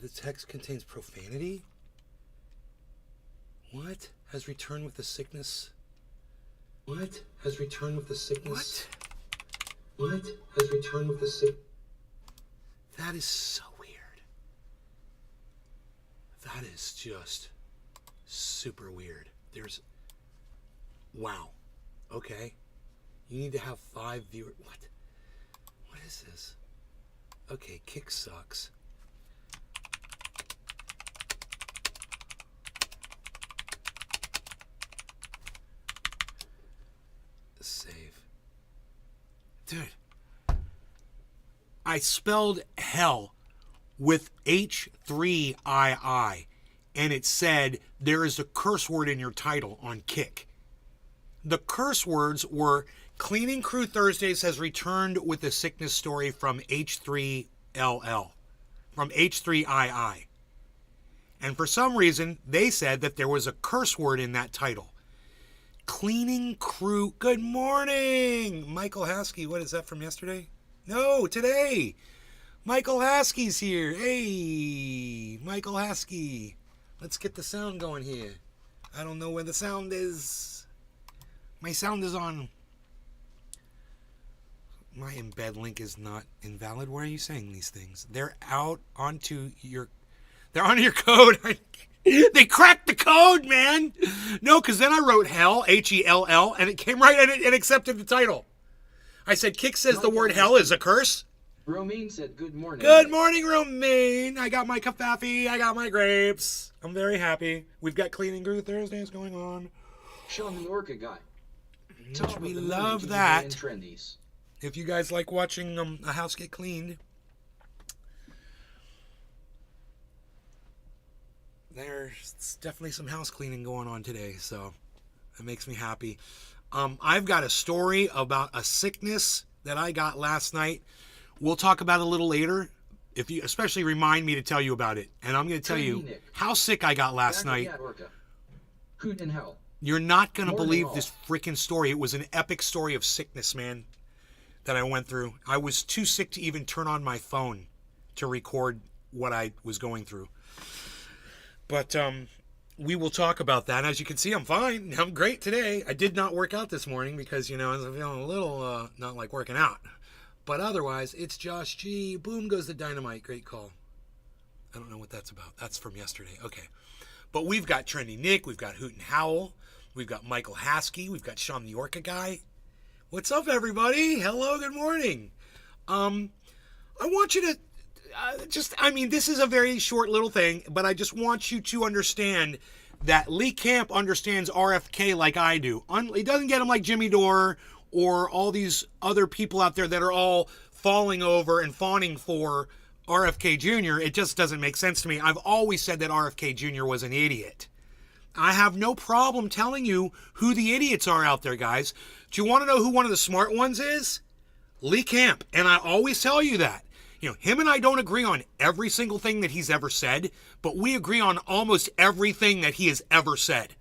The text contains profanity? What has returned with the sickness? What has returned with the sickness? What has returned with the sick? That is so weird. That is just super weird. Wow. Okay. You need to have 5 viewers. What is this? Okay, Kick sucks. Save. Dude. I spelled hell with H3II, and it said there is a curse word in your title on Kick. The curse words were Cleaning Crew Thursdays has returned with a sickness story from H3LL, from H3II. And for some reason, they said that there was a curse word in that title. Cleaning Crew. Good morning, Michael Haskey. What is that from yesterday? No, today. Michael Haskey's here. Hey, Michael Haskey. Let's get the sound going here. I don't know where the sound is. My sound is on. My embed link is not invalid. Why are you saying these things? They're out onto your code. They cracked the code, man. No, because then I wrote hell, Hell, and it came right and it accepted the title. I said, Kick says the word hell is a curse. Romaine said good morning. Good morning, Romaine. I got my caffe. I got my grapes. I'm very happy. We've got Cleaning Crew Thursdays going on. Sean the Orca guy. We love that. If you guys like watching a house get cleaned, there's definitely some house cleaning going on today, so it makes me happy. I've got a story about a sickness that I got last night. We'll talk about it a little later. If you especially remind me to tell you about it, and I'm going to tell you how sick I got last night. Hoot in hell. You're not going to believe this freaking story. It was an epic story of sickness, man, that I went through. I was too sick to even turn on my phone to record what I was going through. But we will talk about that. As you can see, I'm fine. I'm great today. I did not work out this morning because, I was feeling a little not like working out. But otherwise, it's Josh G. Boom goes the dynamite. Great call. I don't know what that's about. That's from yesterday. Okay. But we've got Trendy Nick. We've got Hoot and Howl. We've got Michael Haskey. We've got Sean the Orca guy. What's up, everybody? Hello, good morning. I want you to this is a very short little thing, but I just want you to understand that Lee Camp understands RFK like I do. He doesn't get him like Jimmy Dore or all these other people out there that are all falling over and fawning for RFK Jr. It just doesn't make sense to me. I've always said that RFK Jr. was an idiot. I have no problem telling you who the idiots are out there, guys. Do you want to know who one of the smart ones is? Lee Camp. And I always tell you that. Him and I don't agree on every single thing that he's ever said, but we agree on almost everything that he has ever said.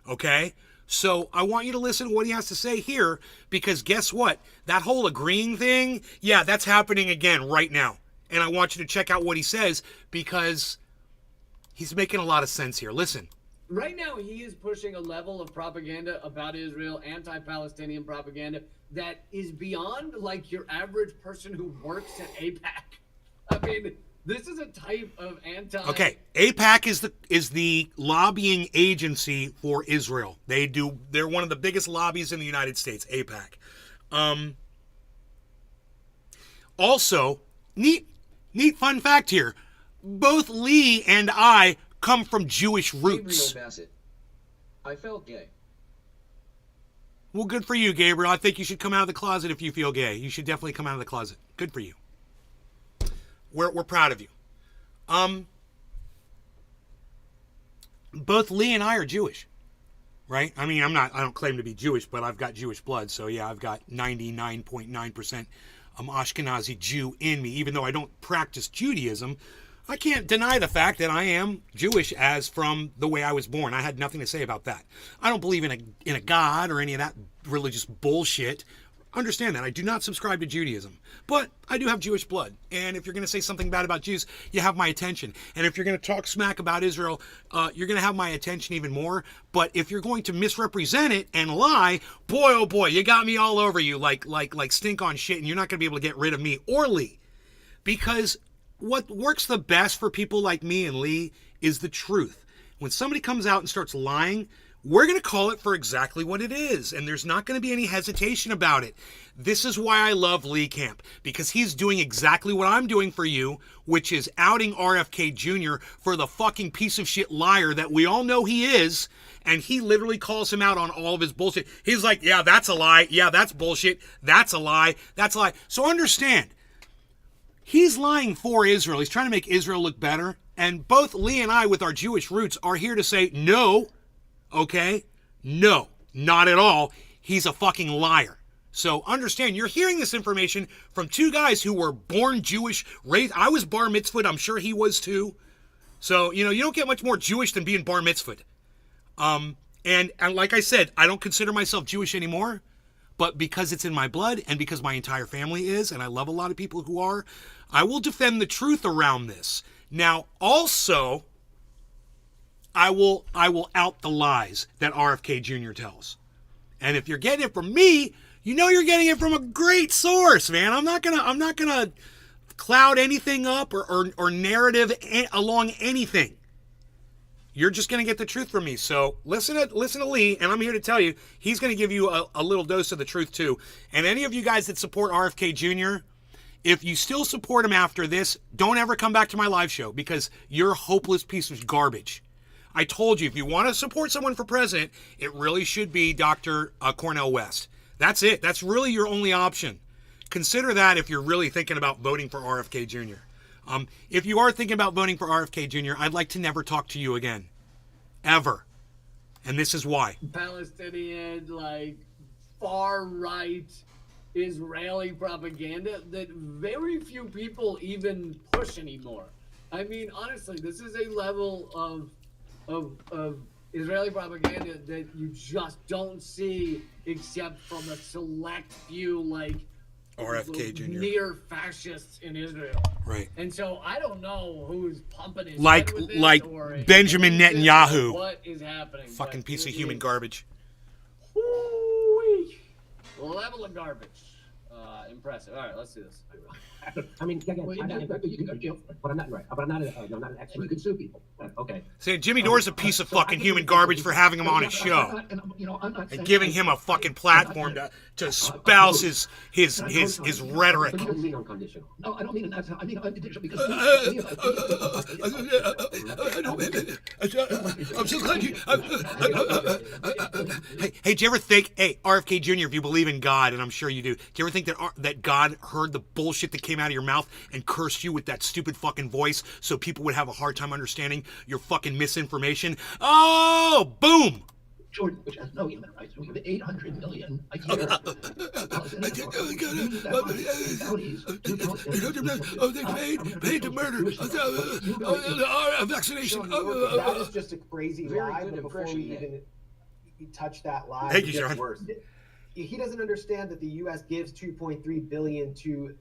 Okay? So I want you to listen to what he has to say here, because guess what? That whole agreeing thing, yeah, that's happening again right now. And I want you to check out what he says, because he's making a lot of sense here. Listen. Right now, he is pushing a level of propaganda about Israel, anti-Palestinian propaganda, that is beyond, like, your average person who works at AIPAC. I mean, this is a type of Okay, AIPAC is the lobbying agency for Israel. They're one of the biggest lobbies in the United States, AIPAC. Also, neat fun fact here. Both Lee and I come from Jewish roots. Gabriel Bassett. I felt gay. Well, good for you, Gabriel. I think you should come out of the closet if you feel gay. You should definitely come out of the closet. Good for you. We're proud of you. Both Lee and I are Jewish, right? I mean, I don't claim to be Jewish, but I've got Jewish blood. So yeah, I've got 99.9% Ashkenazi Jew in me. Even though I don't practice Judaism, I can't deny the fact that I am Jewish as from the way I was born. I had nothing to say about that. I don't believe in a God or any of that religious bullshit. Understand that. I do not subscribe to Judaism, but I do have Jewish blood. And if you're going to say something bad about Jews, you have my attention. And if you're going to talk smack about Israel, you're going to have my attention even more. But if you're going to misrepresent it and lie, boy, oh boy, you got me all over you like stink on shit, and you're not going to be able to get rid of me or Lee. Because what works the best for people like me and Lee is the truth. When somebody comes out and starts lying, we're going to call it for exactly what it is, and there's not going to be any hesitation about it. This is why I love Lee Camp, because he's doing exactly what I'm doing for you, which is outing RFK Jr. for the fucking piece of shit liar that we all know he is, and he literally calls him out on all of his bullshit. He's like, yeah, that's a lie. Yeah, that's bullshit. That's a lie. That's a lie. So understand, he's lying for Israel. He's trying to make Israel look better, and both Lee and I, with our Jewish roots, are here to say no. Okay? No, not at all. He's a fucking liar. So understand, you're hearing this information from two guys who were born Jewish, raised. I was bar mitzvahed. I'm sure he was too. So, you don't get much more Jewish than being bar mitzvahed. And like I said, I don't consider myself Jewish anymore, but because it's in my blood and because my entire family is, and I love a lot of people who are, I will defend the truth around this. Now, also, I will out the lies that RFK Jr. tells. And if you're getting it from me, you're getting it from a great source, man. I'm not gonna cloud anything up or narrative along anything. You're just gonna get the truth from me. So listen to Lee, and I'm here to tell you, he's gonna give you a little dose of the truth too. And any of you guys that support RFK Jr., if you still support him after this, don't ever come back to my live show, because you're a hopeless piece of garbage. I told you, if you want to support someone for president, it really should be Dr. Cornel West. That's it. That's really your only option. Consider that if you're really thinking about voting for RFK Jr. If you are thinking about voting for RFK Jr., I'd like to never talk to you again. Ever. And this is why. Palestinian, far-right Israeli propaganda that very few people even push anymore. I mean, honestly, this is a level of Israeli propaganda that you just don't see except from a select few, RFK Jr. near fascists in Israel. Right. And so I don't know who's pumping his like head with this, like or Benjamin Netanyahu. What is happening? Fucking but piece of it human is- garbage. Whoo-wee. Level of garbage. Impressive. All right, let's do this. I mean, again, I'm not, you can go to jail for it, but I'm not right. But I'm not an expert. You can sue people. Okay. Saying Jimmy Dore's a piece of fucking human garbage for having him on his show and giving him a fucking platform to espouse his rhetoric. But you don't mean unconditional. No, I don't mean it. I mean unconditional because. I'm so glad you. Hey, do you ever think, RFK Jr., if you believe in God, and I'm sure you do you ever think that God heard the bullshit that came out of your mouth and cursed you with that stupid fucking voice so people would have a hard time understanding your fucking misinformation? Oh, boom! Jordan, which has no human rights, we give 800 million a year. They paid to murder. Vaccination. That is just a crazy Very lie. good But before impression, we Nick. even touch that lie, Thank it you, gets Sean. worse. He doesn't understand that the U.S. gives 2.3 billion to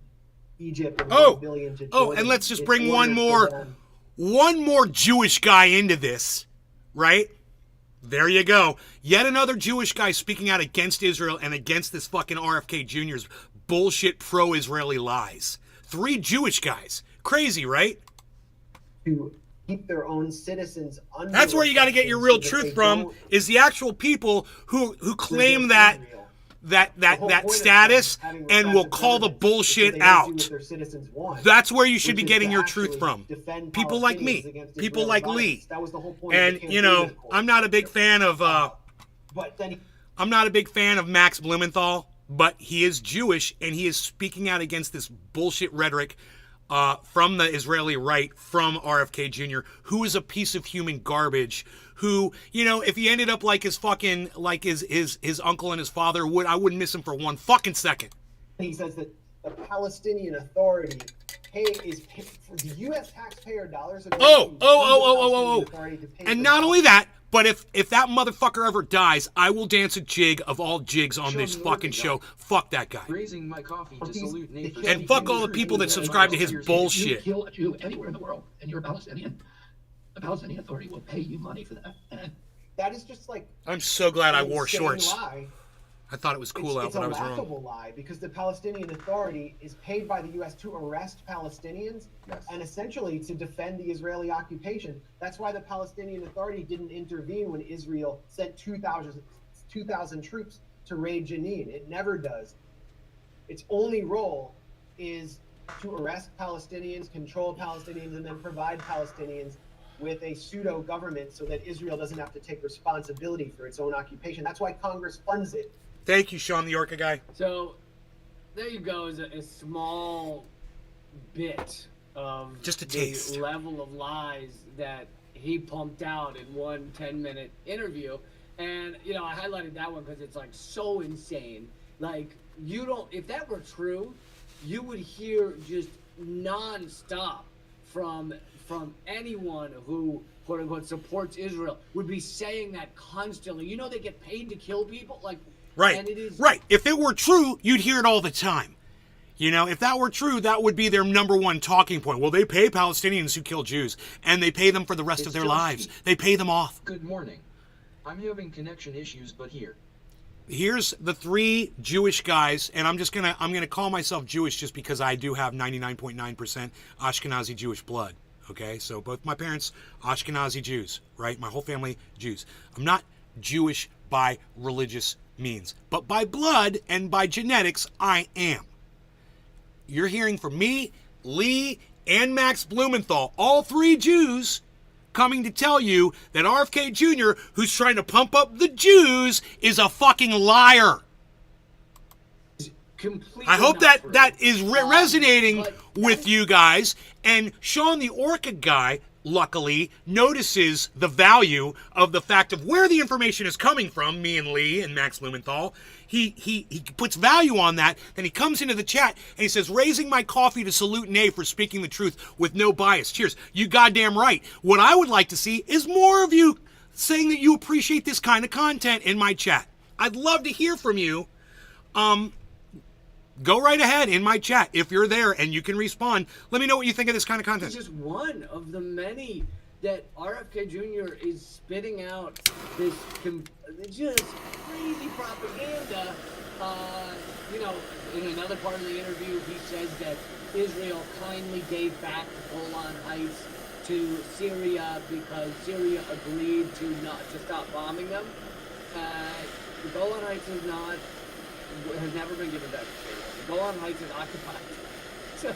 Egypt and Oh, 1 billion to oh, Jordan and let's just in bring order one for more them- Jewish guy into this, right? There you go. Yet another Jewish guy speaking out against Israel and against this fucking RFK Jr.'s bullshit pro-Israeli lies. 3 Jewish guys. Crazy, right? to keep their own citizens under. That's where you got to get your real so that truth they from, don't is the actual people who claim resist that Israel. that The whole that point of status having and will repressive call the governments is that bullshit they don't do out. what their citizens want, That's where you should be which is getting to your truth actually from. defend People like me, Palestinians against people Israeli like violence. Lee. That was the whole point of And the you Camp know, David Accord. I'm not a big fan of But then I'm not a big fan of Max Blumenthal, but he is Jewish and he is speaking out against this bullshit rhetoric from the Israeli right, from RFK Jr., who is a piece of human garbage. Who, if he ended up like his fucking, like his uncle and his father would, I wouldn't miss him for one fucking second. he says that the Palestinian Authority is for the U.S. taxpayer dollars. Oh. And not only that, But if that motherfucker ever dies, I will dance a jig of all jigs on Show this me the fucking orca show. guy. Fuck that guy. Raising my coffee to salute Nate for And fuck all the people that subscribe to his If bullshit. you kill a Jew anywhere in the world and you're a Palestinian, the Palestinian Authority will pay you money for that. And That is just like I'm so glad I an wore insane shorts. lie. I thought it was cool out, It's but a I was wrong. laughable lie because the Palestinian Authority is paid by the U.S. to arrest Palestinians Yes. and essentially to defend the Israeli occupation. That's why the Palestinian Authority didn't intervene when Israel sent 2,000 troops to raid Jenin. It never does. Its only role is to arrest Palestinians, control Palestinians, and then provide Palestinians with a pseudo government so that Israel doesn't have to take responsibility for its own occupation. That's why Congress funds it. Thank you, Sean the Orca guy. So there you go, is a small bit of Just a the taste. level of lies that he pumped out in one 10-minute interview. And you know, I highlighted that one because it's like so insane. Like, you don't, if that were true, you would hear just non-stop from anyone who quote unquote supports Israel would be saying that constantly. You know, they get paid to kill people, like, Right. and it is Right. If it were true, you'd hear it all the time. You know, if that were true, that would be their number one talking point. Well, they pay Palestinians who kill Jews, and they pay them for the rest It's of their Josh lives. G. They pay them off. Good morning. I'm having connection issues, but here. Here's the three Jewish guys, and I'm gonna call myself Jewish just because I do have 99.9% Ashkenazi Jewish blood. Okay, so both my parents Ashkenazi Jews, right? My whole family Jews. I'm not Jewish by religious means, but by blood and by genetics, I am. You're hearing from me, Lee, and Max Blumenthal, all three Jews, coming to tell you that RFK Jr., who's trying to pump up the Jews, is a fucking liar. completely. I hope not true. that is resonating but with you guys. And Sean the Orca guy, luckily, notices the value of the fact of where the information is coming from, me and Lee and Max Blumenthal. He puts value on that. Then he comes into the chat and he says, raising my coffee to salute Nay for speaking the truth with no bias. Cheers. You goddamn right. What I would like to see is more of you saying that you appreciate this kind of content in my chat. I'd love to hear from you. Go right ahead in my chat if you're there and you can respond. Let me know what you think of this kind of content. It's just one of the many that RFK Jr. is spitting out this just crazy propaganda. You know, in another part of the interview, he says that Israel kindly gave back the Golan Heights to Syria because Syria agreed to stop bombing them. The Golan Heights has never been given back to Syria. The Golan Heights is occupied. So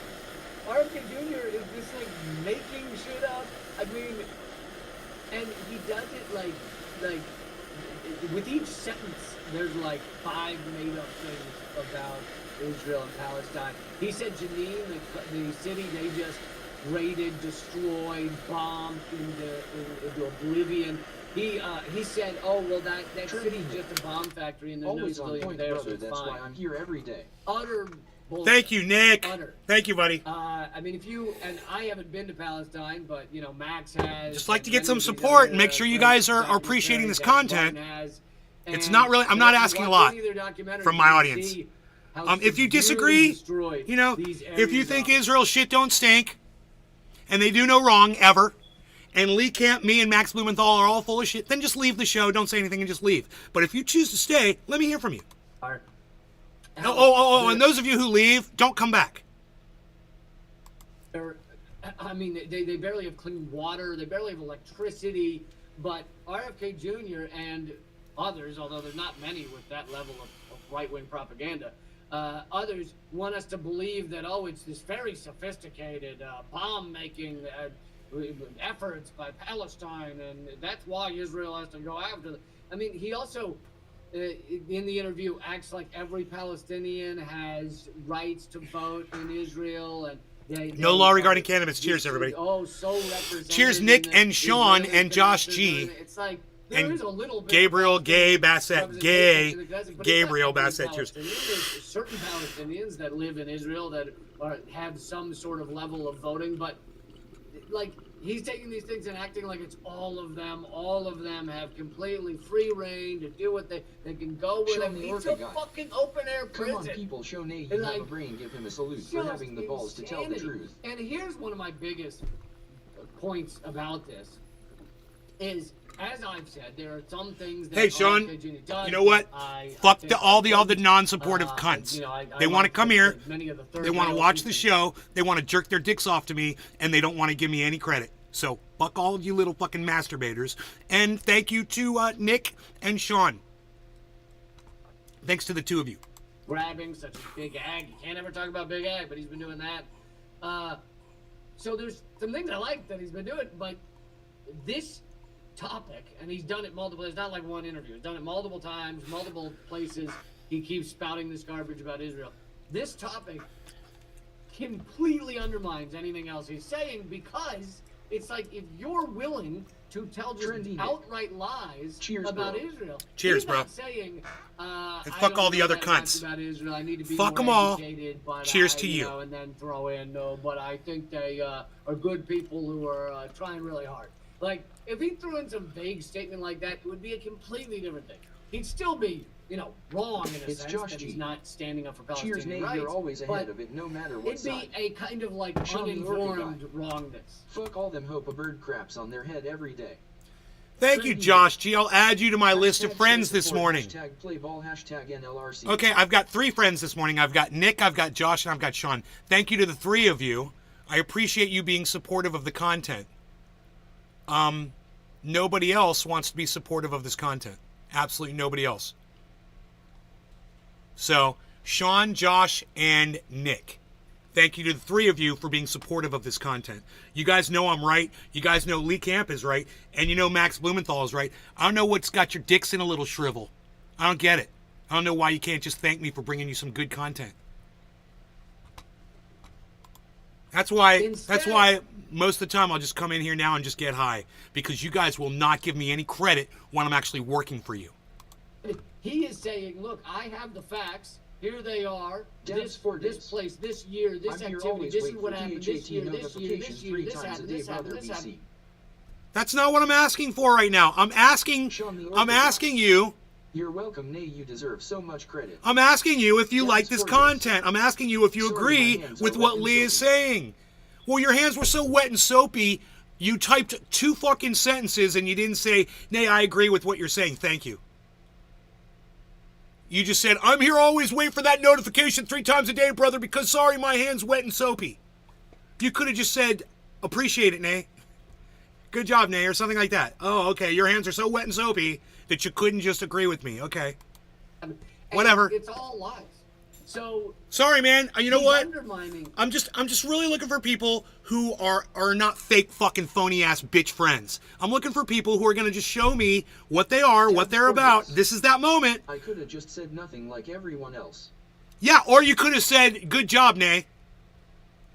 RFK Jr. is just like making shit up. I mean, and he does it like with each sentence, there's like 5 made up things about Israel and Palestine. He said Jenin, the city they just raided, destroyed, bombed into oblivion. He said, oh, well, that city's just a bomb factory and there's no Always on civilians point, there, so brother. it's That's fine. why I'm here every day. Utter bullshit. Thank you, Nick. Utter. Thank you, buddy. I mean, and I haven't been to Palestine, but, you know, Max has. Just like to get and some many of these support other, and make sure you great guys are documentaries appreciating this that content. Martin has. It's And not really- I'm not if you asking a watch lot any of their documentaries, from my you audience. see how If you severely disagree, destroyed you know, these if you areas think are. Israel shit don't stink, and they do no wrong ever, and Lee Camp, me, and Max Blumenthal are all full of shit, then just leave the show. Don't say anything and just leave. But if you choose to stay, let me hear from you. are. And those of you who leave, don't come back. I mean, they barely have clean water. They barely have electricity. But RFK Jr. and others, although there's not many with that level of right-wing propaganda, others want us to believe that, oh, it's this very sophisticated bomb-making efforts by Palestine, and that's why Israel has to go after them. I mean, he also, in the interview, acts like every Palestinian has rights to vote in Israel, and No law regarding cannabis. Cheers, everybody. Oh, so represented. Cheers, in Nick the and Sean Israeli and Josh Knesset. G. It's like there and is a little bit Gabriel, of Gay, Bassett, Gay, representation in the Knesset, but Gabriel, it's not Bassett. Cheers. Palestinians. There's certain Palestinians that live in Israel that have some sort of level of voting, but like he's taking these things and acting like it's all of them. All of them have completely free reign to do what they can go with Show him. me It's Orca a guy. fucking open air Come prison. on, people, show Nate And, you have a like, brain, give him a salute for Just having the balls to tell the insanity. truth. And here's one of my biggest points about this is, as I've said, there are some things that Hey, Sean, RFK Jr. does you know what? that I Fuck think all the are other good. non-supportive cunts. You know, I They want to like come that here. many of the third They want to male watch the pieces. show. They want to jerk their dicks off to me, and they don't want to give me any credit. So fuck all of you little fucking masturbators. And thank you to Nick and Sean. Thanks to the two of you. Grabbing such a big ag. You can't ever talk about big ag, but he's been doing that. So there's some things I like that he's been doing, but this topic, and he's done it multiple, it's not like one interview, he's done it multiple times, multiple places. He keeps spouting this garbage about Israel. This topic completely undermines anything else he's saying, because it's like, if you're willing to tell just Trendy. outright lies Cheers, about bro. Israel. Cheers, he's bro. Not saying, And I fuck don't all the know other that much cunts. about Israel. I need to be Fuck more 'em all. educated, but Cheers to you. know, and then throw in, no, but I think they are good people who are trying really hard. Like, if he threw in some vague statement like that, it would be a completely different thing. He'd still be, wrong in a It's sense Josh that G. he's not standing up for Cheers, Palestinian Nate, rights. you're always but ahead of it, no matter what it'd be side. a kind of like Show me the Orca uninformed guy. wrongness. Fuck all them hope a bird craps on their head every day. Thank you, Josh G. I'll add you to my list of Hashtag friends show this support, morning. Hashtag play ball, hashtag NLRC. Okay, I've got 3 friends this morning. I've got Nick, I've got Josh, and I've got Sean. Thank you to the 3 of you. I appreciate you being supportive of the content. Nobody else wants to be supportive of this content. Absolutely nobody else. So, Sean, Josh, and Nick. Thank you to the 3 of you for being supportive of this content. You guys know I'm right. You guys know Lee Camp is right. And you know Max Blumenthal is right. I don't know what's got your dicks in a little shrivel. I don't get it. I don't know why you can't just thank me for bringing you some good content. That's why most of the time I'll just come in here now and just get high. Because you guys will not give me any credit when I'm actually working for you. He is saying, look, I have the facts. Here they are. Deaths for This days. place, this year, this I'm here activity, always this is waiting what for happened THAT this year, this year, this notifications year, 3 this times a happened, day, this happened, brother this BC. happened. That's not what I'm asking for right now. I'm asking you. You're welcome, Nay, you deserve so much credit. I'm asking you if you Yes, like this for content. I'm asking you if you Sorry, agree my hands with are what wet and Lee is soapy. saying. Well, your hands were so wet and soapy, you typed 2 fucking sentences and you didn't say, Nay, I agree with what you're saying. Thank you. You just said, I'm here always wait for that notification 3 times a day, brother, because sorry, my hand's wet and soapy. You could have just said, appreciate it, Nay. Good job, Nay, or something like that. Oh, okay, your hands are so wet and soapy that you couldn't just agree with me. Okay. And Whatever. It's all lies. So Sorry, man. You know he's what? undermining. I'm just really looking for people who are not fake fucking phony ass bitch friends. I'm looking for people who are gonna just show me what they are, what they're about. This is that moment. I could have just said nothing like everyone else. Yeah, or you could have said, "Good job, Nay."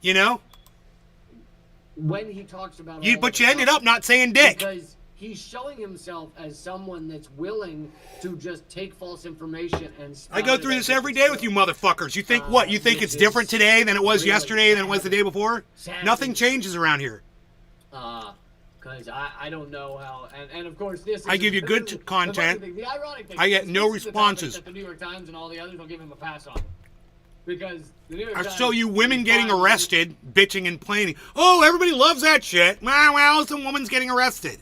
You know, When he talks about but you ended up not saying dick. because he's showing himself as someone that's willing to just take false information and I go through this every day with you motherfuckers. You think what? You think which it's different is today than it was really yesterday than it was the day before? sad. Nothing changes around here. Because I don't know how, and of course this. I is- give you this good is the content. funny thing. The ironic thing. I get is no this is the responses. topic that the New York Times and all the others will give him a pass on, because the New York I Times. show you women getting finds- arrested, bitching and complaining. Oh, everybody loves that shit. Well, some woman's getting arrested.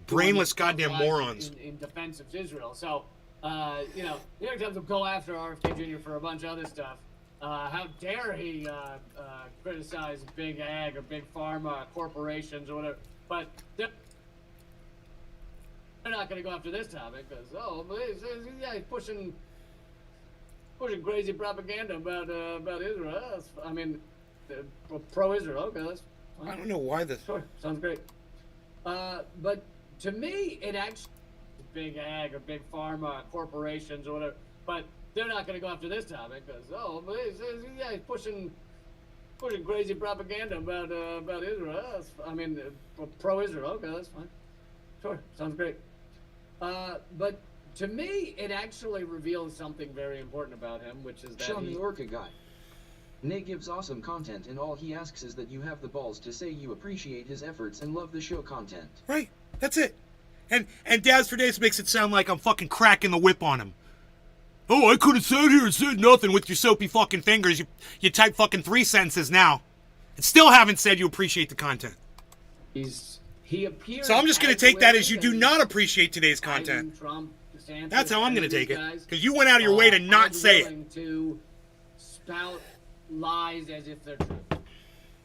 Brainless goddamn morons. In defense of Israel. So, New York Times will go after RFK Jr. for a bunch of other stuff. How dare he criticize big ag or big pharma corporations or whatever? But they're not going to go after this topic because he's pushing crazy propaganda about Israel. Pro-Israel. Okay, that's fine. I don't know why this. Sure, sounds great. But to me, it actually big ag or big pharma corporations or whatever. But they're not going to go after this topic because he's pushing crazy propaganda about Israel. Pro-Israel. Okay, that's fine. Sure, sounds great. But to me, it actually reveals something very important about him, which is that Show me Orca guy. Nay gives awesome content and all he asks is that you have the balls to say you appreciate his efforts and love the show content. Right. That's it. And Daz for Days makes it sound like I'm fucking cracking the whip on him. Oh, I could have sat here and said nothing with your soapy fucking fingers. You type fucking 3 sentences now. And still haven't said you appreciate the content. He appears. So I'm just going to take that as you do not appreciate today's content. Biden, Trump, DeSantis, That's how I'm going to take it. guys, Because you went out of your way to not aren't say it. willing to spout lies as if they're true.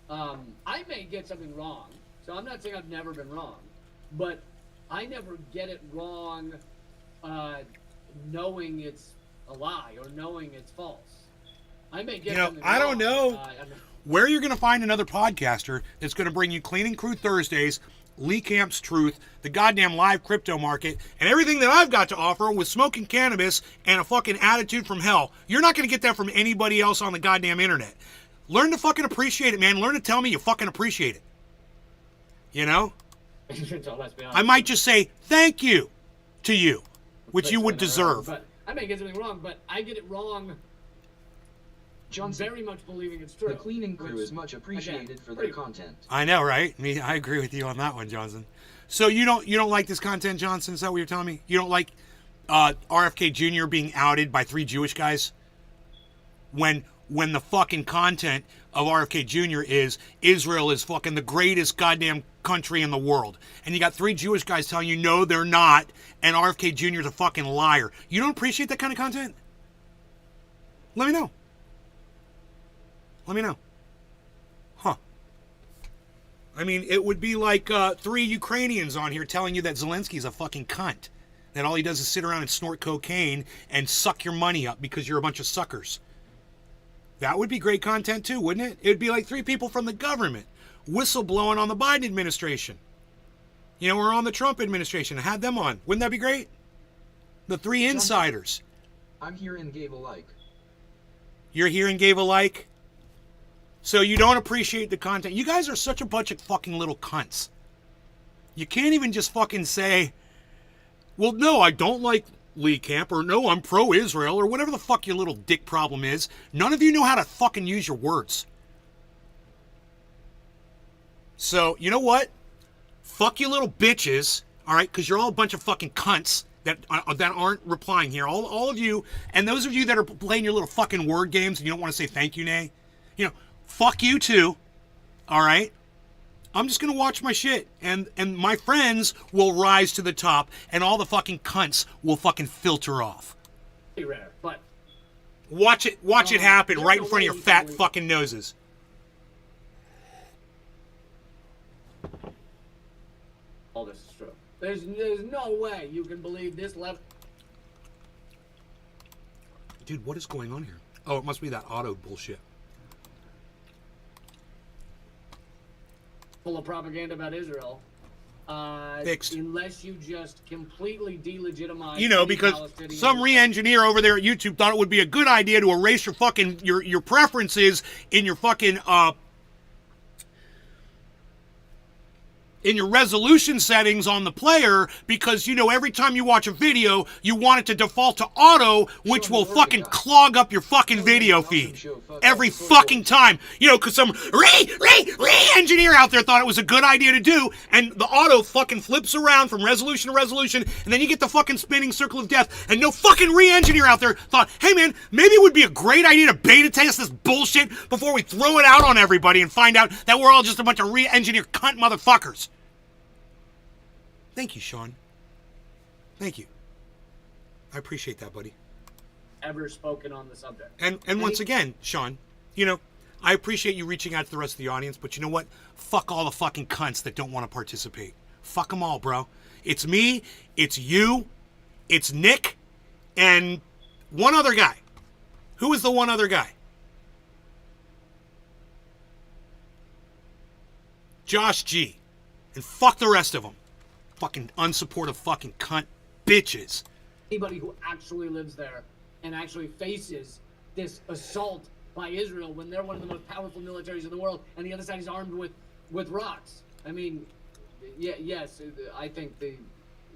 I may get something wrong, so I'm not saying I've never been wrong, but I never get it wrong knowing it's a lie or knowing it's false. I may get something I don't wrong, know where you're going to find another podcaster that's going to bring you Clean and Crew Thursdays, Lee Camp's Truth, the goddamn live crypto market, and everything that I've got to offer with smoking cannabis and a fucking attitude from hell. You're not going to get that from anybody else on the goddamn internet. Learn to fucking appreciate it, man. Learn to tell me you fucking appreciate it. You know? I might just say thank you to you, which you would deserve. But I may get something wrong, but I get it wrong. Johnson, Very much believing it's true. the cleaning crew which, is much appreciated again, for their content. I know, right? I agree with you on that one, Johnson. So you don't like this content, Johnson? Is that what you're telling me? You don't like RFK Jr. being outed by 3 Jewish guys? When the fucking content of RFK Jr. is Israel is fucking the greatest goddamn country in the world. And you got 3 Jewish guys telling you no, they're not, and RFK Jr. is a fucking liar. You don't appreciate that kind of content? Let me know. Let me know. Huh. I mean, it would be like 3 Ukrainians on here telling you that Zelensky's a fucking cunt. That all he does is sit around and snort cocaine and suck your money up because you're a bunch of suckers. That would be great content too, wouldn't it? It would be like 3 people from the government whistleblowing on the Biden administration. You know, or on the Trump administration. Had them on. Wouldn't that be great? The 3 insiders. I'm here and gave a like. You're here and gave a like? So you don't appreciate the content. You guys are such a bunch of fucking little cunts. You can't even just fucking say, well, no, I don't like Lee Camp, or no, I'm pro-Israel, or whatever the fuck your little dick problem is. None of you know how to fucking use your words. So, you know what? Fuck you little bitches, all right? Because you're all a bunch of fucking cunts that aren't replying here. All of you, and those of you that are playing your little fucking word games and you don't want to say thank you, Nay, you know, fuck you too, all right? I'm just going to watch my shit, and my friends will rise to the top, and all the fucking cunts will fucking filter off. Pretty rare, but Watch it happen right in front of your fat fucking noses. all this is true. There's no way you can believe this level Dude, what is going on here? Oh, it must be that auto bullshit. of propaganda about Israel. Fixed. Unless you just completely delegitimize, You know, because some re-engineer over there at YouTube thought it would be a good idea to erase your fucking your preferences in your fucking in your resolution settings on the player, because you know every time you watch a video you want it to default to auto, which will fucking clog up your fucking video feed every fucking time, you know, because some re-engineer out there thought it was a good idea to do, and the auto fucking flips around from resolution to resolution, and then you get the fucking spinning circle of death, and no fucking re-engineer out there thought, hey man, maybe it would be a great idea to beta test this bullshit before we throw it out on everybody and find out that we're all just a bunch of re-engineer cunt motherfuckers. Thank you, Sean. Thank you. I appreciate that, buddy. ever spoken on the subject. And once again, Sean, you know, I appreciate you reaching out to the rest of the audience, but you know what? Fuck all the fucking cunts that don't want to participate. Fuck them all, bro. It's me, it's you, it's Nick, and one other guy. Who is the one other guy? Josh G. And fuck the rest of them. Fucking unsupportive fucking cunt bitches. Anybody who actually lives there and actually faces this assault by Israel when they're one of the most powerful militaries in the world, and the other side is armed with rocks. I mean, yeah, yes, I think the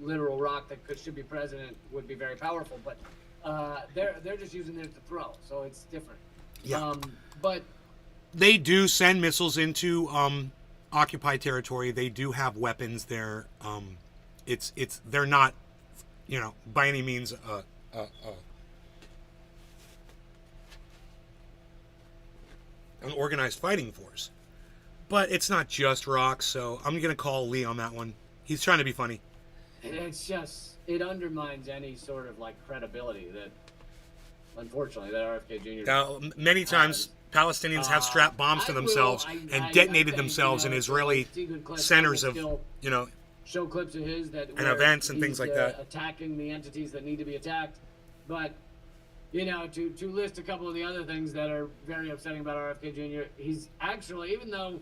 literal rock that should be president would be very powerful, but they're just using it to throw, so it's different. Yeah. But they do send missiles into occupied territory. They do have weapons there. They're not, by any means an organized fighting force. But it's not just rocks, so I'm gonna call Lee on that one. He's trying to be funny. it's just, it undermines any sort of like credibility that, unfortunately, that RFK Jr. Now, many times Palestinians have strapped bombs to themselves and detonated themselves in Israeli centers of, show clips of his that and events and things like that. Attacking the entities that need to be attacked. But to list a couple of the other things that are very upsetting about RFK Jr., he's actually, even though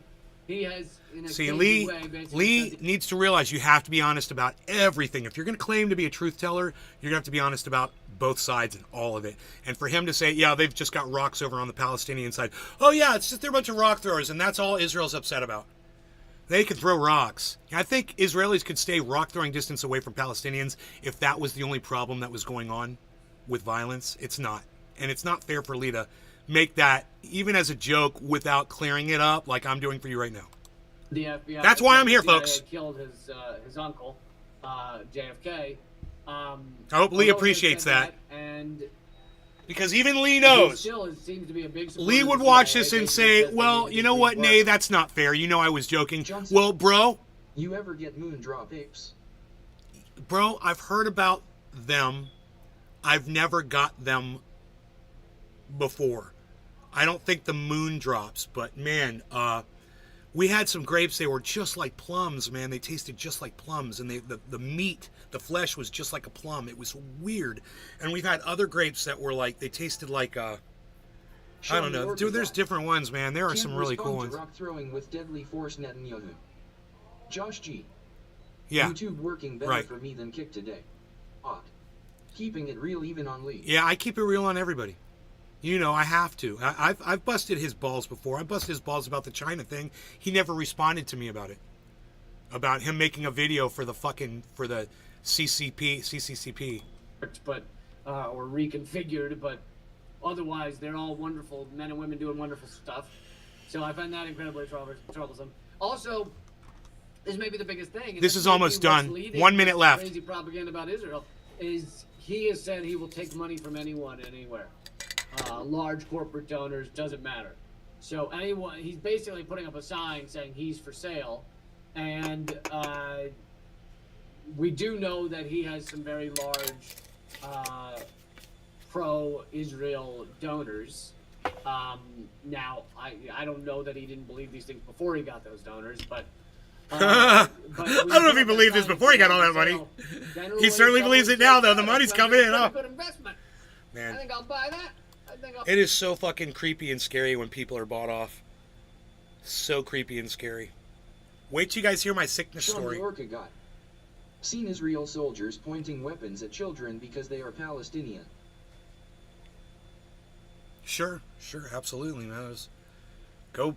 he has, in a See, Lee Lee needs to realize you have to be honest about everything. If you're going to claim to be a truth teller, you're going to have to be honest about both sides and all of it. And for him to say, yeah, they've just got rocks over on the Palestinian side. Oh, yeah, it's just they're a bunch of rock throwers, and that's all Israel's upset about. They could throw rocks. I think Israelis could stay rock-throwing distance away from Palestinians if that was the only problem that was going on with violence. It's not. And it's not fair for Lee to make that, even as a joke, without clearing it up like I'm doing for you right now. The FBI. That's why I'm here, CIA folks. Killed his uncle, JFK. I hope Lee appreciates that. And because even Lee he knows. still seems to be a big supporter Lee of would the watch CIA. this and They say, said well, they you know need what, to Nay, that's not fair. You know I was joking. Johnson. Well, bro, You ever get moon drop apes? I've heard about them. I've never got them before. I don't think the moon drops, but man, we had some grapes. They were just like plums, man. They tasted just like plums, and the meat, the flesh was just like a plum. It was weird. And we've had other grapes that were like, they tasted like I don't know, dude. There's different ones, man. There are some really cool ones. Rock throwing with deadly force, Netanyahu. Josh G. Yeah. YouTube working better for me than Kick today. Odd. Keeping it real even on Lee. Yeah, I keep it real on everybody. I have to. I've busted his balls before. I busted his balls about the China thing. He never responded to me about it. About him making a video for the CCCP. But or reconfigured, but otherwise they're all wonderful men and women doing wonderful stuff. So I find that incredibly troublesome. Also, this may be the biggest thing. This is almost done. 1 minute left. Crazy propaganda about Israel is he has said he will take money from anyone, anywhere. Large corporate donors, doesn't matter. So anyone, he's basically putting up a sign saying he's for sale, and we do know that he has some very large pro-Israel donors. Now, I don't know that he didn't believe these things before he got those donors, but I don't know if he believed this before he got all that money. He certainly believes it now, though. The money's coming in. Good investment. Man. I think I'll buy that. It is so fucking creepy and scary when people are bought off. So creepy and scary. Wait till you guys hear my sickness Sean story. the Orca guy. Seen Israel soldiers pointing weapons at children because they are Palestinian. Sure, absolutely, man. Go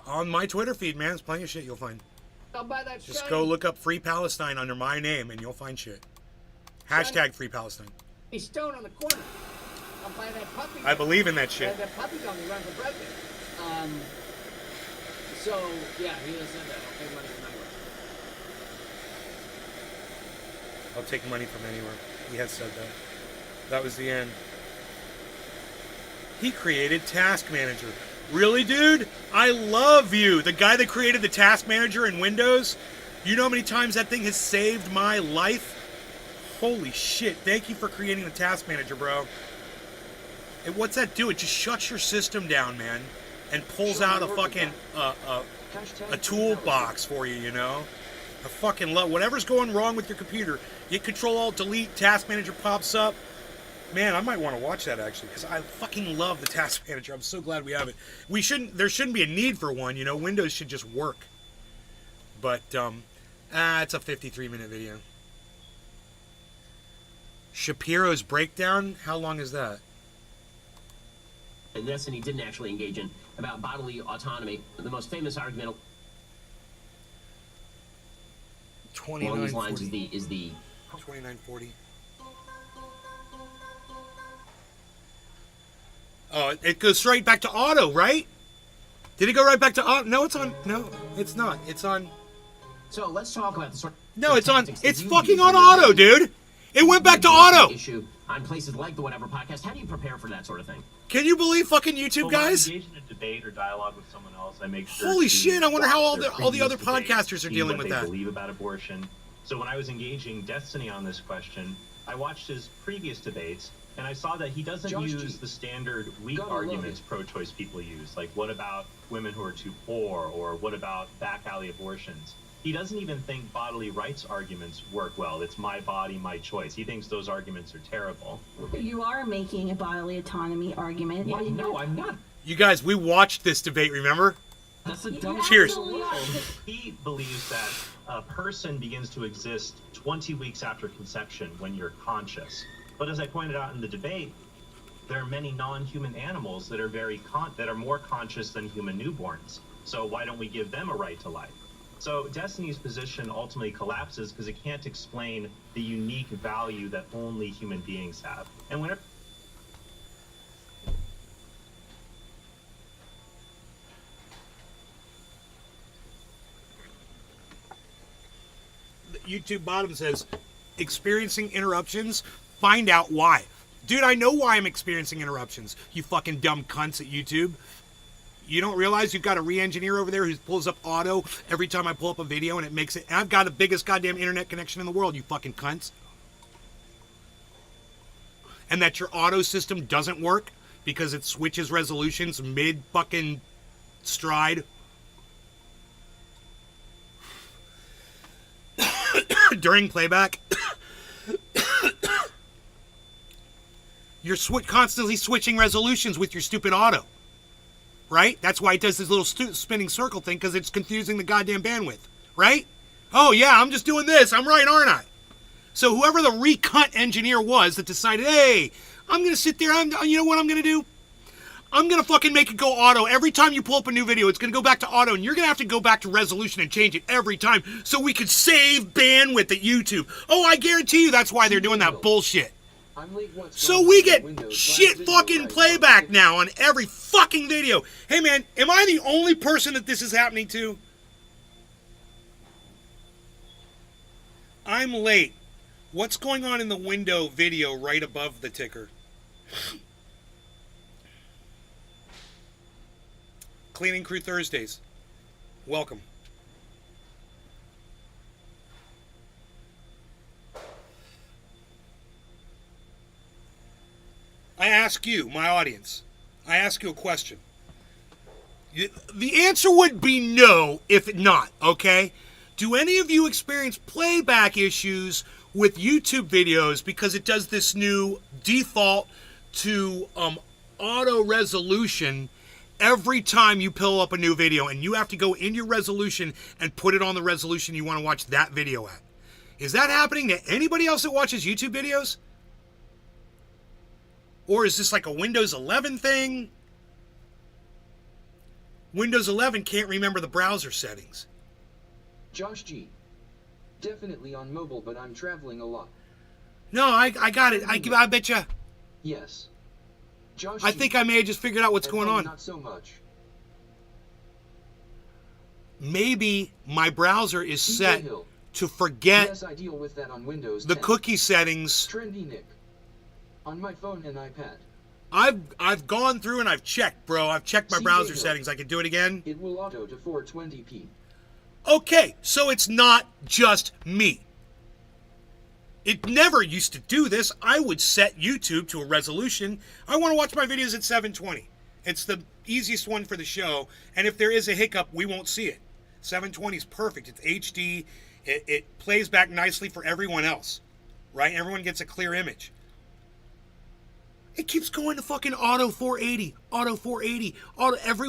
on my Twitter feed, man. There's plenty of shit you'll find. I'll buy that. Just go look up Free Palestine under my name and you'll find shit. Hashtag Free Palestine. He's stone on the corner. I'll buy that puppy. I believe in that shit. That puppy dog will run for president. So yeah, he has said that. I'll take money from anywhere. I'll take money from anywhere. He has said that. That was the end. He created Task Manager. Really, dude? I love you. The guy that created the Task Manager in Windows. You know how many times that thing has saved my life? Holy shit. Thank you for creating the Task Manager, bro. And what's that do? It just shuts your system down, man. And pulls out a fucking a toolbox for you, you know? I fucking love whatever's going wrong with your computer. You Control-Alt-Delete, Task Manager pops up. Man, I might want to watch that actually, because I fucking love the Task Manager. I'm so glad we have it. There shouldn't be a need for one, you know. Windows should just work. But it's a 53-minute video. Shapiro's breakdown. How long is that? And this, and he didn't actually engage in about bodily autonomy. The most famous argument along these lines is the 2940. Oh, it goes straight back to auto, right? Did it go right back to auto? No, it's on. No, it's not. It's on. So let's talk about the sort. No, it's on. tactics that It's you fucking use on when you're auto, dude. It went back to auto. Issue on places like the Whatever Podcast. How do you prepare for that sort of thing? Can you believe fucking YouTube Well, when I guys? engage in a debate or dialogue with someone else, I make sure. Holy to shit, I wonder how watch all their the other previous debate, podcasters are see dealing what with they that. believe about abortion. So when I was engaging Destiny on this question, I watched his previous debates, and I saw that he doesn't Josh use G. the standard weak Gotta love arguments it. pro-choice people use, like what about women who are too poor, or what about back alley abortions. He doesn't even think bodily rights arguments work well. It's my body, my choice. He thinks those arguments are terrible. You are making a bodily autonomy argument. Why? No, I'm not. You guys, we watched this debate, remember? That's a You dumb. Cheers. absolutely are. He believes that a person begins to exist 20 weeks after conception when you're conscious. But as I pointed out in the debate, there are many non-human animals that are that are more conscious than human newborns. So why don't we give them a right to life? So Destiny's position ultimately collapses because it can't explain the unique value that only human beings have. And whenever YouTube bottom says, experiencing interruptions, find out why. Dude, I know why I'm experiencing interruptions, you fucking dumb cunts at YouTube. You don't realize you've got a re-engineer over there who pulls up auto every time I pull up a video and it makes it, and I've got the biggest goddamn internet connection in the world, you fucking cunts. And that your auto system doesn't work because it switches resolutions mid fucking stride. During playback, you're constantly switching resolutions with your stupid auto, right? That's why it does this little spinning circle thing, because it's confusing the goddamn bandwidth, right? Oh yeah, I'm just doing this. I'm right, aren't I? So whoever the recut engineer was that decided, hey, I'm gonna sit there. You know what I'm gonna do? I'm going to fucking make it go auto. Every time you pull up a new video, it's going to go back to auto, and you're going to have to go back to resolution and change it every time so we could save bandwidth at YouTube. Oh, I guarantee you that's why they're doing that bullshit. I'm late once So going we through get Windows shit Live Video fucking Guide. playback now on every fucking video. Hey man, am I the only person that this is happening to? I'm late. What's going on in the window video right above the ticker? Cleaning Crew Thursdays. Welcome. I ask you, my audience, I ask you a question. The answer would be no if not, okay? Do any of you experience playback issues with YouTube videos because it does this new default to auto resolution every time you pull up a new video, and you have to go in your resolution and put it on the resolution you want to watch that video at? Is that happening to anybody else that watches YouTube videos? Or is this like a Windows 11 thing? Windows 11 can't remember the browser settings. Josh G. Definitely on mobile, but I'm traveling a lot. No, I got it. I bet you. Yes. Josh I G. think I may have just figured out what's At going home, on. Not so much. Maybe my browser is DJ set Hill. to forget Yes, I deal with that on Windows the 10. cookie settings. Trendy Nick. On my phone and iPad. I've gone through and I've checked, bro. I've checked my CJ browser Hill. settings. I can do it again. It will auto to 420p. Okay, so it's not just me. It never used to do this. I would set YouTube to a resolution. I want to watch my videos at 720. It's the easiest one for the show, and if there is a hiccup, we won't see it. 720 is perfect. It's HD. It plays back nicely for everyone else, right? Everyone gets a clear image. It keeps going to fucking auto 480, auto 480, auto every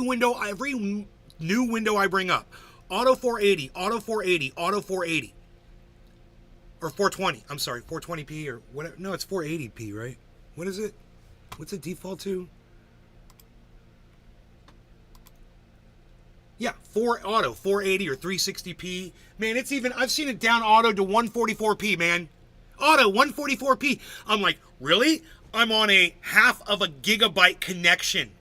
new window I bring up. Auto 480, auto 480, auto 480. Or 420. I'm sorry, 420p or whatever. No, it's 480p, right? What is it? What's it default to? Yeah, auto 480 or 360p. Man, it's even, I've seen it down auto to 144p, man. Auto 144p. I'm like, really? I'm on a 0.5 gigabyte connection.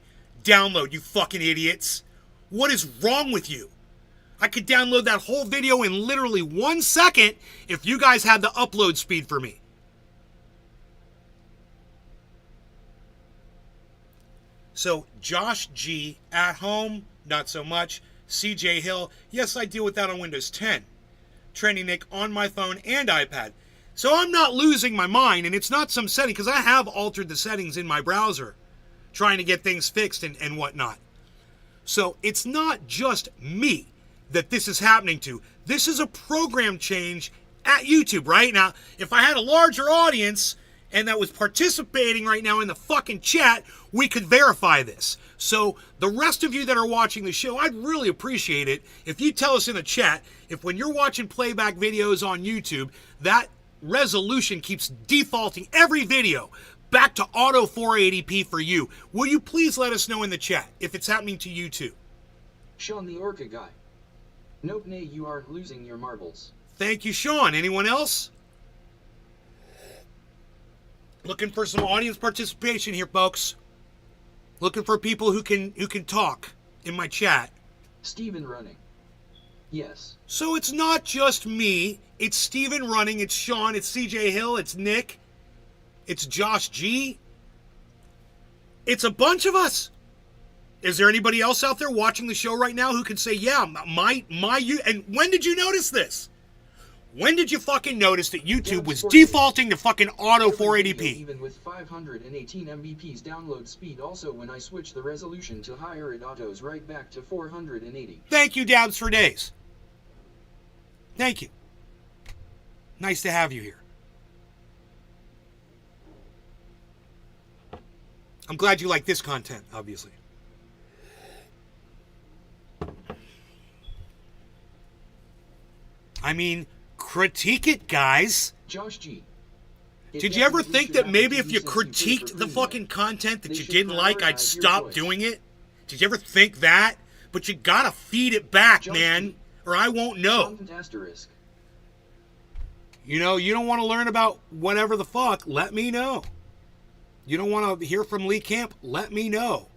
Download, you fucking idiots. What is wrong with you? I could download that whole video in literally 1 second if you guys had the upload speed for me. So, Josh G, at home, not so much. CJ Hill, yes, I deal with that on Windows 10. Trendy Nick, on my phone and iPad. So I'm not losing my mind, and it's not some setting, because I have altered the settings in my browser, trying to get things fixed and whatnot. So it's not just me that this is happening to. This is a program change at YouTube, right? Now, if I had a larger audience and that was participating right now in the fucking chat, we could verify this. So the rest of you that are watching the show, I'd really appreciate it if you tell us in the chat if when you're watching playback videos on YouTube, that resolution keeps defaulting every video back to auto 480p for you. Will you please let us know in the chat if it's happening to you too? Sean the Orca guy. Nope, nay, you are losing your marbles. Thank you, Sean. Anyone else? Looking for some audience participation here, folks. Looking for people who can talk in my chat. Steven running. Yes. So it's not just me. It's Steven running. It's Sean. It's CJ Hill. It's Nick. It's Josh G. It's a bunch of us. Is there anybody else out there watching the show right now who can say, yeah, and when did you notice this? When did you fucking notice that YouTube was defaulting to fucking auto 480p? Even with 518 Mbps download speed, also when I switch the resolution to higher, it autos right back to 480. Thank you, Dabs for Days. Thank you. Nice to have you here. I'm glad you like this content, obviously. I mean, critique it, guys. Josh G. Did you ever think that maybe if you critiqued the fucking content that you didn't like, I'd stop doing it? Did you ever think that? But you gotta feed it back, man, or I won't know. You know, you don't want to learn about whatever the fuck, let me know. You don't want to hear from Lee Camp, let me know.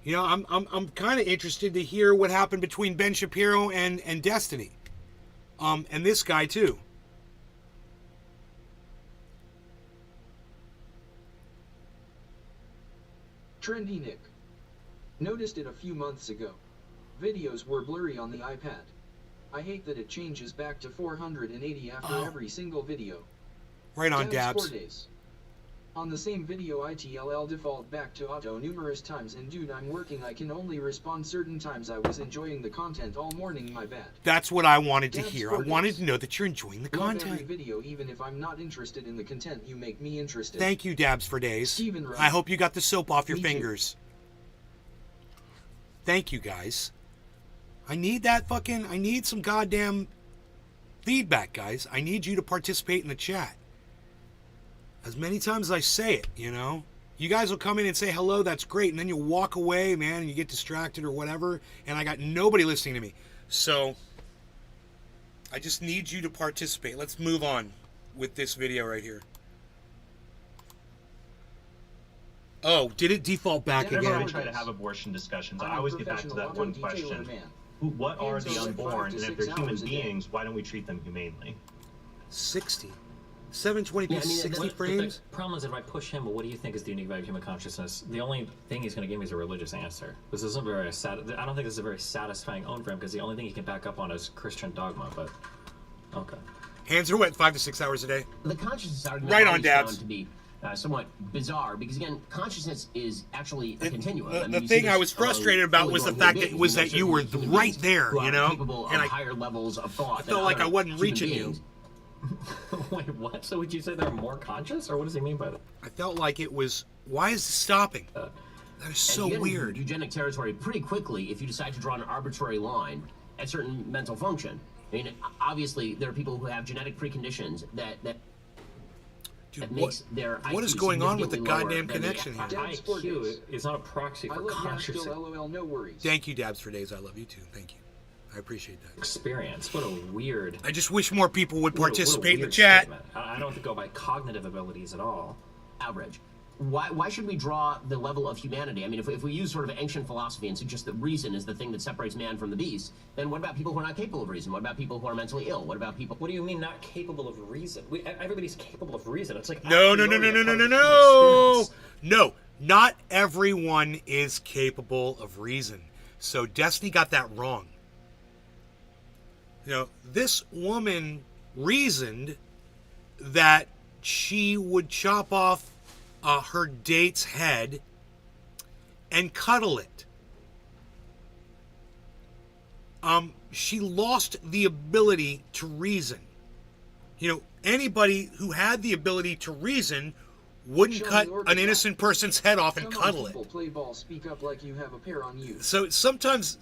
You know, I'm kind of interested to hear what happened between Ben Shapiro and Destiny. And this guy too. Trendy Nick. Noticed it a few months ago. Videos were blurry on the iPad. I hate that it changes back to 480 after every single video. Right on, Dabs. 4 days. On the same video ITLL default back to auto numerous times, and dude, I'm working, I can only respond certain times. I was enjoying the content all morning, my bad. That's what I wanted to Dabs hear. I wanted to know that you're enjoying the content. Love every video, even if I'm not interested in the content, you make me interested. Thank you, Dabs for Days. Steven Wright. I hope you got the soap off your Me too. fingers. Thank you, guys. I need that fucking, I need some goddamn feedback, guys. I need you to participate in the chat. As many times as I say it, you know. You guys will come in and say hello, that's great, and then you'll walk away, man, and you get distracted or whatever, and I got nobody listening to me. So, I just need you to participate. Let's move on with this video right here. Oh, did it default back Whenever I again? try to have abortion discussions, I I'm a always get back to professional that one auto detailer question. man. What are Hands the on unborn? 5 to And if 6 they're human hours a day. beings, why don't we treat them humanely? 60. 720p, Yeah, I mean, 60 the frames? problem is if I push him, well, what do you think is the unique value of human consciousness? The only thing he's going to give me is a religious answer. This isn't very I don't think this is a very satisfying own for him because the only thing he can back up on is Christian dogma. But okay. Hands are wet 5 to 6 hours a day. The consciousness argument Right on, always Dabs. found to be somewhat bizarre because again, consciousness is actually a continuum. I mean, The you thing see I this was frustrated among about was the fully fact grown that human was beings. that you were Human right beings there, who you are know? capable And of higher levels of thought. I than felt like other I wasn't human reaching you. beings. Wait, what? So would you say they're more conscious, or what does he mean by that? I felt like it was, why is it stopping? That is so And you get into weird. eugenic territory pretty quickly if you decide to draw an arbitrary line at certain mental function. I mean, obviously, there are people who have genetic preconditions that Dude, makes their what is IQ going on with the significantly lower goddamn than the connection here? Dabs 4 IQ days. is not a proxy I for love Nashville, consciousness LOL, no worries. Thank you, Dabs for Days. I love you too. Thank you. I appreciate that. experience. What a weird. I just wish more people would what a participate in the weird chat. statement. I don't have to go by cognitive abilities at all. average. why should we draw the level of humanity? I mean, if we use sort of ancient philosophy and suggest that reason is the thing that separates man from the beast, then what about people who are not capable of reason? What about people who are mentally ill? What about people? What do you mean not capable of reason? Everybody's capable of reason. It's like No, no, no, no, no, no, no, no. No, not everyone is capable of reason. So Destiny got that wrong. You know, this woman reasoned that she would chop off her date's head and cuddle it. She lost the ability to reason. You know, anybody who had the ability to reason wouldn't cut an innocent person's head off and cuddle it. Play ball, speak up like you have a pair on you. So sometimes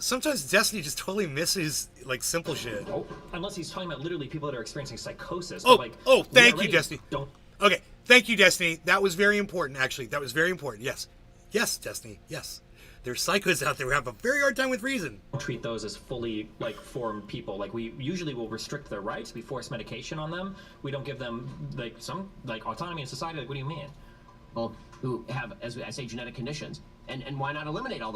Destiny just totally misses like simple shit. Oh, unless he's talking about literally people that are experiencing psychosis. Oh, like, thank you, Destiny. Don't. Okay, thank you, Destiny. That was very important, actually. That was very important. Yes. Yes, Destiny. Yes. There's psychos out there who have a very hard time with reason. Treat those as fully like formed people. Like we usually will restrict their rights. We force medication on them. We don't give them like some like autonomy in society. Like, what do you mean? People who have, as I say, genetic conditions, and why not eliminate all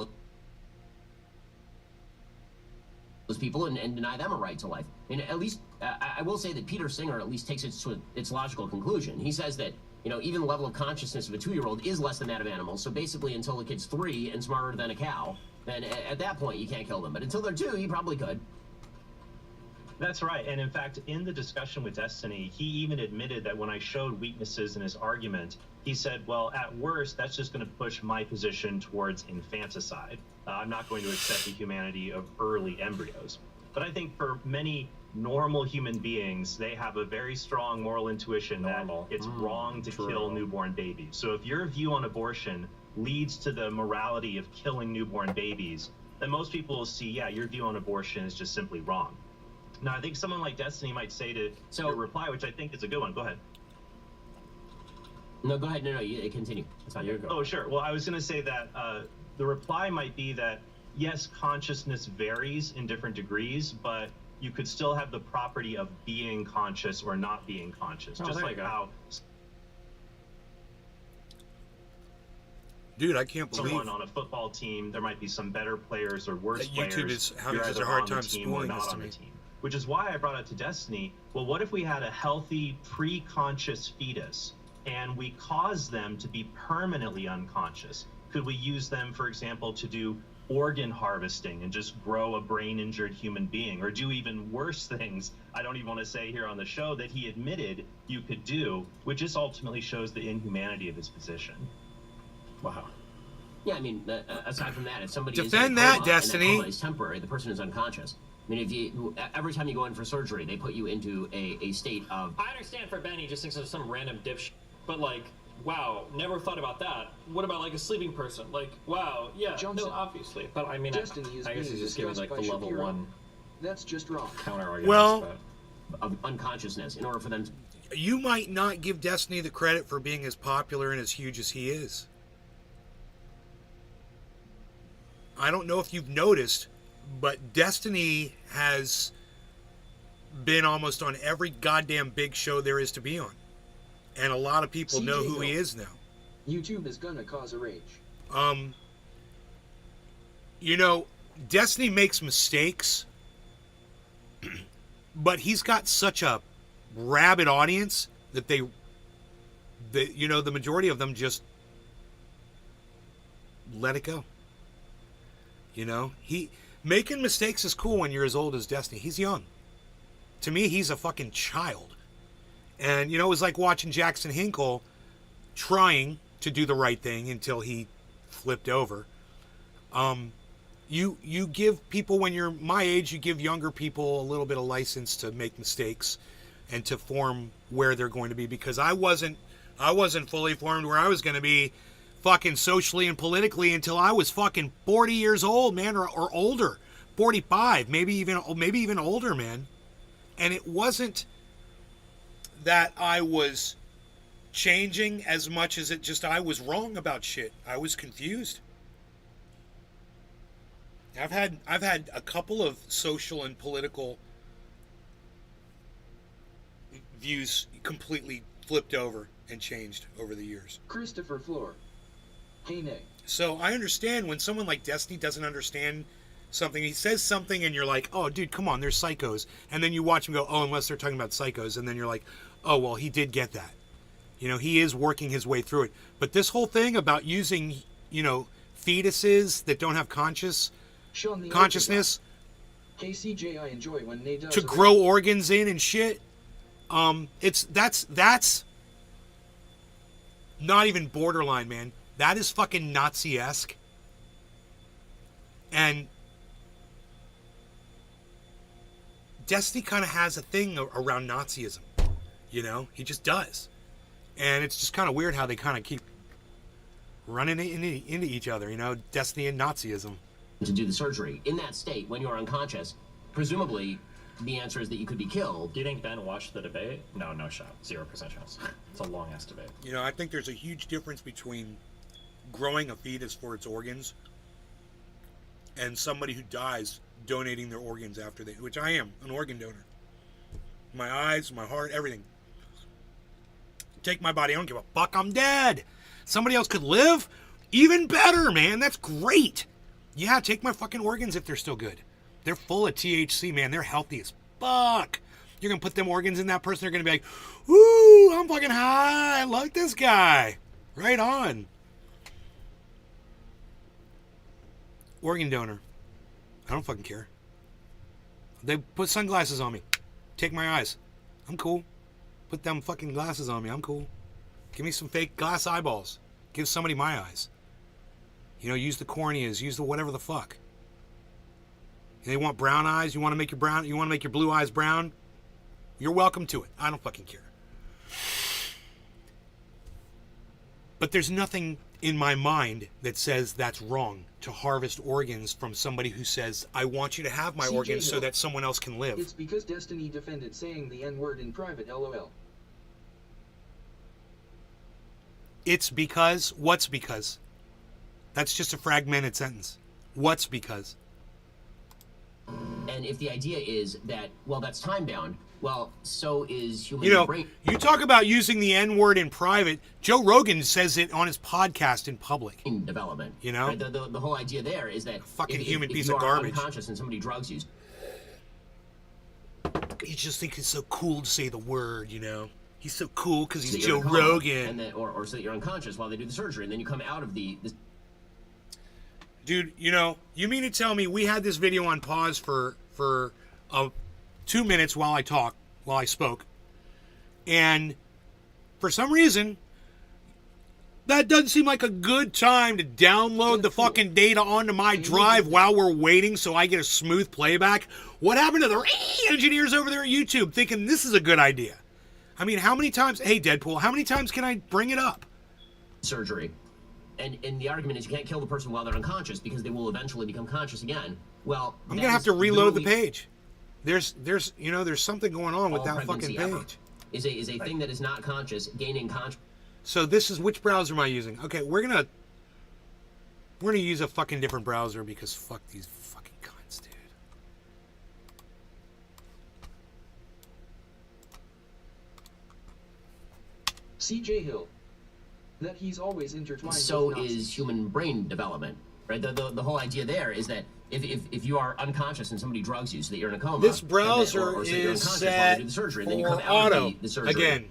those people and deny them a right to life? And at least I will say that Peter Singer at least takes it to its logical conclusion. He says that, you know, even the level of consciousness of a 2-year-old is less than that of animals. So basically, until the kid's 3 and smarter than a cow, then at that point you can't kill them. But until they're 2, you probably could. That's right. And in fact, in the discussion with Destiny, he even admitted that when I showed weaknesses in his argument, he said, well, at worst, that's just going to push my position towards infanticide. I'm not going to accept the humanity of early embryos. But I think for many normal human beings, they have a very strong moral intuition that it's wrong to kill newborn babies. So if your view on abortion leads to the morality of killing newborn babies, then most people will see, yeah, your view on abortion is just simply wrong. Now, I think someone like Destiny might say to your reply, which I think is a good one. Go ahead. No, go ahead. No, you continue. That's fine. You go. Oh, sure. Well, I was going to say that the reply might be that, yes, consciousness varies in different degrees, but you could still have the property of being conscious or not being conscious. Just like how dude, I can't believe someone on a football team, there might be some better players or worse players. YouTube is having You're such a either hard on the time team or spooling not this to on the me. team. Which is why I brought it to Destiny. Well, what if we had a healthy pre-conscious fetus and we caused them to be permanently unconscious? Could we use them, for example, to do organ harvesting and just grow a brain-injured human being, or do even worse things I don't even want to say here on the show that he admitted you could do, which just ultimately shows the inhumanity of his position. Wow. Yeah, I mean, aside from that, if somebody defend is that, coma, Destiny, and that coma is temporary, the person is unconscious. I mean, if you every time you go in for surgery, they put you into a state of. I understand for Ben, he just thinks of some random dipshit, but like, wow, never thought about that. What about like a sleeping person? Like, wow, yeah, Johnson. No, obviously, but I mean, Destiny is I guess being he's just giving like the discussed by level Shapiro. 1 That's just wrong. counter argument. Well, of unconsciousness in order for them to. you might not give Destiny the credit for being as popular and as huge as he is. I don't know if you've noticed, but Destiny has been almost on every goddamn big show there is to be on. And a lot of people know who he is now. YouTube is gonna cause a rage. You know, Destiny makes mistakes, but he's got such a rabid audience that you know, the majority of them just let it go. You know, making mistakes is cool when you're as old as Destiny. He's young. To me, he's a fucking child. And, you know, it was like watching Jackson Hinkle trying to do the right thing until he flipped over. You give people, when you're my age, you give younger people a little bit of license to make mistakes and to form where they're going to be, because I wasn't fully formed where I was going to be fucking socially and politically until I was fucking 40 years old, man, or older. 45, maybe even older, man. And it wasn't that I was changing as much as it just I was wrong about shit. I was confused. I've had a couple of social and political views completely flipped over and changed over the years. Christopher Floor. Hey, nay. So I understand when someone like Destiny doesn't understand something, he says something and you're like, oh, dude, come on, they're psychos. And then you watch him go, oh, unless they're talking about psychos. And then you're like, oh, well, he did get that. You know, he is working his way through it. But this whole thing about using, you know, fetuses that don't have Sean the consciousness Hey, CJ, I enjoy when Nay does to grow organs in and shit, that's not even borderline, man. That is fucking Nazi-esque. And Destiny kind of has a thing around Nazism. You know? He just does. And it's just kind of weird how they kind of keep running into each other, you know? Destiny and Nazism. To do the surgery. In that state, when you're unconscious, presumably the answer is that you could be killed. Do you think Ben watched the debate? No, no shot. 0% chance. It's a long-ass debate. You know, I think there's a huge difference between growing a fetus for its organs and somebody who dies donating their organs after they, which I am, an organ donor. My eyes, my heart, everything. Take my body, I don't give a fuck, I'm dead. Somebody else could live? Even better, man, that's great. Yeah, take my fucking organs if they're still good. They're full of THC, man. They're healthy as fuck. You're going to put them organs in that person, they're going to be like, ooh, I'm fucking high. I like this guy. Right on. Organ donor. I don't fucking care. They put sunglasses on me. Take my eyes. I'm cool. Put them fucking glasses on me. I'm cool. Give me some fake glass eyeballs. Give somebody my eyes. You know, use the corneas, use the whatever the fuck. They want brown eyes, you want to make your blue eyes brown? You're welcome to it. I don't fucking care. But there's nothing in my mind that says that's wrong to harvest organs from somebody who says, I want you to have my CJ organs so Hill. that someone else can live. It's because Destiny defended saying the N-word in private, lol. It's because, what's because? That's just a fragmented sentence. What's because? And if the idea is that, well, that's time-bound, well, so is human You know, brain. you talk about using the N-word in private. Joe Rogan says it on his podcast in public. Development. You know? Right? The whole idea there is that Fucking if, human if piece you of are garbage. unconscious and somebody drugs you, You just think it's so cool to say the word, you know? He's so cool because so he's that you're Joe in a coma, Rogan. and then, or so that you're unconscious while they do the surgery, and then you come out of the Dude, you know, you mean to tell me we had this video on pause for 2 minutes while I spoke, and for some reason, that doesn't seem like a good time to download the fucking data onto my drive while we're waiting so I get a smooth playback? What happened to the engineers over there at YouTube thinking this is a good idea? I mean, how many times, hey Deadpool, how many times can I bring it up? surgery. And the argument is you can't kill the person while they're unconscious because they will eventually become conscious again. Well, I'm gonna have to reload the page. There's something going on with that fucking page. Is a thing that is not conscious gaining conscious. So this is, which browser am I using? Okay, we're gonna use a fucking different browser because fuck these fucking cunts, dude. CJ Hill. That he's always intertwined So with Nazis. is human brain development, right? The whole idea there is that if you are unconscious and somebody drugs you so that you're in a coma, This and browser or so that you're is unconscious while set they do the surgery, and then you for come out auto. of the surgery Again.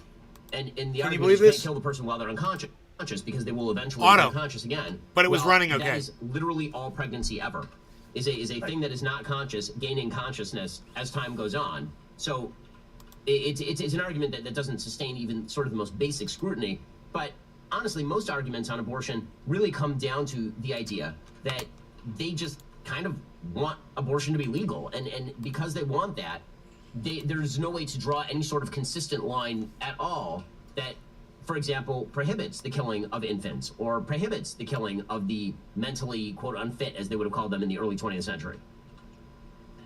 And the Can you argument believe is you this? can't kill the person while they're unconscious because they will eventually Auto. become conscious again. But it was running okay. That is literally all pregnancy ever. Is a thing that is not conscious gaining consciousness as time goes on. So it's an argument that doesn't sustain even sort of the most basic scrutiny. But honestly, most arguments on abortion really come down to the idea that they just kind of want abortion to be legal, and because they want that, there's no way to draw any sort of consistent line at all that, for example, prohibits the killing of infants or prohibits the killing of the mentally, quote, unfit, as they would have called them in the early 20th century.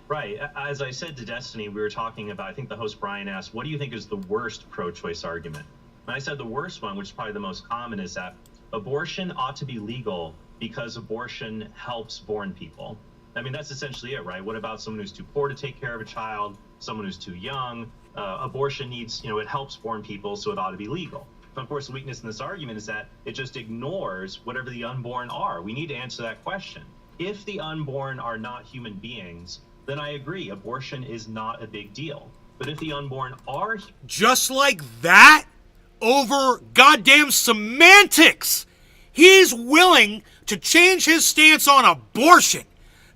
Right. As I said to Destiny, we were talking about, I think the host Brian asked, what do you think is the worst pro-choice argument? And I said the worst one, which is probably the most common, is that abortion ought to be legal because abortion helps born people. I mean, that's essentially it, right? What about someone who's too poor to take care of a child, someone who's too young? Abortion needs, it helps born people, so it ought to be legal. But of course, the weakness in this argument is that it just ignores whatever the unborn are. We need to answer that question. If the unborn are not human beings, then I agree, abortion is not a big deal. But if the unborn are... Just like that, over goddamn semantics, he's willing to change his stance on abortion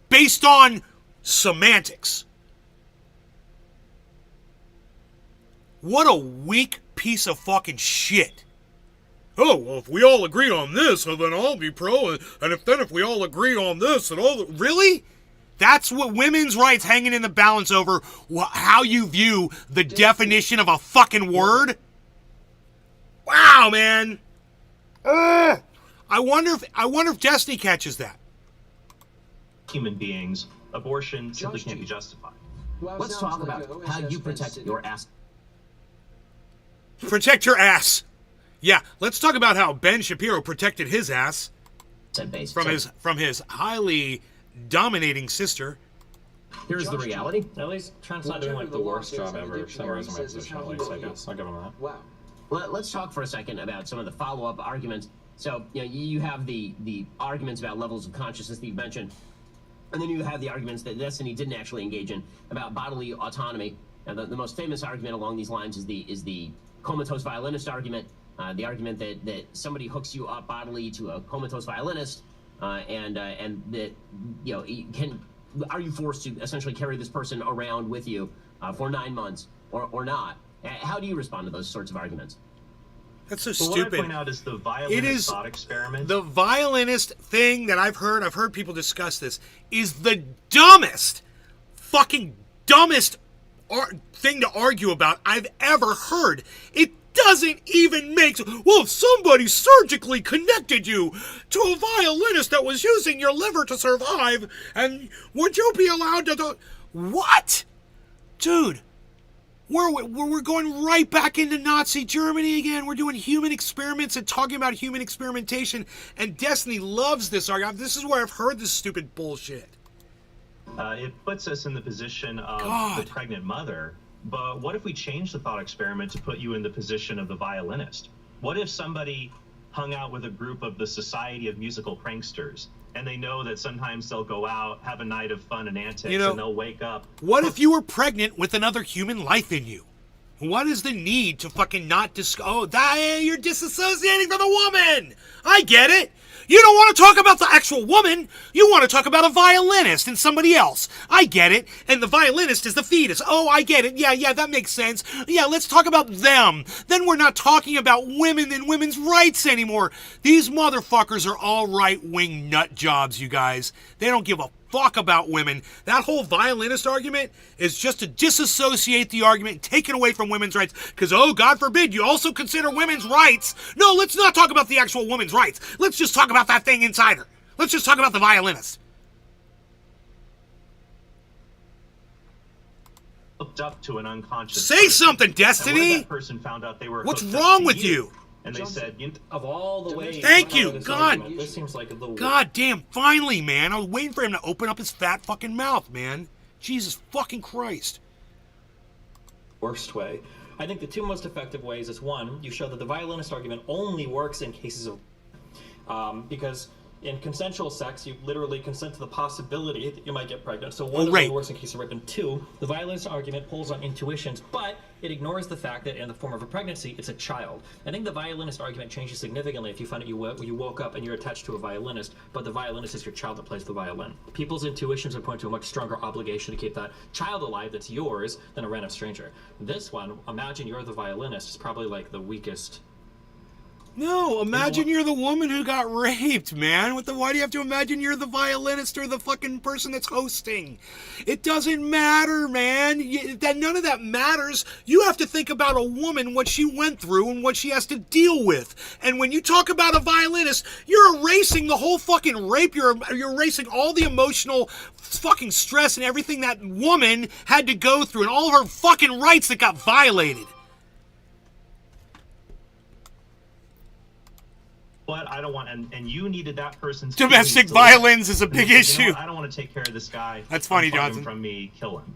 based on semantics. What a weak piece of fucking shit. Oh, well, if we all agree on this, well, then I'll be pro, and if we all agree on this, and all... Really? That's what women's rights hanging in the balance over how you view the definition of a fucking word? Wow, man. I wonder if Destiny catches that. Human beings, abortion simply can't be justified. Wow, Let's sounds talk like about a how you OSS protect fence your ass. Protect your ass. Yeah, let's talk about how Ben Shapiro protected his ass from his highly dominating sister. Here's the reality. At least Trent's not doing like the worst job ever summarizing my position, at least, I guess. I'll give him that. Wow. Let's talk for a second about some of the follow-up arguments. So, you have the arguments about levels of consciousness that you mentioned, and then you have the arguments that Destiny didn't actually engage in about bodily autonomy. And the most famous argument along these lines is the comatose violinist argument. The argument that somebody hooks you up bodily to a comatose violinist, and that are you forced to essentially carry this person around with you for 9 months or not? How do you respond to those sorts of arguments? That's so Well, stupid. what I point out is the violinist thought experiment. The violinist thing that I've heard people discuss this, is the dumbest, fucking dumbest thing to argue about I've ever heard. It doesn't even make... Well, if somebody surgically connected you to a violinist that was using your liver to survive, and would you be allowed to... What? Dude, we're going right back into Nazi Germany again. We're doing human experiments and talking about human experimentation, and Destiny loves this argument. This is where I've heard this stupid bullshit. It puts us in the position of the pregnant mother. But what if we change the thought experiment to put you in the position of the violinist? What if somebody hung out with a group of the Society of Musical Pranksters, and they know that sometimes they'll go out, have a night of fun and antics, and they'll wake up... What if you were pregnant with another human life in you? What is the need to fucking not you're disassociating from the woman! I get it! You don't want to talk about the actual woman. You want to talk about a violinist and somebody else. I get it. And the violinist is the fetus. Oh, I get it. Yeah, that makes sense. Yeah, let's talk about them. Then we're not talking about women and women's rights anymore. These motherfuckers are all right-wing nut jobs, you guys. They don't give a fuck about women. That whole violinist argument is just to disassociate the argument and take it away from women's rights. Because, oh, God forbid, you also consider women's rights. No, let's not talk about the actual women's rights. Let's just talk about that thing inside her. Let's just talk about the violinist. Hooked up to an unconscious Say person. something, And Destiny. what if that person found out they were What's hooked up wrong to with you? And they said, Of all the ways... Thank you, this God. argument, this seems like the God damn, finally, man. I was waiting for him to open up his fat fucking mouth, man. Jesus fucking Christ. worst way. I think the two most effective ways is, one, you show that the violinist argument only works in cases of... because in consensual sex, you literally consent to the possibility that you might get pregnant. So one, it only works in case of rape. And two, the violinist argument pulls on intuitions, but it ignores the fact that in the form of a pregnancy, it's a child. I think the violinist argument changes significantly if you find out you woke up and you're attached to a violinist, but the violinist is your child that plays the violin. People's intuitions would point to a much stronger obligation to keep that child alive that's yours than a random stranger. This one, imagine you're the violinist, is probably like the weakest. No, imagine you're the woman who got raped, man. Why do you have to imagine you're the violinist or the fucking person that's hosting? It doesn't matter, man. None of that matters. You have to think about a woman, what she went through and what she has to deal with. And when you talk about a violinist, you're erasing the whole fucking rape. You're erasing all the emotional fucking stress and everything that woman had to go through and all of her fucking rights that got violated. what, I don't want, and you needed that person's Domestic feelings to live. violence is a big And you issue. know what, I don't want to take care of this guy. That's funny, Unplug him Johnson. from me, kill him.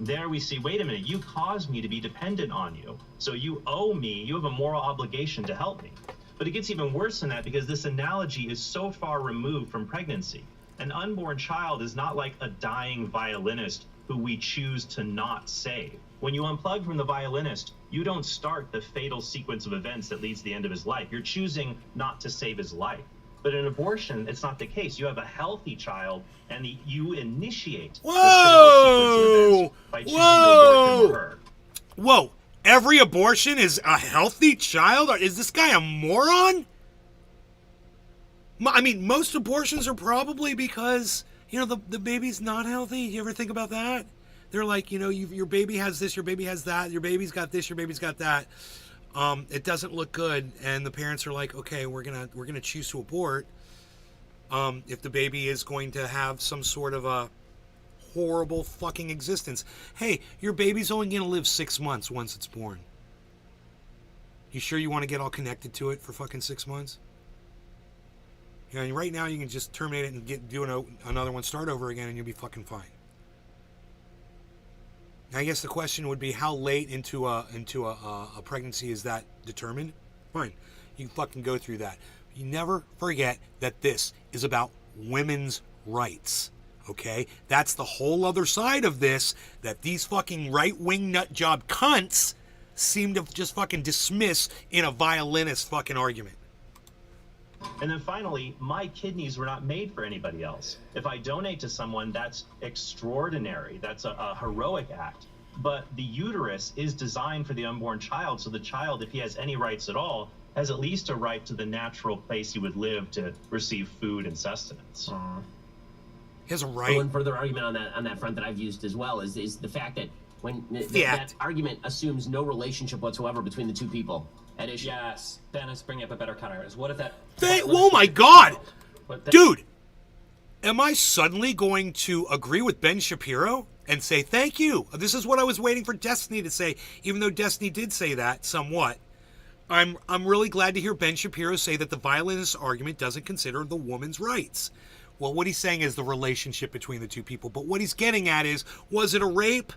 There we see, wait a minute, you caused me to be dependent on you. So you owe me, you have a moral obligation to help me. But it gets even worse than that because this analogy is so far removed from pregnancy. An unborn child is not like a dying violinist who we choose to not save. When you unplug from the violinist, you don't start the fatal sequence of events that leads to the end of his life. You're choosing not to save his life. But in abortion, it's not the case. You have a healthy child, and you initiate the fatal sequence of events by choosing to abort him or her. Whoa. Every abortion is a healthy child? Or is this guy a moron? I mean, most abortions are probably because, you know, the baby's not healthy. You ever think about that? They're like, you know, your baby has this, your baby has that, your baby's got this, your baby's got that. It doesn't look good, and the parents are like, okay, we're gonna choose to abort if the baby is going to have some sort of a horrible fucking existence. Hey, your baby's only gonna live 6 months once it's born. You sure you want to get all connected to it for fucking 6 months? You know, right now you can just terminate it and do another one, start over again, and you'll be fucking fine. I guess the question would be, how late into a pregnancy is that determined? Fine, you can fucking go through that. You never forget that this is about women's rights. Okay, that's the whole other side of this that these fucking right-wing nutjob cunts seem to just fucking dismiss in a violinist fucking argument. And then finally, my kidneys were not made for anybody else. If I donate to someone, that's extraordinary. That's a heroic act. But the uterus is designed for the unborn child, so the child, if he has any rights at all, has at least a right to the natural place he would live to receive food and sustenance. He has a right. One further argument on that front that I've used as well is the fact that when that argument assumes no relationship whatsoever between the two people at issue. Yes, Ben is bringing up a better counter. Is what if that? Oh my God, dude! Am I suddenly going to agree with Ben Shapiro and say thank you? This is what I was waiting for Destiny to say, even though Destiny did say that somewhat. I'm really glad to hear Ben Shapiro say that the violinist argument doesn't consider the woman's rights. Well, what he's saying is the relationship between the two people. But what he's getting at is, was it a rape?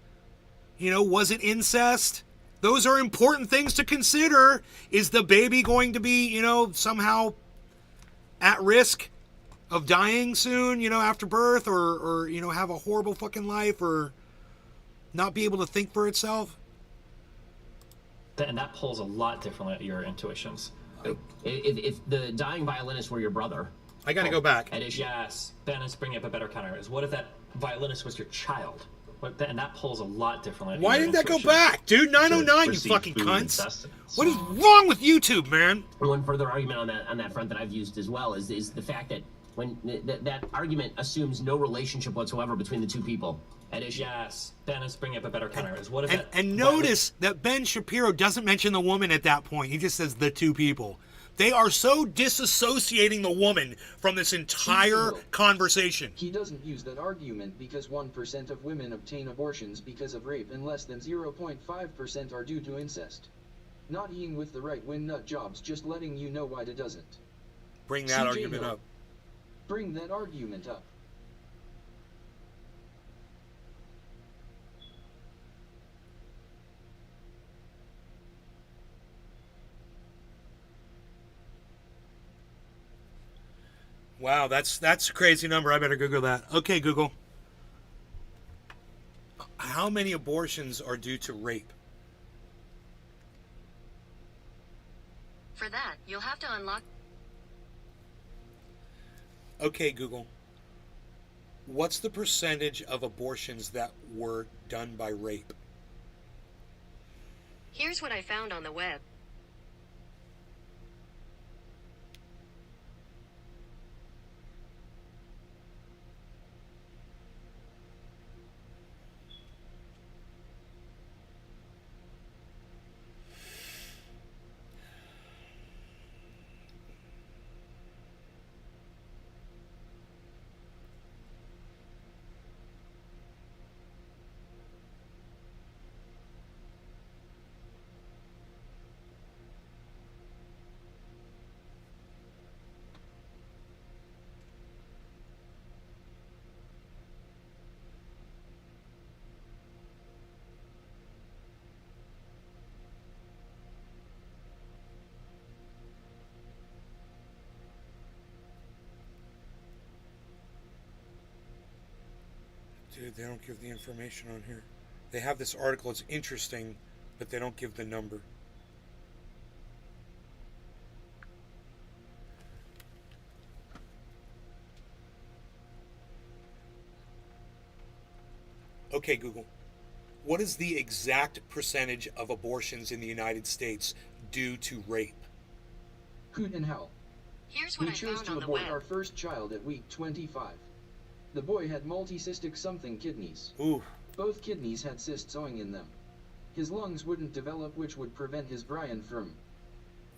You know, was it incest? Those are important things to consider. Is the baby going to be, you know, somehow at risk of dying soon, you know, after birth, or you know, have a horrible fucking life, or not be able to think for itself? And that pulls a lot differently at your intuitions. If the dying violinist were your brother... I gotta go back. Yes, Ben is bringing up a better counter. Is what if that violinist was your child? And that pulls a lot differently. Why didn't that go back, dude? 909, you fucking cunts. What is wrong with YouTube, man? One further argument on that front that I've used as well is the fact that when that argument assumes no relationship whatsoever between the two people at issue. Yes, Ben is bringing up a better counter. Is what if that? And notice that Ben Shapiro doesn't mention the woman at that point. He just says the two people. They are so disassociating the woman from this entire conversation. He doesn't use that argument because 1% of women obtain abortions because of rape and less than 0.5% are due to incest. Not eating with the right-wing nut jobs, just letting you know why it doesn't. Bring that argument up. Bring that argument up. Wow, that's a crazy number. I better Google that. Okay, Google. How many abortions are due to rape? For that, you'll have to unlock... Okay, Google. What's the percentage of abortions that were done by rape? Here's what I found on the web. Dude, they don't give the information on here. They have this article, it's interesting, but they don't give the number. Okay, Google. What is the exact percentage of abortions in the United States due to rape? Hoot in hell. Here's We what I chose found to on the abort our web. first child at week 25. The boy had multicystic something kidneys. Ooh. Both kidneys had cysts owing in them. His lungs wouldn't develop, which would prevent his Brian from...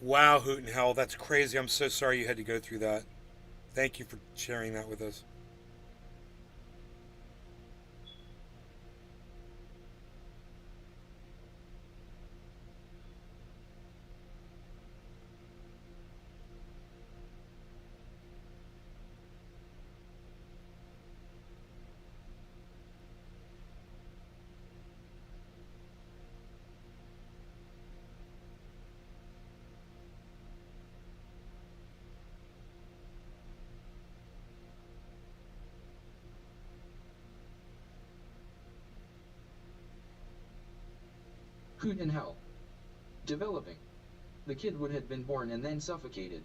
Wow, Hoot and Hell, that's crazy. I'm so sorry you had to go through that. Thank you for sharing that with us. Hoot in hell. Developing. The kid would have been born and then suffocated.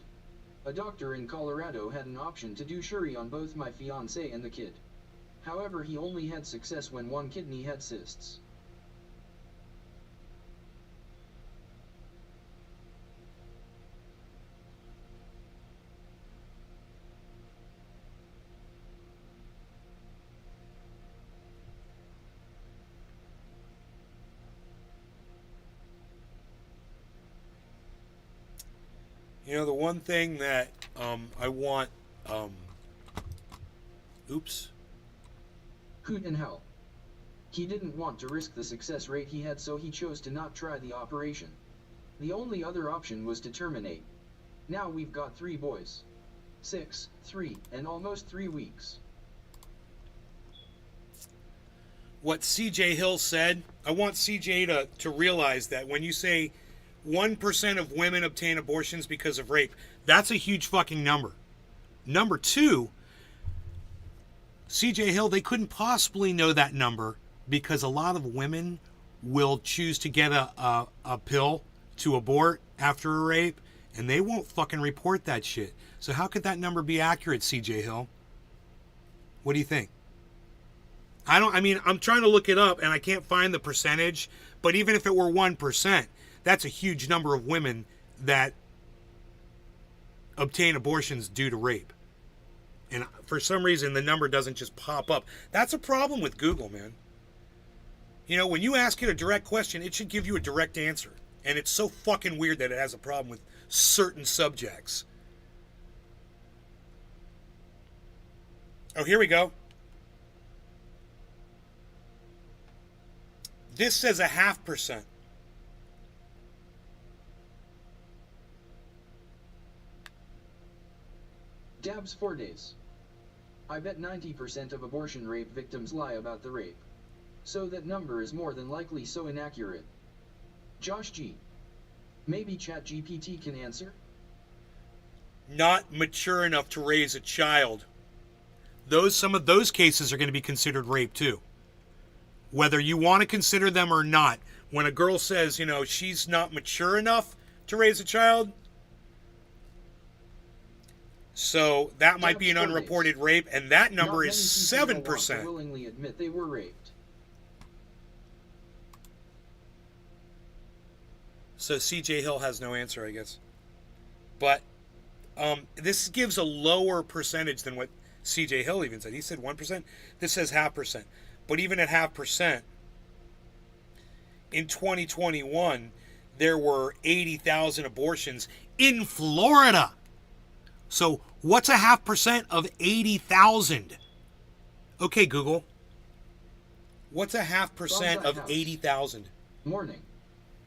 A doctor in Colorado had an option to do Shuri on both my fiancé and the kid. However, he only had success when one kidney had cysts. You know, the one thing that I want... oops. Hoot in hell. He didn't want to risk the success rate he had, so he chose to not try the operation. The only other option was to terminate. Now we've got 3 boys. 6, 3, and almost 3 weeks. What CJ Hill said, I want CJ to realize that when you say 1% of women obtain abortions because of rape, that's a huge fucking number. Number 2, CJ Hill, they couldn't possibly know that number because a lot of women will choose to get a pill to abort after a rape, and they won't fucking report that shit. So how could that number be accurate, CJ Hill? What do you think? I'm trying to look it up and I can't find the percentage, but even if it were 1%, that's a huge number of women that obtain abortions due to rape. And for some reason, the number doesn't just pop up. That's a problem with Google, man. You know, when you ask it a direct question, it should give you a direct answer. And it's so fucking weird that it has a problem with certain subjects. Oh, here we go. This says 0.5%. Dabs 4 days. I bet 90% of abortion rape victims lie about the rape. So that number is more than likely so inaccurate. Josh G. Maybe ChatGPT can answer? Not mature enough to raise a child. Some of those cases are going to be considered rape too. Whether you want to consider them or not. When a girl says, you know, she's not mature enough to raise a child, so that might be an unreported rape, and that number is 7%. Willingly admit they were raped. So CJ Hill has no answer, I guess. But this gives a lower percentage than what CJ Hill even said. He said 1%. This says 0.5%. But even at 0.5%, in 2021, there were 80,000 abortions in Florida. So what's 0.5% of 80,000? Okay, Google. What's 0.5% of 80,000? Morning.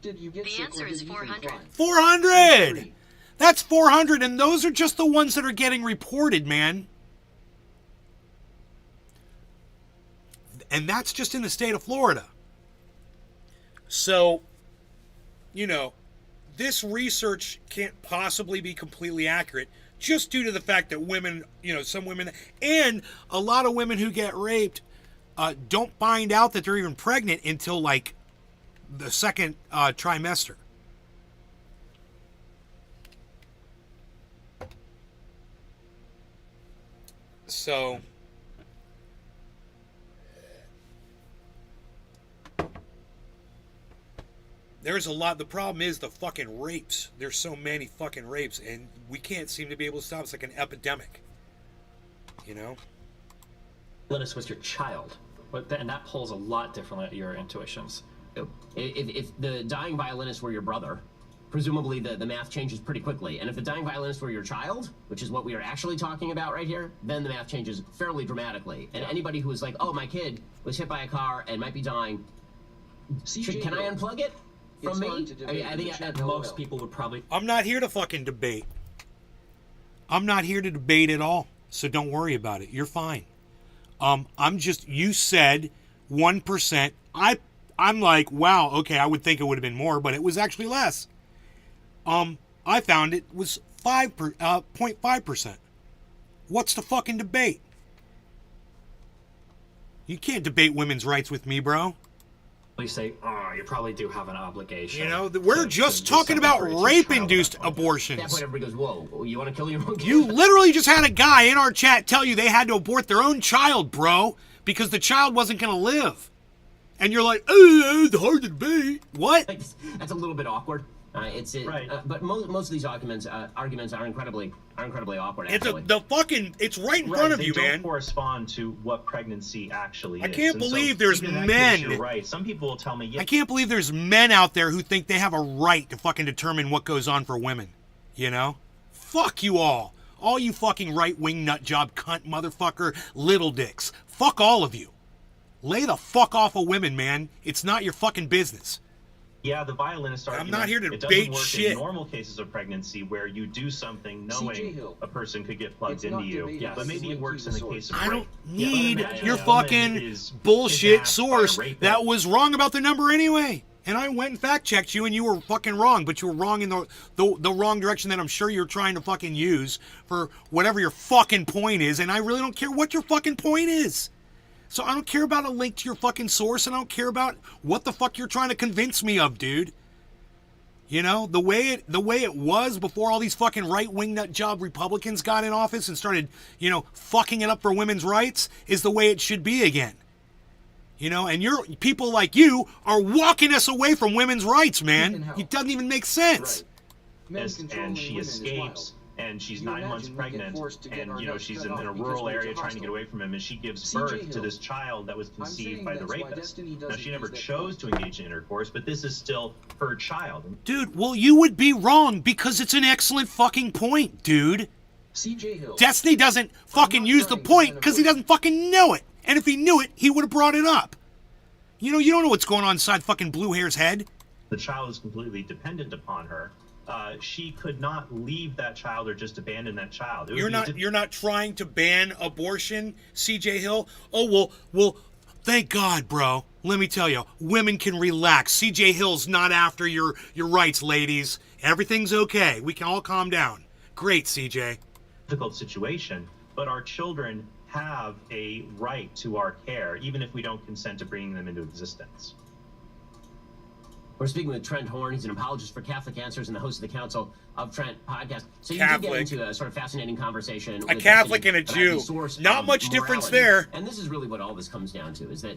Did you get The sick answer or is did you 400. decline? 400! That's 400, and those are just the ones that are getting reported, man. And that's just in the state of Florida. So, you know, this research can't possibly be completely accurate just due to the fact that women, you know, some women, and a lot of women who get raped don't find out that they're even pregnant until like the second trimester. So there's a lot. The problem is the fucking rapes. There's so many fucking rapes, and we can't seem to be able to stop. It's like an epidemic. You know? Violinist was your child. And that pulls a lot differently at your intuitions. If the dying violinist were your brother, presumably the math changes pretty quickly. And if the dying violinist were your child, which is what we are actually talking about right here, then the math changes fairly dramatically. And anybody who is like, oh, my kid was hit by a car and might be dying, can I unplug it from me? I think most people would probably... I'm not here to fucking debate. I'm not here to debate at all. So don't worry about it. You're fine. I'm just, you said 1%. I'm like, wow, okay, I would think it would have been more, but it was actually less. I found it was 0.5%. What's the fucking debate? You can't debate women's rights with me, bro. You say, oh, you probably do have an obligation. You know, we're just talking about rape-induced abortions. At that point, everybody goes, whoa, you want to kill your own kid? You literally just had a guy in our chat tell you they had to abort their own child, bro, because the child wasn't going to live. And you're like, oh, it's hard to debate. What? That's a little bit awkward. Right. But most of these arguments are incredibly awkward. It's Actually. it's right in front of you, They man. don't correspond to what pregnancy actually is. I can't And believe so there's even in that men. case, you're right. Some people will tell me, yeah, I can't believe there's men out there who think they have a right to fucking determine what goes on for women. You know? Fuck you all. All you fucking right-wing nutjob cunt motherfucker little dicks. Fuck all of you. Lay the fuck off of women, man. It's not your fucking business. yeah, the violinist argument. I'm not here to it doesn't debate work shit. in normal cases of pregnancy where you do something knowing Hill. a person could get plugged It's into not you. debated, Yeah, but maybe it it's works in linked the to case the of I rape. don't Yeah, but need imagine your a woman fucking is bullshit kidnapped by a source rapist. that was wrong about the number anyway. And I went and fact-checked you, and you were fucking wrong. But you were wrong in the wrong direction that I'm sure you're trying to fucking use for whatever your fucking point is. And I really don't care what your fucking point is. So I don't care about a link to your fucking source, and I don't care about what the fuck you're trying to convince me of, dude. You know, the way it was before all these fucking right-wing nutjob Republicans got in office and started, you know, fucking it up for women's rights is the way it should be again. You know, and people like you are walking us away from women's rights, man. It doesn't even make sense. Men And controlling she women is escapes, wild. and she's You 9 months imagine we get pregnant, forced to get and our you know necks she's cut in a off rural because we're area trying to get hostile. away from him, and she gives CJ birth to Hill. this child that was conceived saying by the that's why rapist. Destiny Now doesn't she never use that chose to engage in intercourse, but this is still her child. Dude, well, you would be wrong because it's an excellent fucking point, dude. CJ Hill. Destiny doesn't fucking use the point because he doesn't fucking know it. And if he knew it, he would have brought it up. You know, you don't know what's going on inside fucking Blue Hair's head. The child is completely dependent upon her. She could not leave that child or just abandon that child. It would be You're not trying to ban abortion, CJ Hill? Oh, well, thank God, bro. Let me tell you, women can relax. CJ Hill's not after your rights, ladies. Everything's okay. We can all calm down. Great, CJ. difficult situation, but our children have a right to our care, even if we don't consent to bringing them into existence. We're speaking with Trent Horn. He's an apologist for Catholic Answers and the host of the Council of Trent podcast. So you did Catholic. get into a sort of fascinating conversation with Catholic Destiny and a about Jew. the source Not of much difference morality. there. And this is really what all this comes down to, is that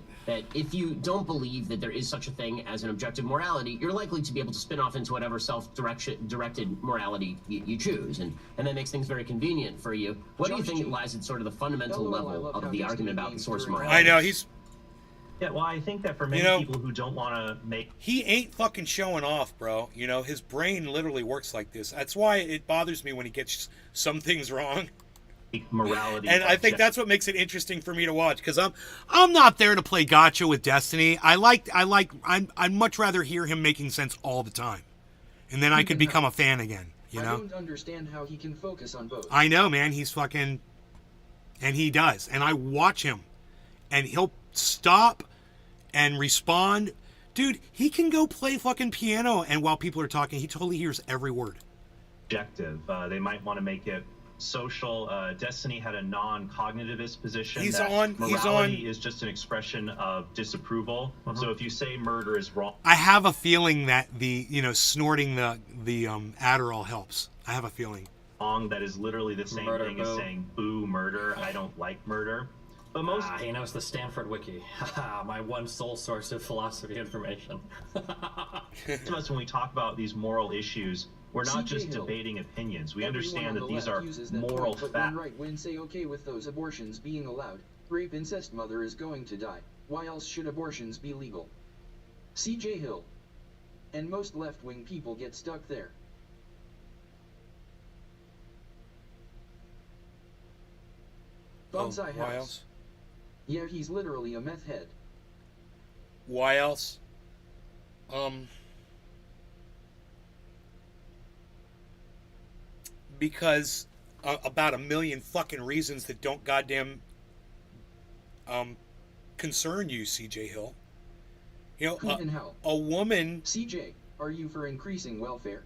if you don't believe that there is such a thing as an objective morality, you're likely to be able to spin off into whatever self-directed morality you choose. And that makes things very convenient for you. What do you think lies at sort of the fundamental level of the argument about the source of morality? I know, he's... Yeah, well, I think that for many people who don't want to make... He ain't fucking showing off, bro. You know, his brain literally works like this. That's why it bothers me when he gets some things wrong. Morality. And I think that's what makes it interesting for me to watch, because I'm not there to play gotcha with Destiny. I'd much rather hear him making sense all the time. And then I could become a fan again, you know? I don't understand how he can focus on both. I know, man. He's fucking... And he does. And I watch him. And he'll stop and respond. Dude, he can go play fucking piano, and while people are talking, he totally hears every word. Objective. They might want to make it social. Destiny had a non-cognitivist position. He's that on- morality is just an expression of disapproval. So if you say murder is wrong, I have a feeling that the snorting the Adderall helps. I have a feeling. that is literally the same Murder, thing as boo. saying boo murder. I don't like murder. But most He knows the Stanford Wiki. Haha, my one sole source of philosophy information. of us, when we talk about these moral issues, we're not CJ just Hill. debating opinions. We Everyone understand on that the these left are uses that moral point, but facts. when right when say okay with those abortions being allowed, rape incest mother is going to die. Why else should abortions be legal? CJ Hill. And most left-wing people get stuck there. Bonsai House. Why else? Yeah, he's literally a meth head. Why else? Because about a million fucking reasons that don't goddamn concern you, CJ Hill. You know, Who in hell? a woman CJ, are you for increasing welfare?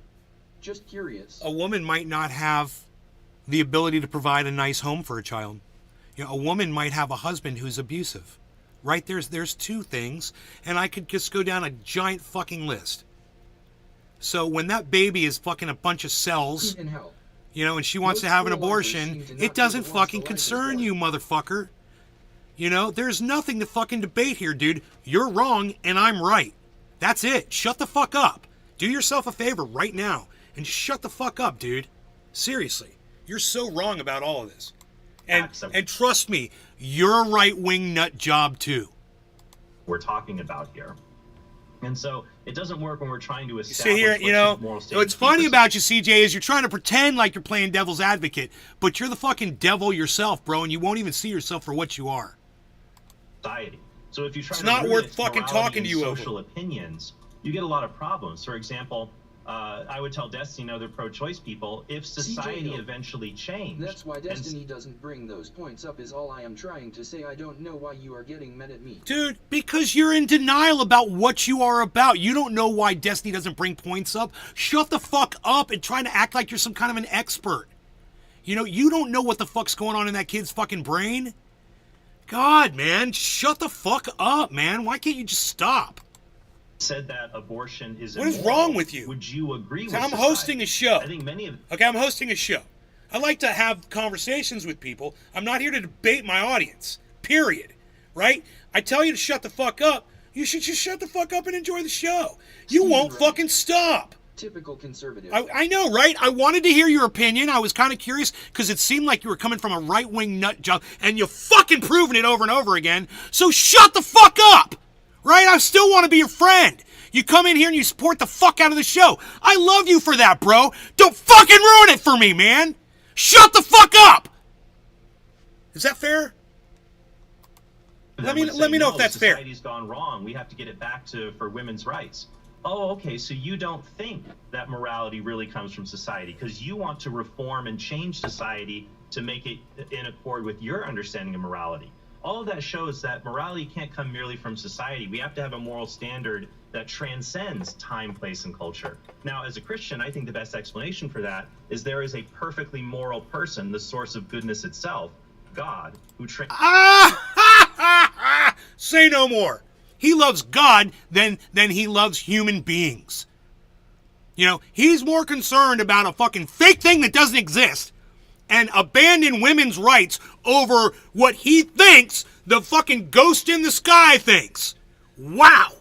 Just curious. a woman might not have the ability to provide a nice home for a child. You know, a woman might have a husband who's abusive. Right? There's two things, and I could just go down a giant fucking list. So when that baby is fucking a bunch of cells, Who in hell? you know, and she wants Most to have an pro-lifers abortion, seem to not it doesn't give a loss fucking to life concern as you, motherfucker. You know, there's nothing to fucking debate here, dude. You're wrong and I'm right. That's it. Shut the fuck up. Do yourself a favor right now and just shut the fuck up, dude. Seriously. You're so wrong about all of this. And trust me, you're a right-wing nut job too. We're talking about here. And so it doesn't work when we're trying to You establish see here, you know, moral what's funny about you, CJ, is you're trying to pretend like you're playing devil's advocate, but you're the fucking devil yourself, bro, and you won't even see yourself for what you are. society. So if you try It's to not limit worth fucking morality talking to and you over. social opinions, you get a lot of problems. For example, I would tell Destiny and other pro-choice people, if society Hill. eventually changed, That's why and Destiny doesn't bring those points up is all I am trying to say. I don't know why you are getting mad at me. Dude, because you're in denial about what you are about. You don't know why Destiny doesn't bring points up. Shut the fuck up and trying to act like you're some kind of an expert. You know, you don't know what the fuck's going on in that kid's fucking brain. God, man, shut the fuck up, man. Why can't you just stop? said that abortion is What is immoral, wrong with you? Would you agree with I'm society? hosting a show. I think many of Okay, I'm hosting a show. I like to have conversations with people. I'm not here to debate my audience. Period. Right? I tell you to shut the fuck up. You should just shut the fuck up and enjoy the show. You won't fucking stop. Typical conservative. I know, right? I wanted to hear your opinion. I was kind of curious because it seemed like you were coming from a right-wing nut job, and you've fucking proven it over and over again. So shut the fuck up, right? I still want to be your friend. You come in here and you support the fuck out of the show. I love you for that, bro. Don't fucking ruin it for me, man. Shut the fuck up. Is that fair? Let me know if that's fair. Society's gone wrong. We have to get it back to for women's rights. Oh, okay, so you don't think that morality really comes from society because you want to reform and change society to make it in accord with your understanding of morality. All of that shows that morality can't come merely from society. We have to have a moral standard that transcends time, place, and culture. Now, as a Christian, I think the best explanation for that is there is a perfectly moral person, the source of goodness itself, God, who Say no more. He loves God than he loves human beings. You know, he's more concerned about a fucking fake thing that doesn't exist and abandon women's rights over what he thinks the fucking ghost in the sky thinks. Wow.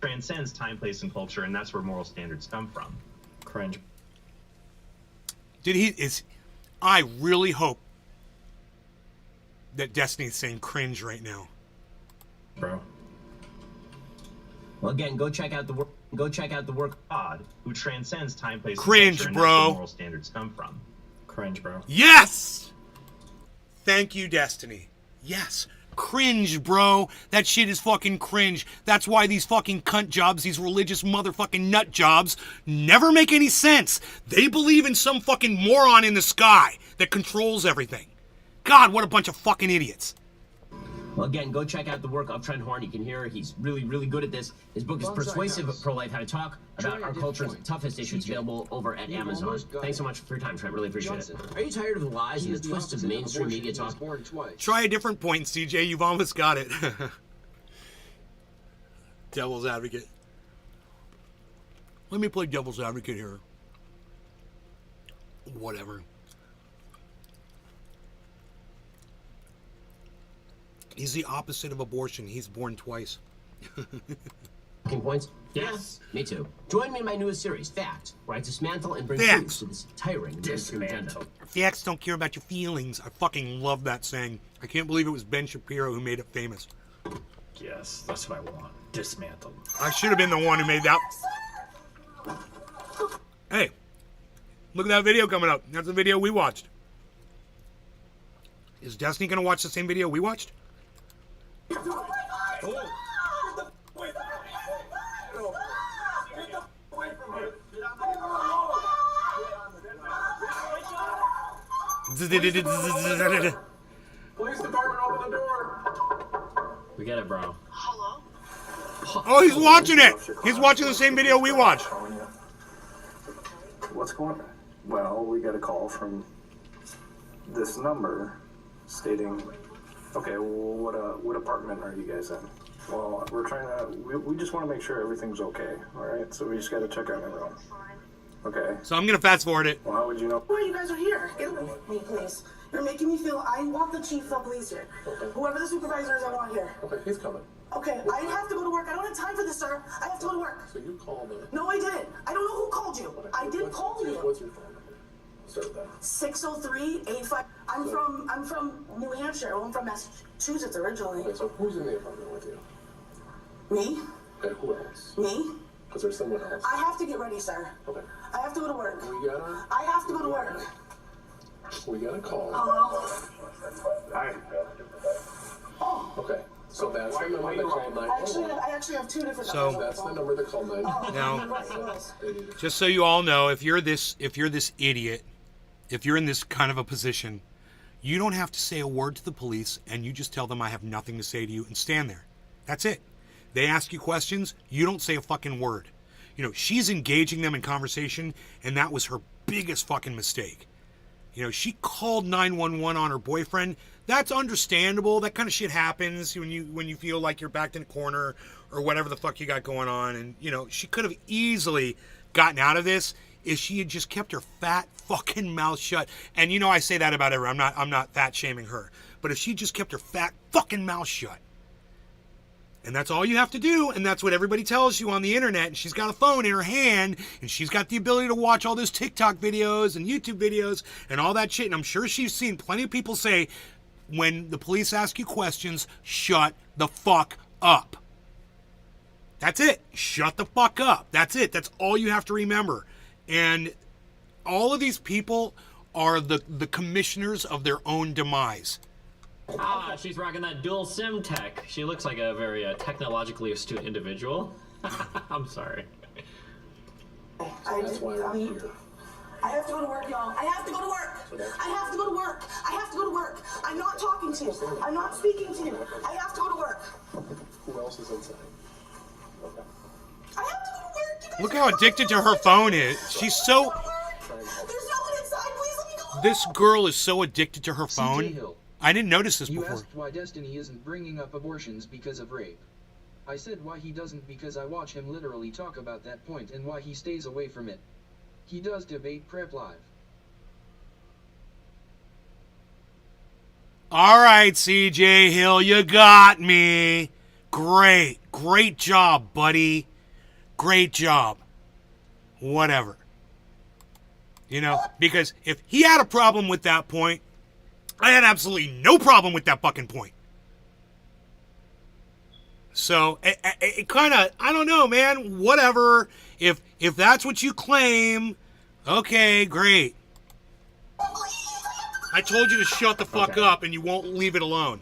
transcends time, place, and culture, and that's where moral standards come from. Cringe. I really hope that Destiny's saying cringe right now. Bro. Well, again, go check out the work. Go check out the work. God, who transcends time, place, Cringe, and culture, and bro. that's where moral standards come from. Cringe, bro. Yes! Thank you, Destiny. Yes. Cringe, bro. That shit is fucking cringe. That's why these fucking cunt jobs, these religious motherfucking nut jobs, never make any sense. They believe in some fucking moron in the sky that controls everything. God, what a bunch of fucking idiots. Well, again, go check out the work of Trent Horn. You can hear he's really, really good at this. His book is Bonsai Persuasive House. Pro-Life: How to Talk About Try a Our different Culture's point. Toughest Issues, CJ, available over at you've Amazon. almost got Thanks so it. much for your time, Trent. Really appreciate Johnson. it. Are you tired of the lies He and is the the twists of opposite mainstream abortion. media He was talk? born twice. Try a different point, CJ. You've almost got it. Devil's advocate. Let me play devil's advocate here. Whatever. He's the opposite of abortion. He's born twice. Talking points? Yes. Yeah, me too. Join me in my newest series, Fact, where I dismantle and bring Facts. truth to this tiring mainstream agenda. Dismantle. Facts don't care about your feelings. I fucking love that saying. I can't believe it was Ben Shapiro who made it famous. Yes, that's what I want. Dismantle. I should have been the one who made that. Hey, look at that video coming up. That's the video we watched. Is Destiny going to watch the same video we watched? Police department, open the door. We get it, bro. Oh, he's watching it. He's watching the same video we watched. What's going on? Well, we got a call from this number stating, okay, well, what apartment are you guys in? Well, we're trying to, we just want to make sure everything's okay, all right? So we just got to check on everyone. Okay. So I'm going to fast forward it. Well, how would you know? Why you guys are here? Get away from me, please. You're making me feel I want the chief of police here. Okay. Whoever the supervisor is, I want here. Okay, he's coming. Okay, I have to go to work. I don't have time for this, sir. I have to go to work. So you called him. No, I didn't. I don't know who called you. I did call you. What's your phone number? Start with that. 603-85. I'm from New Hampshire. Well, I'm from Massachusetts originally. Okay, so who's in the apartment with you? Me? Okay, who else? Me? Because there's someone else. I have to get ready, sir. Okay. I have to go to work. We got a... I have to go to work. We got a call. Oh, Hi. Okay, so that's the number that called no. 911. I actually have two different So- numbers. That's the number that called 911. Now, Right, it was. just so you all know, if you're this idiot, if you're in this kind of a position, you don't have to say a word to the police, and you just tell them I have nothing to say to you and stand there. That's it. They ask you questions, you don't say a fucking word. You know, she's engaging them in conversation, and that was her biggest fucking mistake. You know, she called 911 on her boyfriend. That's understandable. That kind of shit happens when you feel like you're backed in a corner or whatever the fuck you got going on. And, you know, she could have easily gotten out of this if she had just kept her fat fucking mouth shut. And, you know, I say that about her. I'm not fat shaming her. But if she just kept her fat fucking mouth shut, and that's all you have to do, and that's what everybody tells you on the internet, and she's got a phone in her hand, and she's got the ability to watch all those TikTok videos and YouTube videos and all that shit, and I'm sure she's seen plenty of people say, when the police ask you questions, shut the fuck up. That's it. Shut the fuck up. That's it. That's all you have to remember. And all of these people are the commissioners of their own demise. Ah, she's rocking that dual SIM tech. She looks like a very technologically astute individual. I'm sorry. That's why we're here. I have to go to work, y'all. I have to go to work. I have to go to work. I have to go to work. I'm not talking to you. I'm not speaking to you. I have to go to work. Who else is inside? Okay. I have to go to work. You guys Look are how fucking addicted to her going. phone is. She's so... There's no one inside. Please let me go. This girl is so addicted to her CJ phone. Hill. I didn't notice this You before. asked why Destiny isn't bringing up abortions because of rape. I said why he doesn't because I watch him literally talk about that point and why he stays away from it. He does debate prep live. All right, CJ Hill, you got me. Great. Great job, buddy. Great job. Whatever. You know, because if he had a problem with that point, I had absolutely no problem with that fucking point. So, it kind of, I don't know, man. Whatever. If that's what you claim, okay, great. I told you to shut the fuck up and you won't leave it alone.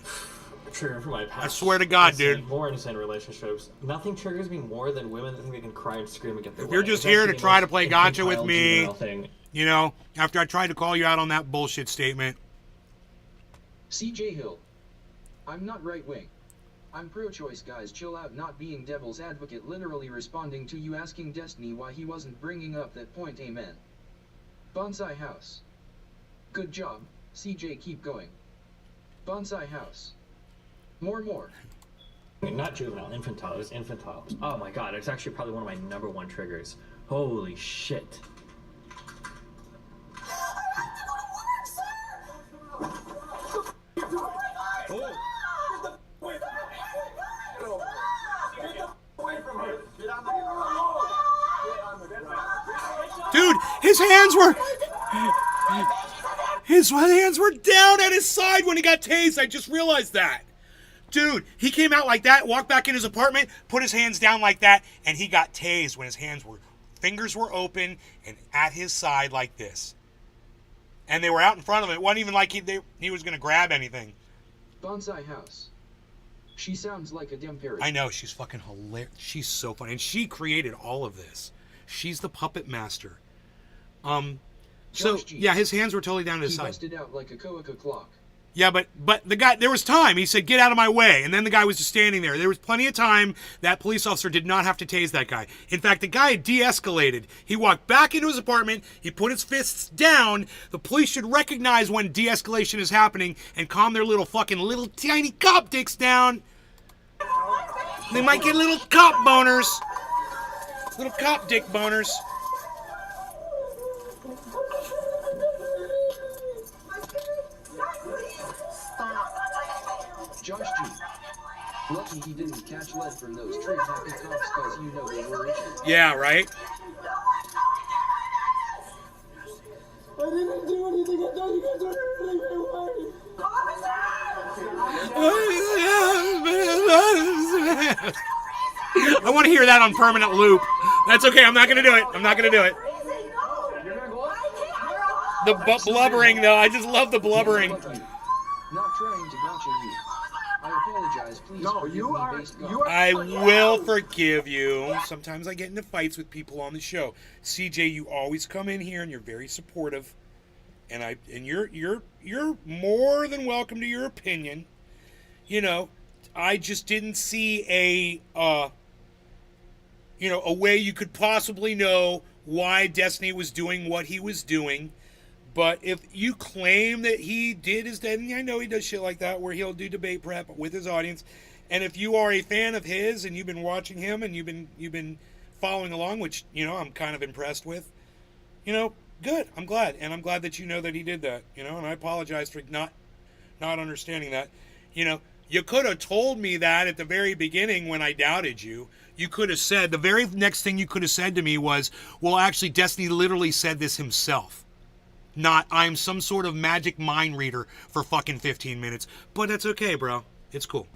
Trigger for my past. I swear to God, insane- dude. More insane relationships. Nothing triggers me more than women that think they can cry and scream and get their If way. you're just It's here actually to the try most to play gotcha with infantile me, juvenile thing. you know, after I tried to call you out on that bullshit statement. CJ Hill. I'm not right wing. I'm pro-choice, guys, chill out, not being devil's advocate, literally responding to you asking Destiny why he wasn't bringing up that point, amen. Bonsai house. Good job, CJ, keep going. Bonsai house. More. Not juvenile, infantile. It was infantile. Oh my god, it's actually probably one of my #1 triggers. Holy shit. Dude, his hands were down at his side when he got tased. I just realized that. Dude, he came out like that, walked back in his apartment, put his hands down like that, and he got tased when his fingers were open and at his side like this. And they were out in front of him. It wasn't even like he was going to grab anything. Bonsai house. She sounds like a damn parrot. I know, she's fucking hilarious. She's so funny. And she created all of this. She's the puppet master. So, yeah, his hands were totally down to his side. He busted out like a Koaka clock. Yeah, but the guy, there was time. He said, get out of my way. And then the guy was just standing there. There was plenty of time. That police officer did not have to tase that guy. In fact, the guy de-escalated. He walked back into his apartment. He put his fists down. The police should recognize when de-escalation is happening and calm their little tiny cop dicks down. They might get little cop boners. Little cop dick boners. Josh G. Lucky he didn't catch lead from those trade happy cops, cause you know they were itching. Yeah, right? I didn't do anything. I thought you guys were hurting I want to hear that on permanent loop. That's okay. I'm not going to do it. The blubbering, though. I just love the blubbering. Not trying to gotcha you. I apologize. Please forgive me. I will forgive you. Sometimes I get into fights with people on the show. CJ, you always come in here and you're very supportive. And you're more than welcome to your opinion. You know, I just didn't see a way you could possibly know why Destiny was doing what he was doing. But if you claim that he did his dead, and I know he does shit like that where he'll do debate prep with his audience, and if you are a fan of his and you've been watching him and you've been following along, which, you know, I'm kind of impressed with, you know, good. I'm glad. And I'm glad that you know that he did that, you know, and I apologize for not understanding that. You know, you could have told me that at the very beginning when I doubted you. You could have said, the very next thing you could have said to me was, well, actually, Destiny literally said this himself. Not, I'm some sort of magic mind reader for fucking 15 minutes. But that's okay, bro. It's cool.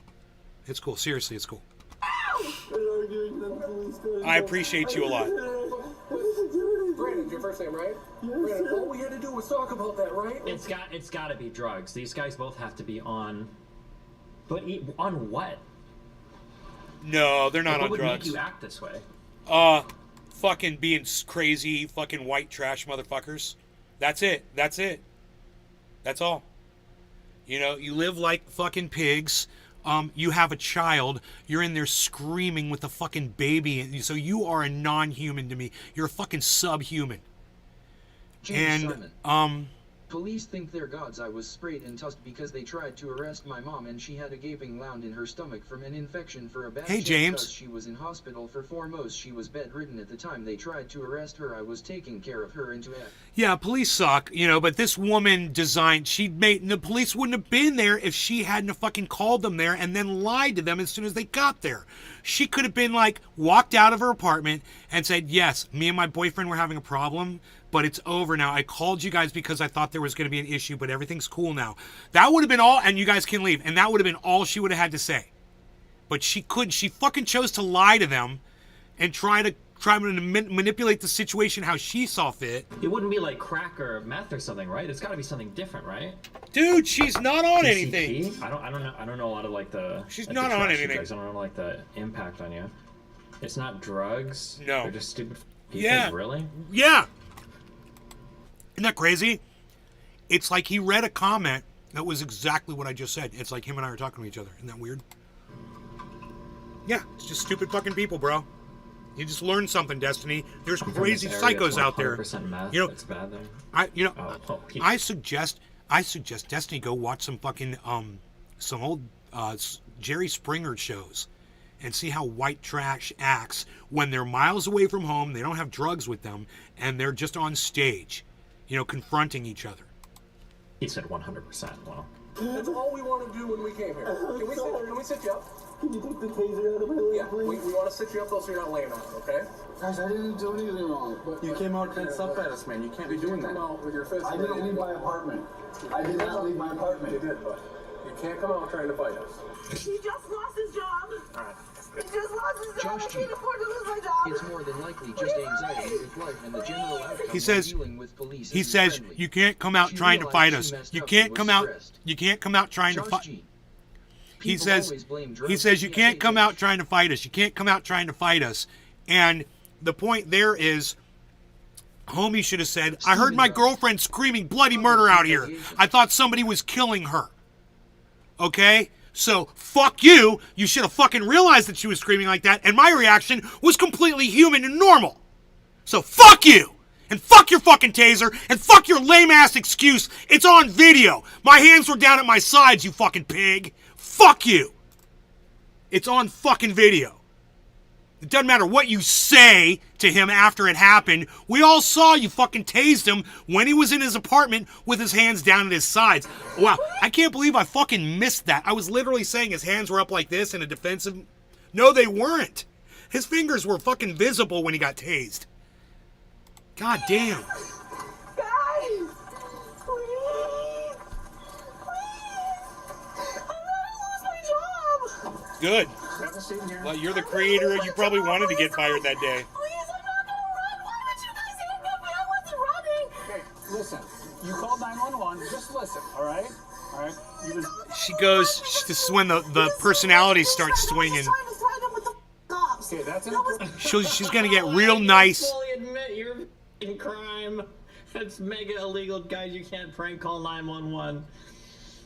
It's cool. Seriously, it's cool. I appreciate you a lot. Brandon, your first name, right? Yes, Brandon, all we had to do was talk about that, right? It's got to be drugs. These guys both have to be on. But on what? No, they're not on drugs. What would make you act this way? Fucking being crazy, fucking white trash motherfuckers. That's it. That's all. You know, you live like fucking pigs. You have a child. You're in there screaming with the fucking baby. So you are a non-human to me. You're a fucking subhuman. James And, Simon. Police think they're gods. I was sprayed and tusked because they tried to arrest my mom and she had a gaping wound in her stomach from an infection for a bad Hey, James. She was in hospital for 4 months. She was bedridden at the time they tried to arrest her. I was taking care of her into F. Yeah, police suck, you know, but this woman the police wouldn't have been there if she hadn't have fucking called them there and then lied to them as soon as they got there. She could have been like, walked out of her apartment and said, yes, me and my boyfriend were having a problem, but it's over now. I called you guys because I thought there was going to be an issue, but everything's cool now. That would have been all, and you guys can leave, and that would have been all she would have had to say. But she couldn't. She fucking chose to lie to them and try to manipulate the situation how she saw fit. It wouldn't be like crack or meth or something, right? It's got to be something different, right? Dude, she's not on PCP? anything. I don't know a lot of like the. She's like not the on trashy anything. Drugs. I don't know like the impact on you. It's not drugs. No. They're just stupid. People. Yeah. Really? Yeah. Isn't that crazy? It's like he read a comment That was exactly what I just said. It's like him and I are talking to each other. Isn't that weird? Yeah, it's just stupid fucking people, bro. You just learned something, Destiny. There's crazy psychos out there. Meth, you know, that's bad there. I suggest Destiny go watch some fucking some old Jerry Springer shows and see how white trash acts when they're miles away from home, they don't have drugs with them, and they're just on stage, you know, confronting each other. He said 100%. Well, That's all we want to do when we came here. Can we sit you up? Can you take the taser out of my leg, yeah, please? We want to sit you up though so you're not laying on it, okay? Guys, I didn't do anything wrong. But you came out dressed up at us, man. You can't be doing that. Come out with your fist. I didn't leave my apartment. I did not leave my apartment. You did, but you can't come out trying to fight us. He just lost his job. Alright. He just lost his job. Josh I can't afford to lose my job. It's more than likely just anxiety with life and the general outcome He says, of dealing with police he isn't says, friendly. you can't come out She trying to realized fight she us. messed You up can't and come was out. stressed. You can't come out trying to Josh fight. G. He People says, always blame he drugs. says, you Yeah, can't they come do. out trying to fight us. You can't come out trying to fight us. And the point there is, homie should have said, I heard my girlfriend screaming bloody murder out here. I thought somebody was killing her. Okay? So, fuck you. You should have fucking realized that she was screaming like that. And my reaction was completely human and normal. So, fuck you. And fuck your fucking taser. And fuck your lame-ass excuse. It's on video. My hands were down at my sides, you fucking pig. Fuck you. It's on fucking video. It doesn't matter what you say to him after it happened. We all saw you fucking tased him when he was in his apartment with his hands down at his sides. Wow, I can't believe I fucking missed that. I was literally saying his hands were up like this in a defensive... No, they weren't. His fingers were fucking visible when he got tased. God damn. Guys! Please! I'm gonna lose my job! Good. Have a seat here. Well, you're the creator. You probably wanted to get fired that day. Please, I'm not gonna run! Why would you guys handcuff me? I wasn't running! Okay, listen. You called 911. Just listen, all right? All right? You was... She goes... This is when the personalities start swinging. Okay, that's it. She's gonna get real nice. fully admit you're in crime. It's mega illegal, guys. You can't prank call 911.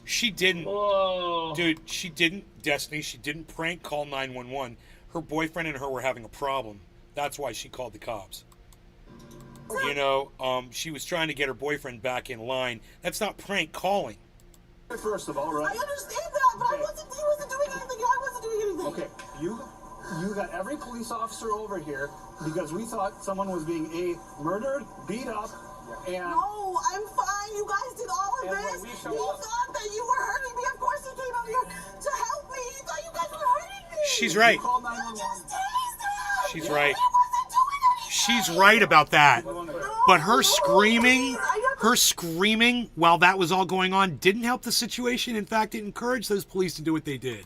She didn't. Whoa. Dude, she didn't, Destiny. She didn't prank call 911. Her boyfriend and her were having a problem. That's why she called the cops. You know, she was trying to get her boyfriend back in line. That's not prank calling. First of all, right? I understand that, but he wasn't doing anything. I wasn't doing anything. Okay, you got every police officer over here because we thought someone was being murdered, beat up, and... No, I'm fine. You guys did all of And when this. we You show up- thought that you were hurting me. Of course you came out here to help me. You thought you guys were hurting me. She's right. You called You 911. just tased him. She's right. He wasn't doing anything. She's right about that. But her screaming, while that was all going on didn't help the situation. In fact, it encouraged those police to do what they did.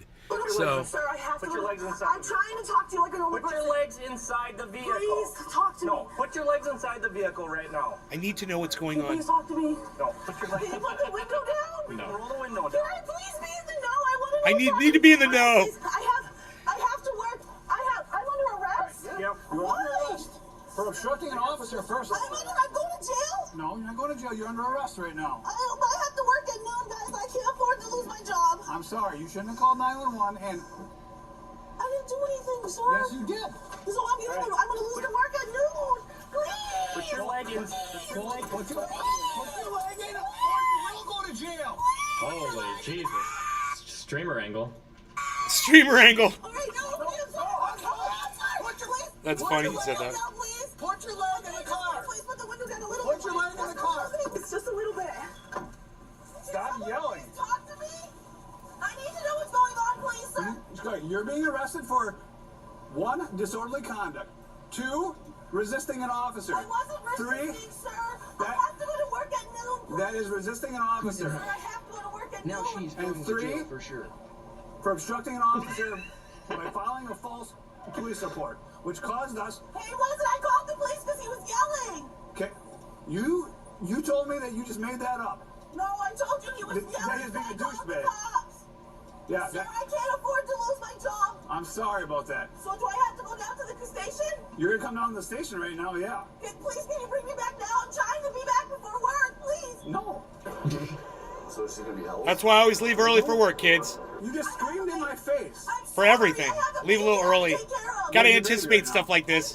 So, Sir, I have to. Put your legs inside. I'm trying to talk to you like a normal Put your person. legs inside the vehicle. Please talk to me. No, put your legs inside the vehicle right now. I need to know what's going on. Please talk to me. No, put your legs Can you inside put the window down? No. Roll the window Can down. I please be in the know? I want to know. I what's need to be in the know. Please, I have to work. I'm under arrest. Yep. You're Why? under arrest for obstructing an officer first. I'm going to jail. No, you're not going to jail. You're under arrest right now. I have to work at noon, guys. I can't afford to lose my job. I'm sorry. You shouldn't have called 911 and... I didn't do anything, sir. Yes, you did. So I'm going to lose the work at noon. Please. Put your leg in. Put your leg in or you will go to jail. Holy Jesus. Streamer angle. Streamer angle. All right, no, please. Put your leg. That's funny you said that. down, please. Put your leg in the car. Please put the window down a little Put bit. your leg in the car. It's just a little bit. Stop yelling. Please talk to me. I need to know what's going on, please, sir. You're being arrested for 1, disorderly conduct. 2, resisting an officer. I wasn't 3, resisting, sir. I have to go to work at noon. that is resisting an officer. Sir, I have to go to work at Now noon. she's And going to 3, jail for sure. for obstructing an officer by filing a false police report, which caused us... He wasn't. I called the police because he was yelling. Okay, you told me that you just made that up. No, I told you he was That yelling. is being I a called the douchebag. cops. Yeah, Sir, I can't afford to lose my job. I'm sorry about that. So do I have to go down to the station? You're gonna come down to the station right now, yeah. Please, can you bring me back now? I'm trying to be back before work, please. No. So she's gonna be held? That's why I always leave early for work, kids. You just screamed in my face. For everything. Leave a little early. Gotta anticipate stuff like this.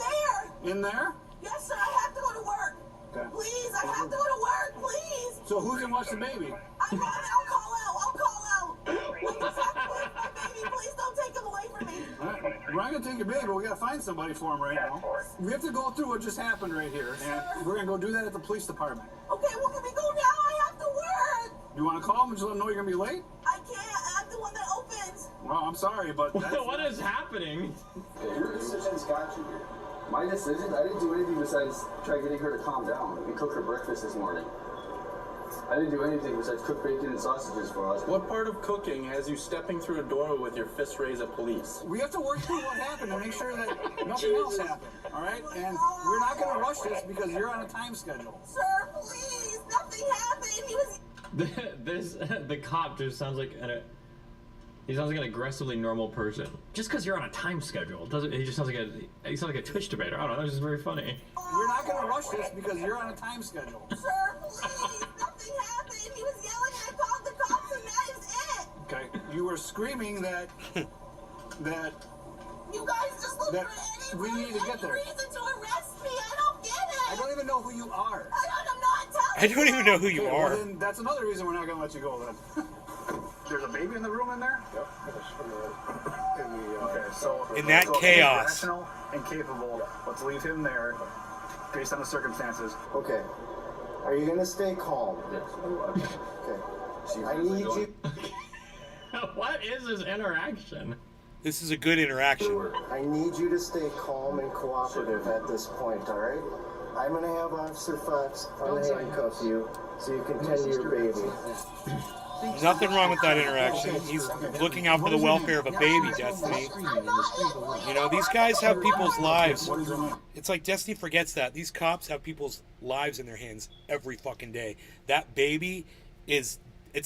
In there? Yes, sir. I have to go to work. Okay. Please, I have to go to work. Please. So who can watch the baby? I'll call out. Please have to wait for my baby. Please don't take him away from me. All right. We're not gonna take your baby. We gotta find somebody for him right now. We have to go through what just happened right here, and we're gonna go do that at the police department. Okay, well, can we go now? I have to work. You want to call them and just let them know you're gonna be late? I can't. I'm the one that opens. Well, I'm sorry, but that's... What is happening? Okay, your decision's got you here. My decision? I didn't do anything besides try getting her to calm down. We cooked her breakfast this morning. I didn't do anything besides cook bacon and sausages for us. What part of cooking has you stepping through a doorway with your fist raised at police? We have to work through what happened to make sure that nothing else happened, all right? And we're not going to rush this because you're on a time schedule. Sir, please. Nothing happened. He was... The cop just sounds like he sounds like an aggressively normal person. Just because you're on a time schedule doesn't. He just sounds like a Twitch debater. I don't know. It's just very funny. We're not going to rush this because you're on a time schedule. Sir, please. Nothing happened. He was yelling and I called the cops and that is it. Okay. You were screaming that You guys just look for we need to get there. reason to arrest me. I don't get it. I don't even know who you are. I'm not telling I don't even know who you well, are. then that's another reason we're not going to let you go then. There's a baby in the room in there? Yep. Okay, so In that so chaos. He's rational and capable. Let's leave him there, based on the circumstances. Okay. Are you gonna stay calm? Yes. Okay. I need you. What is this interaction? This is a good interaction. I need you to stay calm and cooperative at this point. All right. I'm gonna have Officer Fox unhandcuff you so you can tend to your baby. Nothing wrong with that interaction. He's looking out for the welfare of a baby, Destiny. You know, these guys have people's lives. It's like Destiny forgets that. These cops have people's lives in their hands every fucking day. That baby its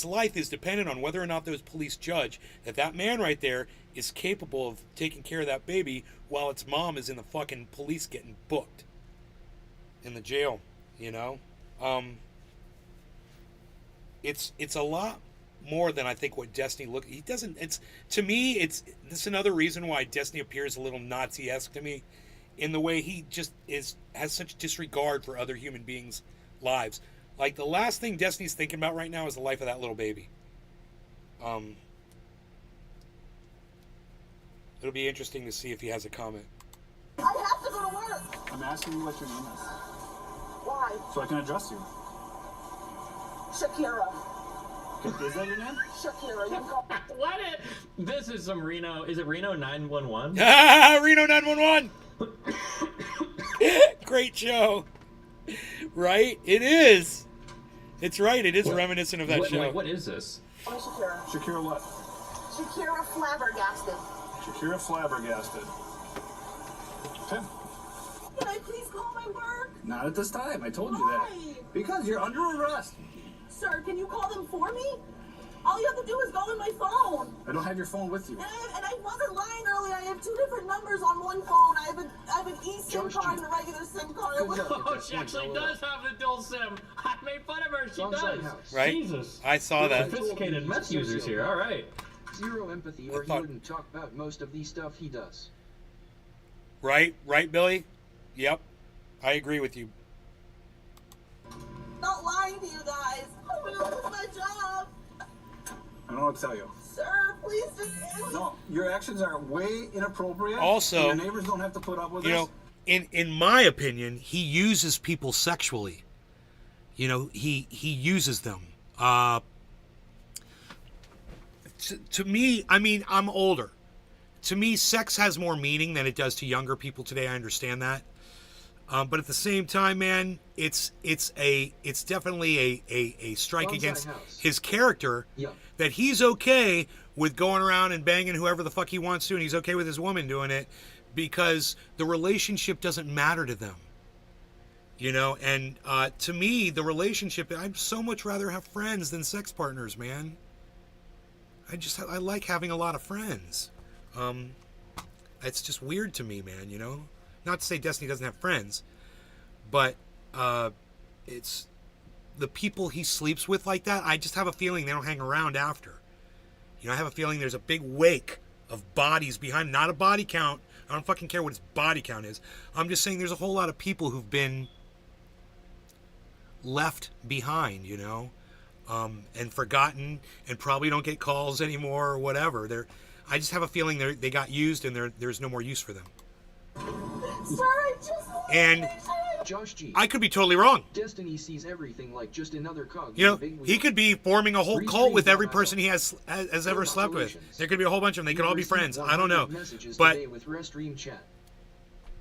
life is dependent on whether or not those police judge that that man right there is capable of taking care of that baby while its mom is in the fucking police getting booked in the jail, you know? It's a lot more than I think what Destiny he doesn't, to me, this is another reason why Destiny appears a little Nazi-esque to me, in the way he just has such disregard for other human beings' lives. Like, the last thing Destiny's thinking about right now is the life of that little baby. It'll be interesting to see if he has a comment. I have to go to work. I'm asking you what your name is. Why? So I can address you. Shakira. Is that your name? Shakira, you go. What? This is some Reno. Is it Reno 911? Reno 911! Great show. Right? It is. It's right. It is reminiscent of that show. Wait, what is this? I'm Shakira. Shakira what? Shakira flabbergasted. Shakira flabbergasted. Okay. Can I please call my work? Not at this time. I told you Why? that. Because you're under arrest. Sir, can you call them for me? All you have to do is go in my phone. I don't have your phone with you. And I wasn't lying earlier. I have two different numbers on one phone. I have an eSIM card and a regular SIM card. Oh, she actually does have the dual SIM. I made fun of her. She does. Right? Jesus. I saw that. Sophisticated meth users here. All right. Zero empathy, or he wouldn't talk about most of the stuff he does. Right, Billy? Yep. I agree with you. Not lying to you guys. I'm gonna lose my job. I don't know what to tell you. Sir, please just... No, your actions are way inappropriate. Also, your neighbors don't have to put up with you this. know, in my opinion, he uses people sexually. You know, he uses them. To me, I mean, I'm older. To me, sex has more meaning than it does to younger people today. I understand that. But at the same time, man, it's definitely a strike against his character that he's okay with going around and banging whoever the fuck he wants to, and he's okay with his woman doing it because the relationship doesn't matter to them. You know, and to me, the relationship, I'd so much rather have friends than sex partners, man. I like having a lot of friends. It's just weird to me, man, you know? Not to say Destiny doesn't have friends, but it's the people he sleeps with like that, I just have a feeling they don't hang around after. You know, I have a feeling there's a big wake of bodies behind, not a body count. I don't fucking care what his body count is. I'm just saying there's a whole lot of people who've been left behind, you know, and forgotten, and probably don't get calls anymore or whatever. I just have a feeling they got used, and there's no more use for them. And Josh G. I could be totally wrong. Destiny sees everything like just another cog. You know, he could be forming a whole cult with every person he has ever slept with. There could be a whole bunch of them. They could all be friends. I don't know. But with Restream chat.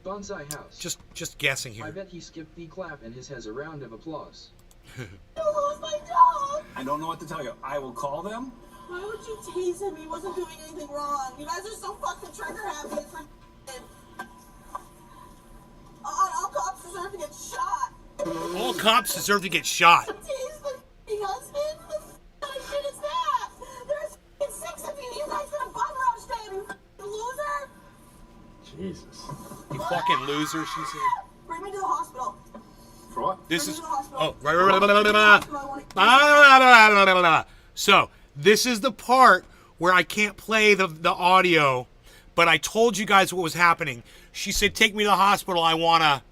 Bonsai House. Just guessing here. I bet he skipped the clap and has a round of applause. I lost my dog. I don't know what to tell you. I will call them. Why would you tease him? He wasn't doing anything wrong. You guys are so fucking trigger happy. It's ridiculous. All cops deserve to get shot. All cops deserve to get shot. Tease the husband? What the kind of shit is that? There's 6 of you. You guys did a bum rush day, you loser. Jesus. You fucking loser, she said. Bring me to the hospital. For what? This Bring is... me to the hospital. Oh, right. So, this is the part where I can't play the audio, but I told you guys what was happening. She said, take me to the hospital, I wanna...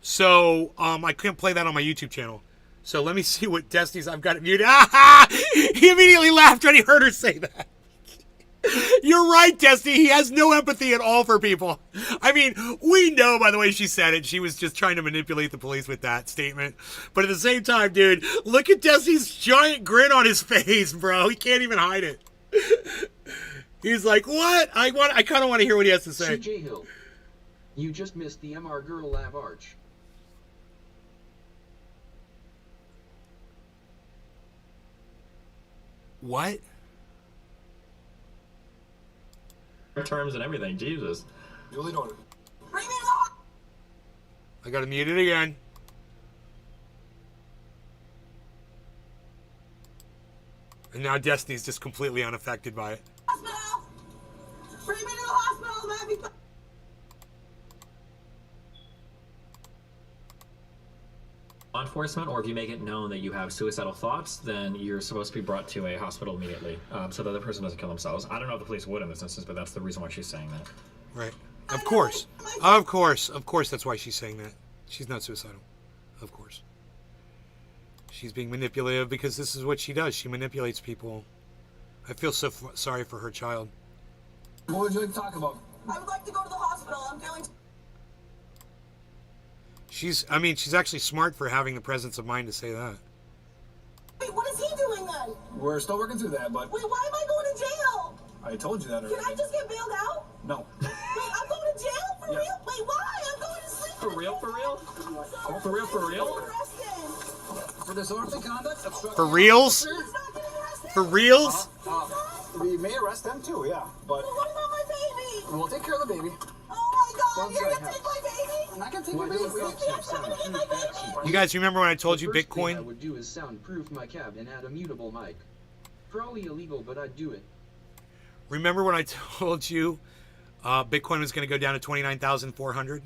So, I couldn't play that on my YouTube channel. So let me see what Destiny's... I've got it muted. He immediately laughed when he heard her say that. You're right, Destiny. He has no empathy at all for people. I mean, we know by the way she said it, she was just trying to manipulate the police with that statement. But at the same time, dude, look at Destiny's giant grin on his face, bro. He can't even hide it. He's like, what? I kind of want to hear what he has to say. CJ Hill. You just missed the MR Girl Lab Arch. What? Terms and everything, Jesus. Julie don't. Bring me to the hospital. I gotta mute it again. And now Destiny's just completely unaffected by it. Hospital. Bring me to the hospital. I'm having... Law enforcement, or if you make it known that you have suicidal thoughts, then you're supposed to be brought to a hospital immediately, so that the person doesn't kill themselves. I don't know if the police would in this instance, but that's the reason why she's saying that. Right. Of course. Of course that's why she's saying that. She's not suicidal. Of course. She's being manipulative because this is what she does. She manipulates people. I feel so sorry for her child. What would you like to talk about? I would like to go to the hospital. I'm feeling... She's actually smart for having the presence of mind to say that. Wait, what is he doing then? We're still working through that, but... Wait, why am I going to jail? I told you that already. Can I just get bailed out? No. Wait, I'm going to jail? For real? Wait, why? I'm going to sleep. For real? For real? So, For real? For real? I'm arrested. For disorderly conduct? For reals? He's not getting arrested. For reals? We may arrest them too, yeah, but... Well, what about my baby? We'll take care of the baby. Oh my God, you're going to take my baby? I'm not going to take Why your baby. don't cops have soundproof backseat? You guys remember when I told you The first thing I Bitcoin? would do is soundproof my cab and add a mutable mic. Probably illegal, but I'd do it. Remember when I told you Bitcoin was going to go down to 29,400?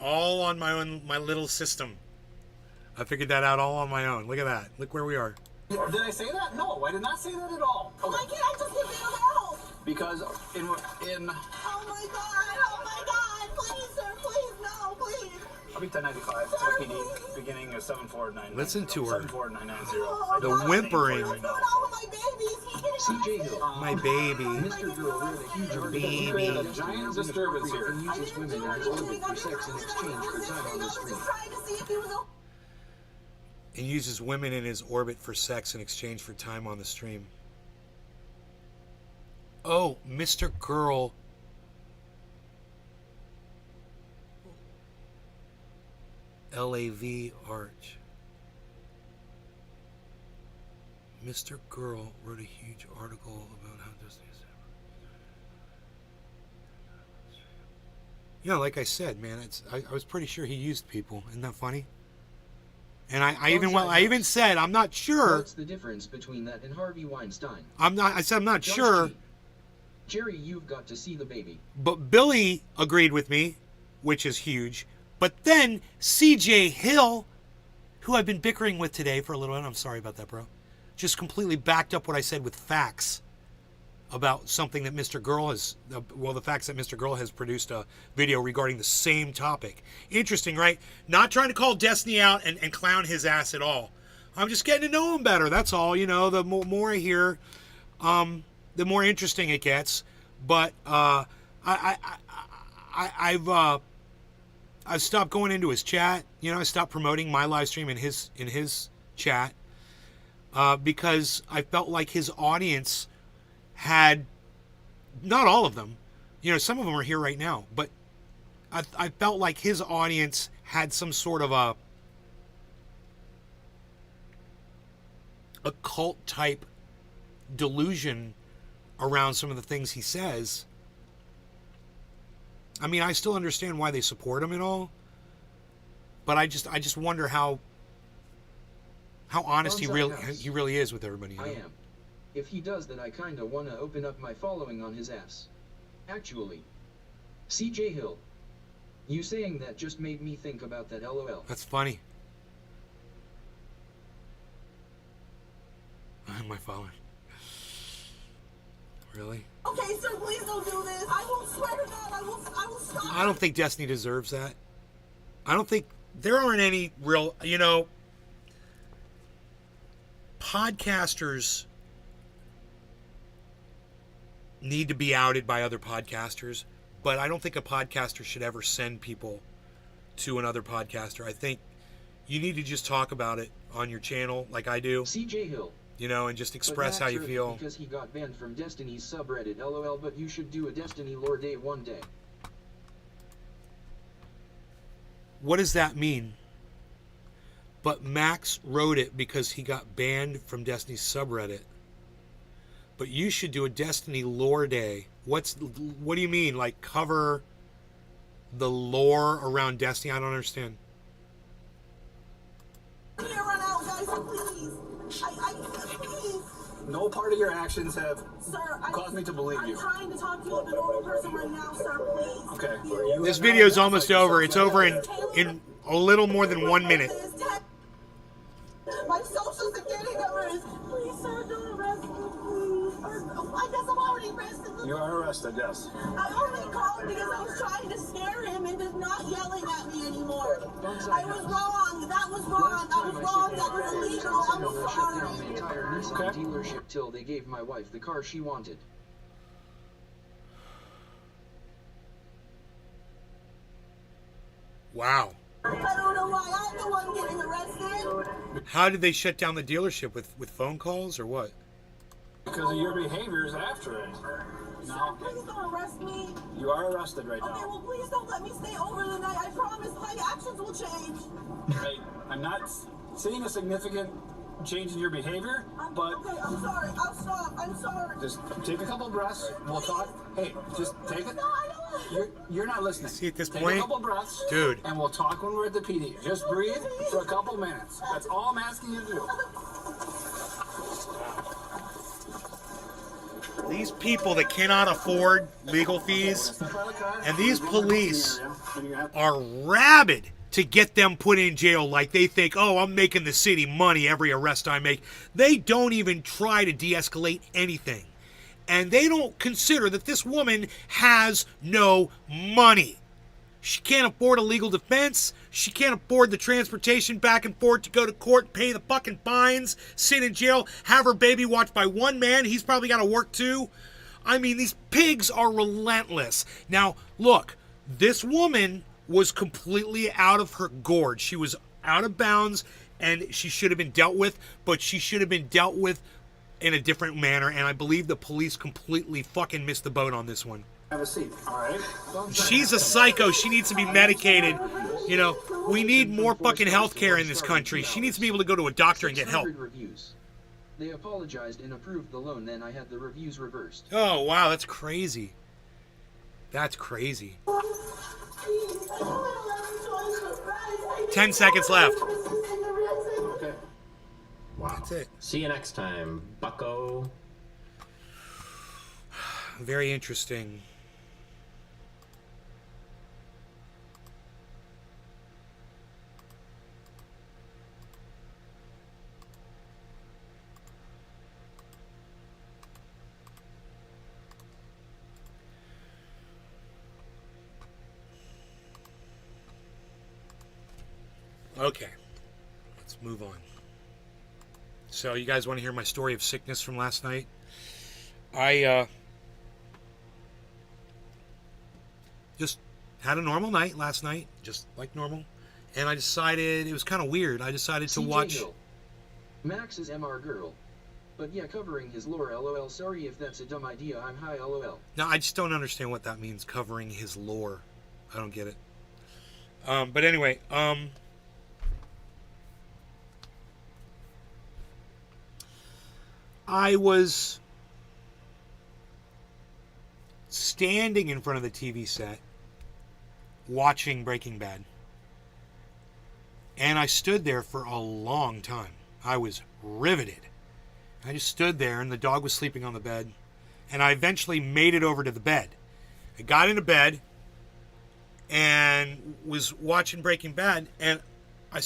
All on my little system. I figured that out all on my own. Look at that. Look where we are. Did I say that? No, I did not say that at all. Why can't I just get bailed out? Because in Oh my God, please, sir, please, no, please. I'll be 1095. It's PD, beginning of 74990. Listen to her. 74990. The whimpering. What's going on with my babies? He's getting CJ Hill. My baby. Mr. Girl reared a huge Baby. article. A giant disturbance here. And uses women in his orbit for sex in exchange for time on the street. trying to see if he was okay. And uses women in his orbit for sex in exchange for time on the stream. Oh, Mr. Girl. LAV Arch. Mr. Girl wrote a huge article about how Disney is. Yeah, like I said, man, I was pretty sure he used people. Isn't that funny? And I even said I'm not sure. What's the difference between that and Harvey Weinstein? I said I'm not Josh sure. G. Jerry, you've got to see the baby. But Billy agreed with me, which is huge. But then CJ Hill who I've been bickering with today for a little while. I'm sorry about that, bro. Just completely backed up what I said with facts about something that Mr. Girl has, the facts that Mr. Girl has produced a video regarding the same topic. Interesting, right? Not trying to call Destiny out and clown his ass at all. I'm just getting to know him better. That's all. You know, the more I hear, the more interesting it gets. But I've stopped going into his chat. You know, I stopped promoting my live stream in his chat because I felt like his audience had, not all of them, you know, some of them are here right now, but I felt like his audience had some sort of a cult type delusion around some of the things he says. I mean, I still understand why they support him and all, but I just wonder how honest he really is with everybody. You know? I am. If he does, then I kinda wanna open up my following on his ass. Actually. CJ Hill. You saying that just made me think about that, LOL. That's funny. My following. Really? Okay, sir, please don't do this. I will swear to God, I will stop. I don't think Destiny deserves that. I don't think there aren't any real, you know, podcasters need to be outed by other podcasters, but I don't think a podcaster should ever send people to another podcaster. I think you need to just talk about it on your channel like I do. CJ Hill. You know, and just express how you feel. Because he got banned from Destiny's subreddit, LOL, but you should do a Destiny lore day one day. What does that mean? But Max wrote it because he got banned from Destiny's subreddit. But you should do a Destiny lore day. What do you mean? Like cover the lore around Destiny? I don't understand. I can't run out, guys, so please. Please. No part of your actions have Sir, caused me to believe you. I'm trying to talk to you like a normal person right now, sir, please. Okay. This video is almost over. It's over in a little more than 1 minute. My social security number is. Please, sir, don't arrest me, please. I guess I'm already arrested. You are arrested, yes. I only called because I was trying to scare him into not yelling at me anymore. I was wrong. That was wrong. I was wrong. That was illegal. I'm sorry. The entire Nissan dealership till they gave my wife the car she wanted. Wow. I don't know why I'm the one getting arrested. How did they shut down the dealership with phone calls or what? Because of your behaviors after it. No. Please don't arrest me. You are arrested right now. Okay, well, please don't let me stay over the night. I promise my actions will change. Hey, I'm not seeing a significant change in your behavior, but... Okay, I'm sorry. I'll stop. I'm sorry. Just take a couple breaths. We'll talk. Hey, just take it. No, I don't. You're not listening. See, at this take point, a couple breaths, dude. And we'll talk when we're at the PD. Just breathe for a couple minutes. That's all I'm asking you to do. These people that cannot afford legal fees, and these police are rabid to get them put in jail like they think, oh, I'm making the city money every arrest I make. They don't even try to de-escalate anything. And they don't consider that this woman has no money. She can't afford a legal defense. She can't afford the transportation back and forth to go to court, pay the fucking fines, sit in jail, have her baby watched by one man. He's probably got to work too. I mean, these pigs are relentless. Now, look, this woman was completely out of her gorge. She was out of bounds, and she should have been dealt with, but she should have been dealt with in a different manner, and I believe the police completely fucking missed the boat on this one. Have a seat, all right? She's a psycho. She needs to be medicated. You know, we need more fucking health care in this country. She needs to be able to go to a doctor and get help. Reviews. They apologized and approved the loan, then I had the reviews reversed. Oh, wow, that's crazy. That's crazy. 10 seconds left. Okay. Wow. That's it. See you next time, bucko. Very interesting. Okay. Let's move on. So, you guys want to hear my story of sickness from last night? I just had a normal night last night, just like normal. And I decided, it was kind of weird, I decided to CJ watch... Hill. Max is MR girl. But yeah, covering his lore, lol. Sorry if that's a dumb idea, I'm high, lol. No, I just don't understand what that means, covering his lore. I don't get it. But anyway, I was standing in front of the TV set watching Breaking Bad. And I stood there for a long time. I was riveted. I just stood there, and the dog was sleeping on the bed. And I eventually made it over to the bed. I got into bed and was watching Breaking Bad, and I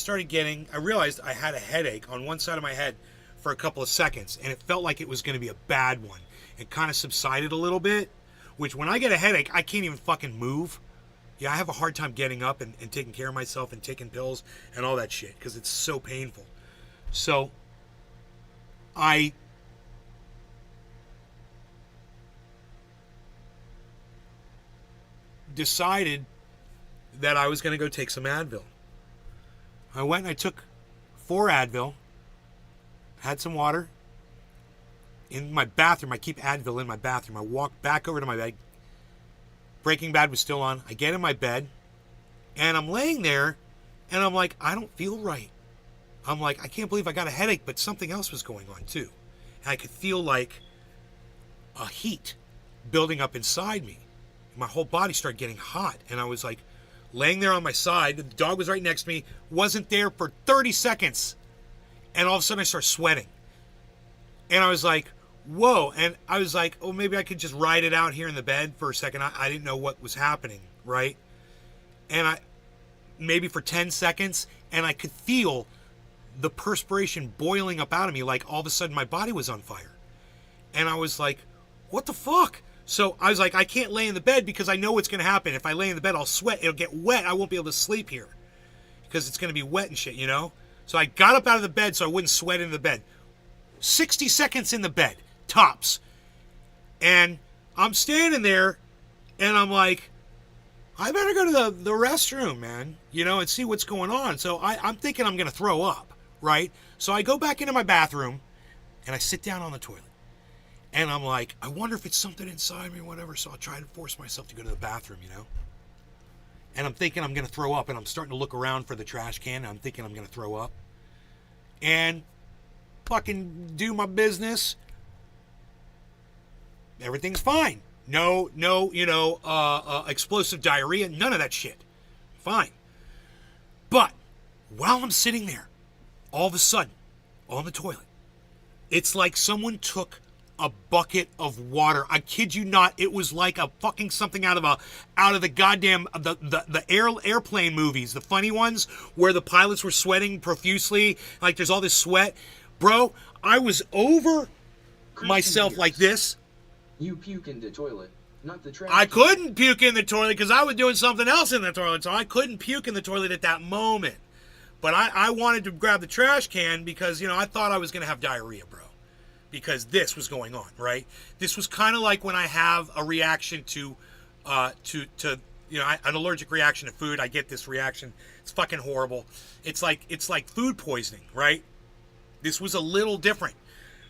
realized I had a headache on one side of my head for a couple of seconds, and it felt like it was going to be a bad one. It kind of subsided a little bit, which when I get a headache, I can't even fucking move. Yeah, I have a hard time getting up and taking care of myself and taking pills and all that shit because it's so painful. So I decided that I was going to go take some Advil. I went and I took 4 Advil, had some water in my bathroom. I keep Advil in my bathroom. I walked back over to my bed. Breaking Bad was still on. I get in my bed, and I'm laying there, and I'm like, I don't feel right. I'm like, I can't believe I got a headache, but something else was going on, too. And I could feel like a heat building up inside me. My whole body started getting hot, and I was like laying there on my side. The dog was right next to me, wasn't there for 30 seconds, and all of a sudden I start sweating. And I was like, whoa. And I was like, oh, maybe I could just ride it out here in the bed for a second. I didn't know what was happening, right? And maybe for 10 seconds, and I could feel the perspiration boiling up out of me, like all of a sudden my body was on fire. And I was like, what the fuck? So I was like, I can't lay in the bed because I know what's going to happen. If I lay in the bed, I'll sweat. It'll get wet. I won't be able to sleep here because it's going to be wet and shit, you know? So I got up out of the bed so I wouldn't sweat in the bed. 60 seconds in the bed, tops. And I'm standing there, and I'm like, I better go to the restroom, man, you know, and see what's going on. So I'm thinking I'm going to throw up, right? So I go back into my bathroom, and I sit down on the toilet. And I'm like, I wonder if it's something inside me or whatever, so I'll try to force myself to go to the bathroom, you know? And I'm thinking I'm going to throw up, and I'm starting to look around for the trash can, and I'm thinking I'm going to throw up. And fucking do my business. Everything's fine. No, explosive diarrhea, none of that shit. Fine. But while I'm sitting there, all of a sudden, on the toilet, it's like someone took a bucket of water. I kid you not, it was like a fucking something out of the goddamn the airplane movies, the funny ones where the pilots were sweating profusely, like there's all this sweat. Bro, I was over myself like this. You puke in the toilet, not the trash. I couldn't puke in the toilet because I was doing something else in the toilet, so I couldn't puke in the toilet at that moment. But I wanted to grab the trash can because, you know, I thought I was going to have diarrhea, bro. Because this was going on, right? This was kind of like when I have a reaction to you know, an allergic reaction to food. I get this reaction. It's fucking horrible. It's like food poisoning, right? This was a little different.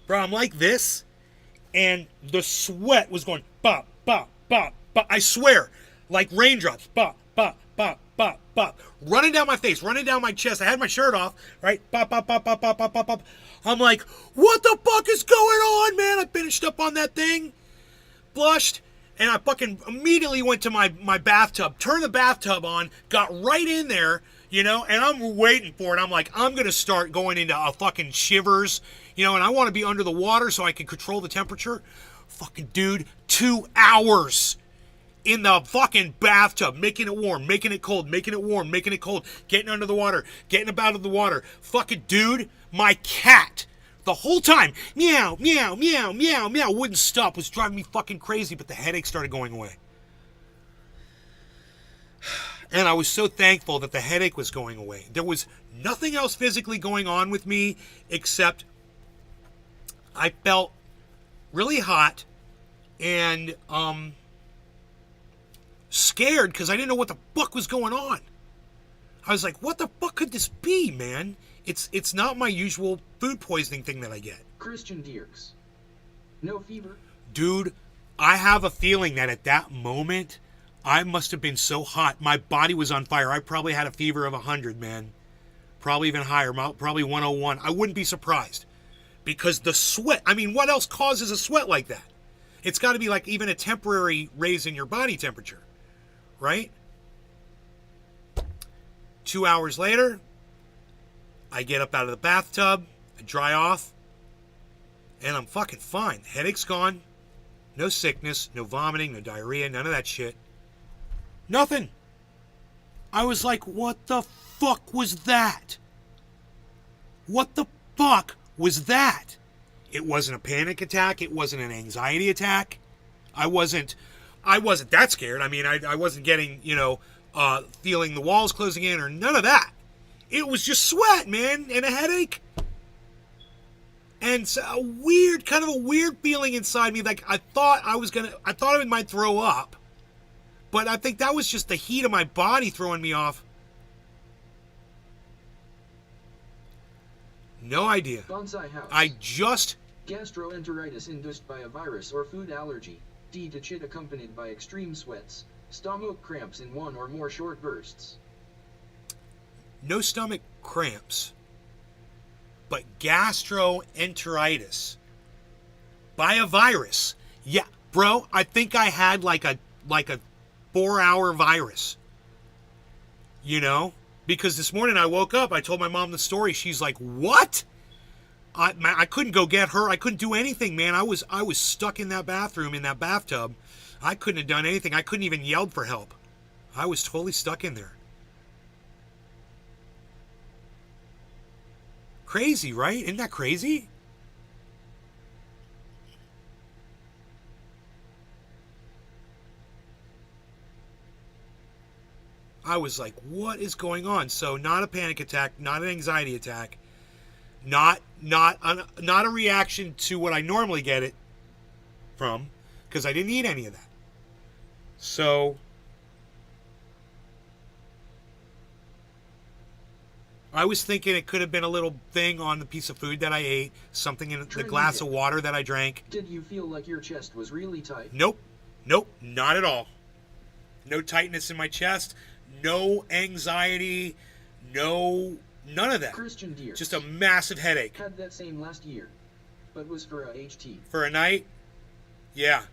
Bro, I'm like this, and the sweat was going bop, bop, bop, bop. I swear, like raindrops, bop, bop, bop, bop, bop, running down my face, running down my chest. I had my shirt off, right? Bop, bop, bop, bop, bop, bop, bop, bop. I'm like, what the fuck is going on, man? I finished up on that thing, blushed, and I fucking immediately went to my bathtub, turned the bathtub on, got right in there, you know, and I'm waiting for it. I'm like, I'm going to start going into a fucking shivers, you know, and I want to be under the water so I can control the temperature. Fucking dude, 2 hours in the fucking bathtub, making it warm, making it cold, making it warm, making it cold, getting under the water, getting up out of the water. Fucking dude, my cat, the whole time, meow, meow, meow, meow, meow, wouldn't stop. Was driving me fucking crazy, but the headache started going away. And I was so thankful that the headache was going away. There was nothing else physically going on with me except I felt really hot and scared because I didn't know what the fuck was going on. I was like, what the fuck could this be, man? It's not my usual food poisoning thing that I get. Christian Dierks. No fever? Dude, I have a feeling that at that moment, I must have been so hot. My body was on fire. I probably had a fever of 100, man. Probably even higher, probably 101. I wouldn't be surprised. Because the sweat, I mean, what else causes a sweat like that? It's got to be like even a temporary raise in your body temperature, right? 2 hours later, I get up out of the bathtub, I dry off, and I'm fucking fine. Headache's gone. No sickness, no vomiting, no diarrhea, none of that shit. Nothing. I was like, what the fuck was that? What the fuck was that? It wasn't a panic attack. It wasn't an anxiety attack. I wasn't that scared. I mean, I wasn't getting, feeling the walls closing in or none of that. It was just sweat, man, and a headache. And so a weird feeling inside me. Like I thought I might throw up. But I think that was just the heat of my body throwing me off. No idea. Bonsai house. I just... Gastroenteritis induced by a virus or food allergy. D to chit accompanied by extreme sweats. Stomach cramps in one or more short bursts. No stomach cramps. But gastroenteritis. By a virus. Yeah, bro, I think I had like a 4-hour virus. Because this morning I woke up, I told my mom the story. She's like, what? I couldn't go get her. I couldn't do anything, man. I was stuck in that bathroom, in that bathtub. I couldn't have done anything. I couldn't even yell for help. I was totally stuck in there. Crazy, right? Isn't that crazy? I was like, what is going on? So not a panic attack, not an anxiety attack, not a reaction to what I normally get it from, because I didn't eat any of that. So I was thinking it could have been a little thing on the piece of food that I ate, something in the glass of water that I drank. Did you feel like your chest was really tight? Nope, not at all. No tightness in my chest. No anxiety, none of that. Christian Deere. Just a massive headache. Had that same last year, but was for a HT. For a night? Yeah.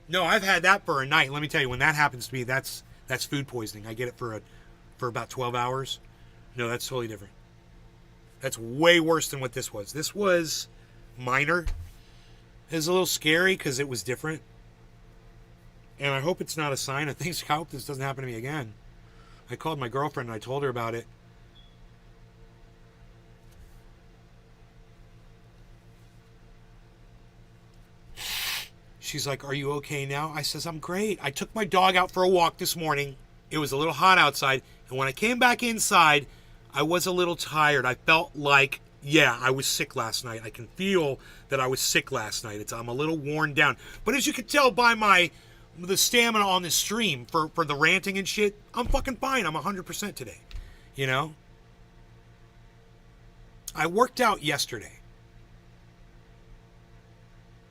No, I've had that for a night. Let me tell you, when that happens to me, that's food poisoning. I get it for about 12 hours. No, that's totally different. That's way worse than what this was. This was minor. It was a little scary because it was different. And I hope it's not a sign of things. I hope this doesn't happen to me again. I called my girlfriend and I told her about it. She's like, are you okay now? I says, I'm great. I took my dog out for a walk this morning. It was a little hot outside. And when I came back inside, I was a little tired. I felt like, yeah, I was sick last night. I can feel that I was sick last night. I'm a little worn down. But as you can tell by the stamina on this stream for the ranting and shit, I'm fucking fine. I'm 100% today. I worked out yesterday.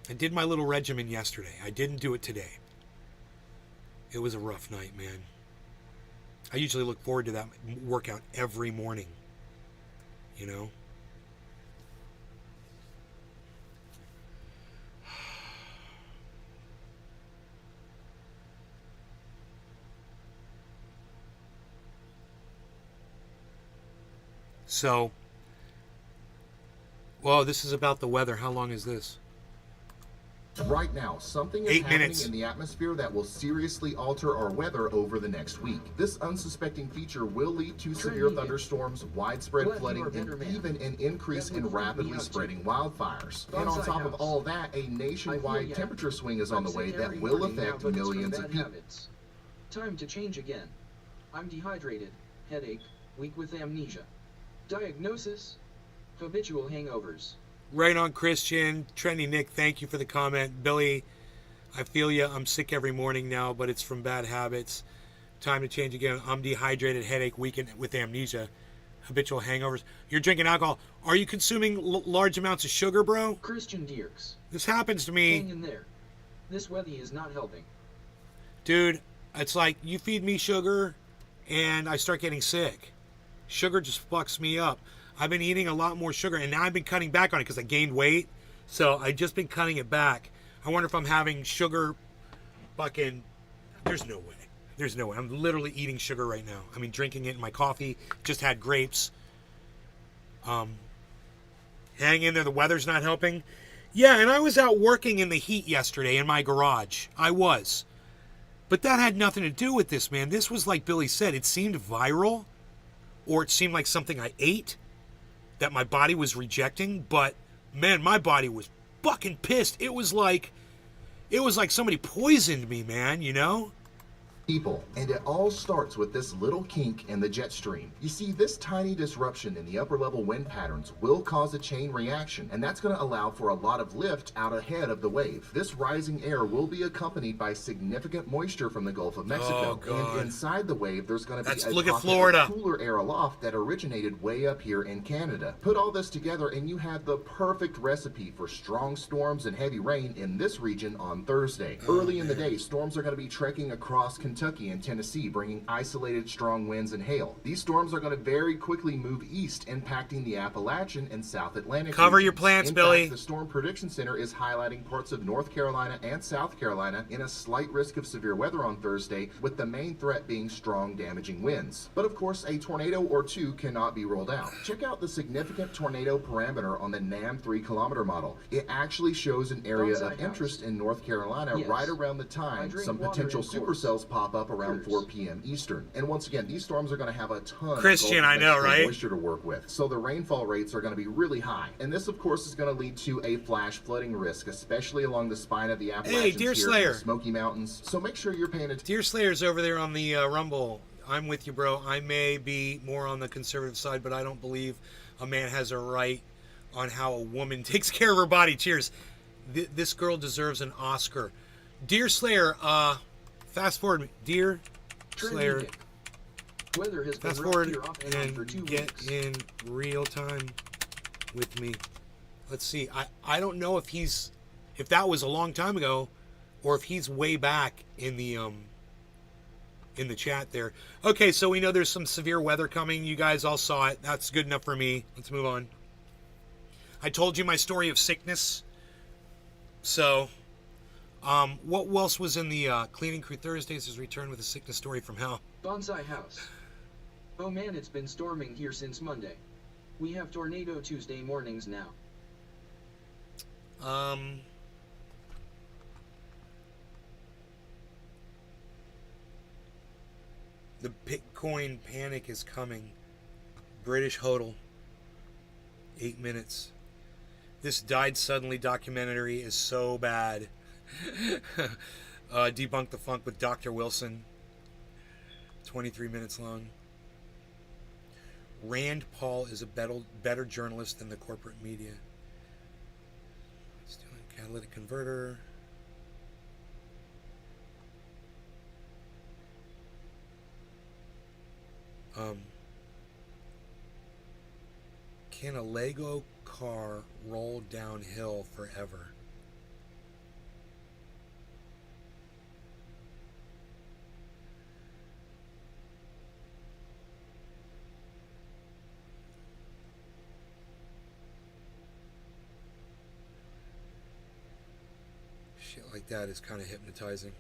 I did my little regimen yesterday. I didn't do it today. It was a rough night, man. I usually look forward to that workout every morning. So, whoa, this is about the weather. How long is this? Right now, something is 8 happening minutes. in the atmosphere that will seriously alter our weather over the next week. This unsuspecting feature will lead to severe thunderstorms, widespread flooding, and even an increase in rapidly spreading wildfires. And on top of all that, a nationwide temperature swing is on the way that will affect millions of people. Time to change again. I'm dehydrated, headache, weak with amnesia. Diagnosis? Habitual hangovers. Right on, Christian. Trendy Nick, thank you for the comment. Billy, I feel you. I'm sick every morning now, but it's from bad habits. Time to change again. I'm dehydrated, headache, weakened with amnesia. Habitual hangovers. You're drinking alcohol. Are you consuming large amounts of sugar, bro? Christian Dierks. This happens to me. Hang in there. This weather is not helping. Dude, it's like you feed me sugar and I start getting sick. Sugar just fucks me up. I've been eating a lot more sugar, and now I've been cutting back on it because I gained weight. So I've just been cutting it back. I wonder if I'm having sugar fucking... There's no way. There's no way. I'm literally eating sugar right now. I mean, drinking it in my coffee. Just had grapes. Hang in there. The weather's not helping. Yeah, and I was out working in the heat yesterday in my garage. I was. But that had nothing to do with this, man. This was like Billy said. It seemed viral, or it seemed like something I ate that my body was rejecting. But, man, my body was fucking pissed. It was like somebody poisoned me, man, you know? People, and it all starts with this little kink in the jet stream. You see, this tiny disruption in the upper level wind patterns will cause a chain reaction, and that's going to allow for a lot of lift out ahead of the wave. This rising air will be accompanied by significant moisture from the Gulf of Mexico, and inside the wave there's going to be a pocket of cooler air aloft that originated way up here in Canada. Put all this together and you have the perfect recipe for strong storms and heavy rain in this region on Thursday. Early in the day, storms are going to be trekking across Kentucky and Tennessee, bringing isolated strong winds and hail. These storms are going to very quickly move east, impacting the Appalachian and South Atlantic Cover regions. your plants, in Billy. Fact, the Storm Prediction Center is highlighting parts of North Carolina and South Carolina in a slight risk of severe weather on Thursday, with the main threat being strong, damaging winds. But of course, a tornado or two cannot be ruled out. Check out the significant tornado parameter on the NAM 3-kilometer model. It actually shows an area of interest in North Carolina right around the time some potential supercells pop up around 4 p.m. Eastern. And once again, these storms are going to have a ton of moisture to work with, so the rainfall rates are going to be really high. And this, of course, is going to lead to a flash flooding risk, especially along the spine of the Appalachians here in the Smoky Mountains. So make sure you're paying attention. Deer Slayer's over there on the Rumble. I'm with you, bro. I may be more on the conservative side, but I don't believe a man has a right on how a woman takes care of her body. Cheers. This girl deserves an Oscar. Deer Slayer, fast forward, Deer Slayer. Weather has fast been forward here off and on for 2 get weeks. in real time with me. Let's see. I don't know if that was a long time ago, or if he's way back in the chat there. Okay, so we know there's some severe weather coming. You guys all saw it. That's good enough for me. Let's move on. I told you my story of sickness. So, what else was in the Cleaning Crew Thursdays is returned with a sickness story from hell. Bonsai House. Oh man, it's been storming here since Monday. We have Tornado Tuesday mornings now. The Bitcoin panic is coming. British hodl. 8 minutes. This died suddenly documentary is so bad. Debunk the Funk with Dr. Wilson. 23 minutes long. Rand Paul is a better journalist than the corporate media. Let's do a catalytic converter. Can a Lego car roll downhill forever? Shit like that is kind of hypnotizing.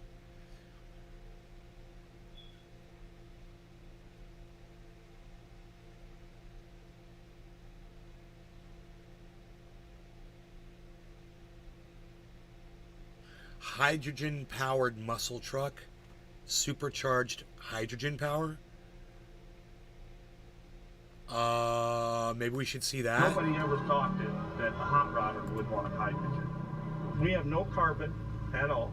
Hydrogen-powered muscle truck, supercharged hydrogen power. Maybe we should see that. Nobody ever thought that a hot rodder would want hydrogen. We have no carbon at all.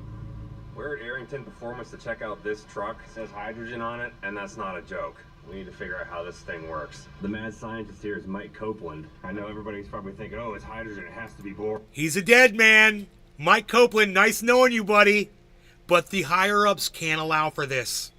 We're at Arrington Performance to check out this truck. It says hydrogen on it, and that's not a joke. We need to figure out how this thing works. The mad scientist here is Mike Copeland. I know everybody's probably thinking, oh, it's hydrogen, it has to be boring. He's a dead man. Mike Copeland, nice knowing you, buddy. But the higher-ups can't allow for this.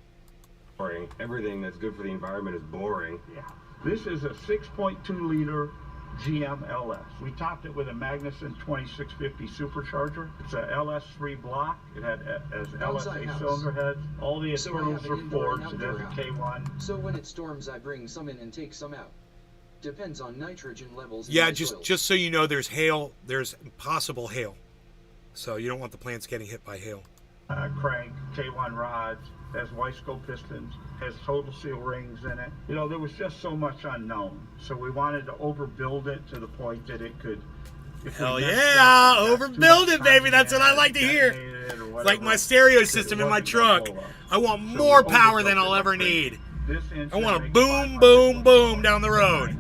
Everything that's good for the environment is boring. Yeah. This is a 6.2 liter GM LS. We topped it with a Magnuson 2650 supercharger. It's a LS3 block. It had as LSA cylinder heads. All the internals are forged. It has a K1. So when it storms, I bring some in and take some out. Depends on nitrogen levels. Yeah, in the soil. just so you know, there's hail. There's possible hail. So you don't want the plants getting hit by hail. Crank, K1 rods, has Weisco pistons, has total seal rings in it. You know, there was just so much unknown. So we wanted to overbuild it to the point that it could... Hell yeah! Overbuild it, baby! That's what I like to hear. It's like my stereo system in my truck. I want more power than I'll ever need. I want to boom, boom, boom down the road.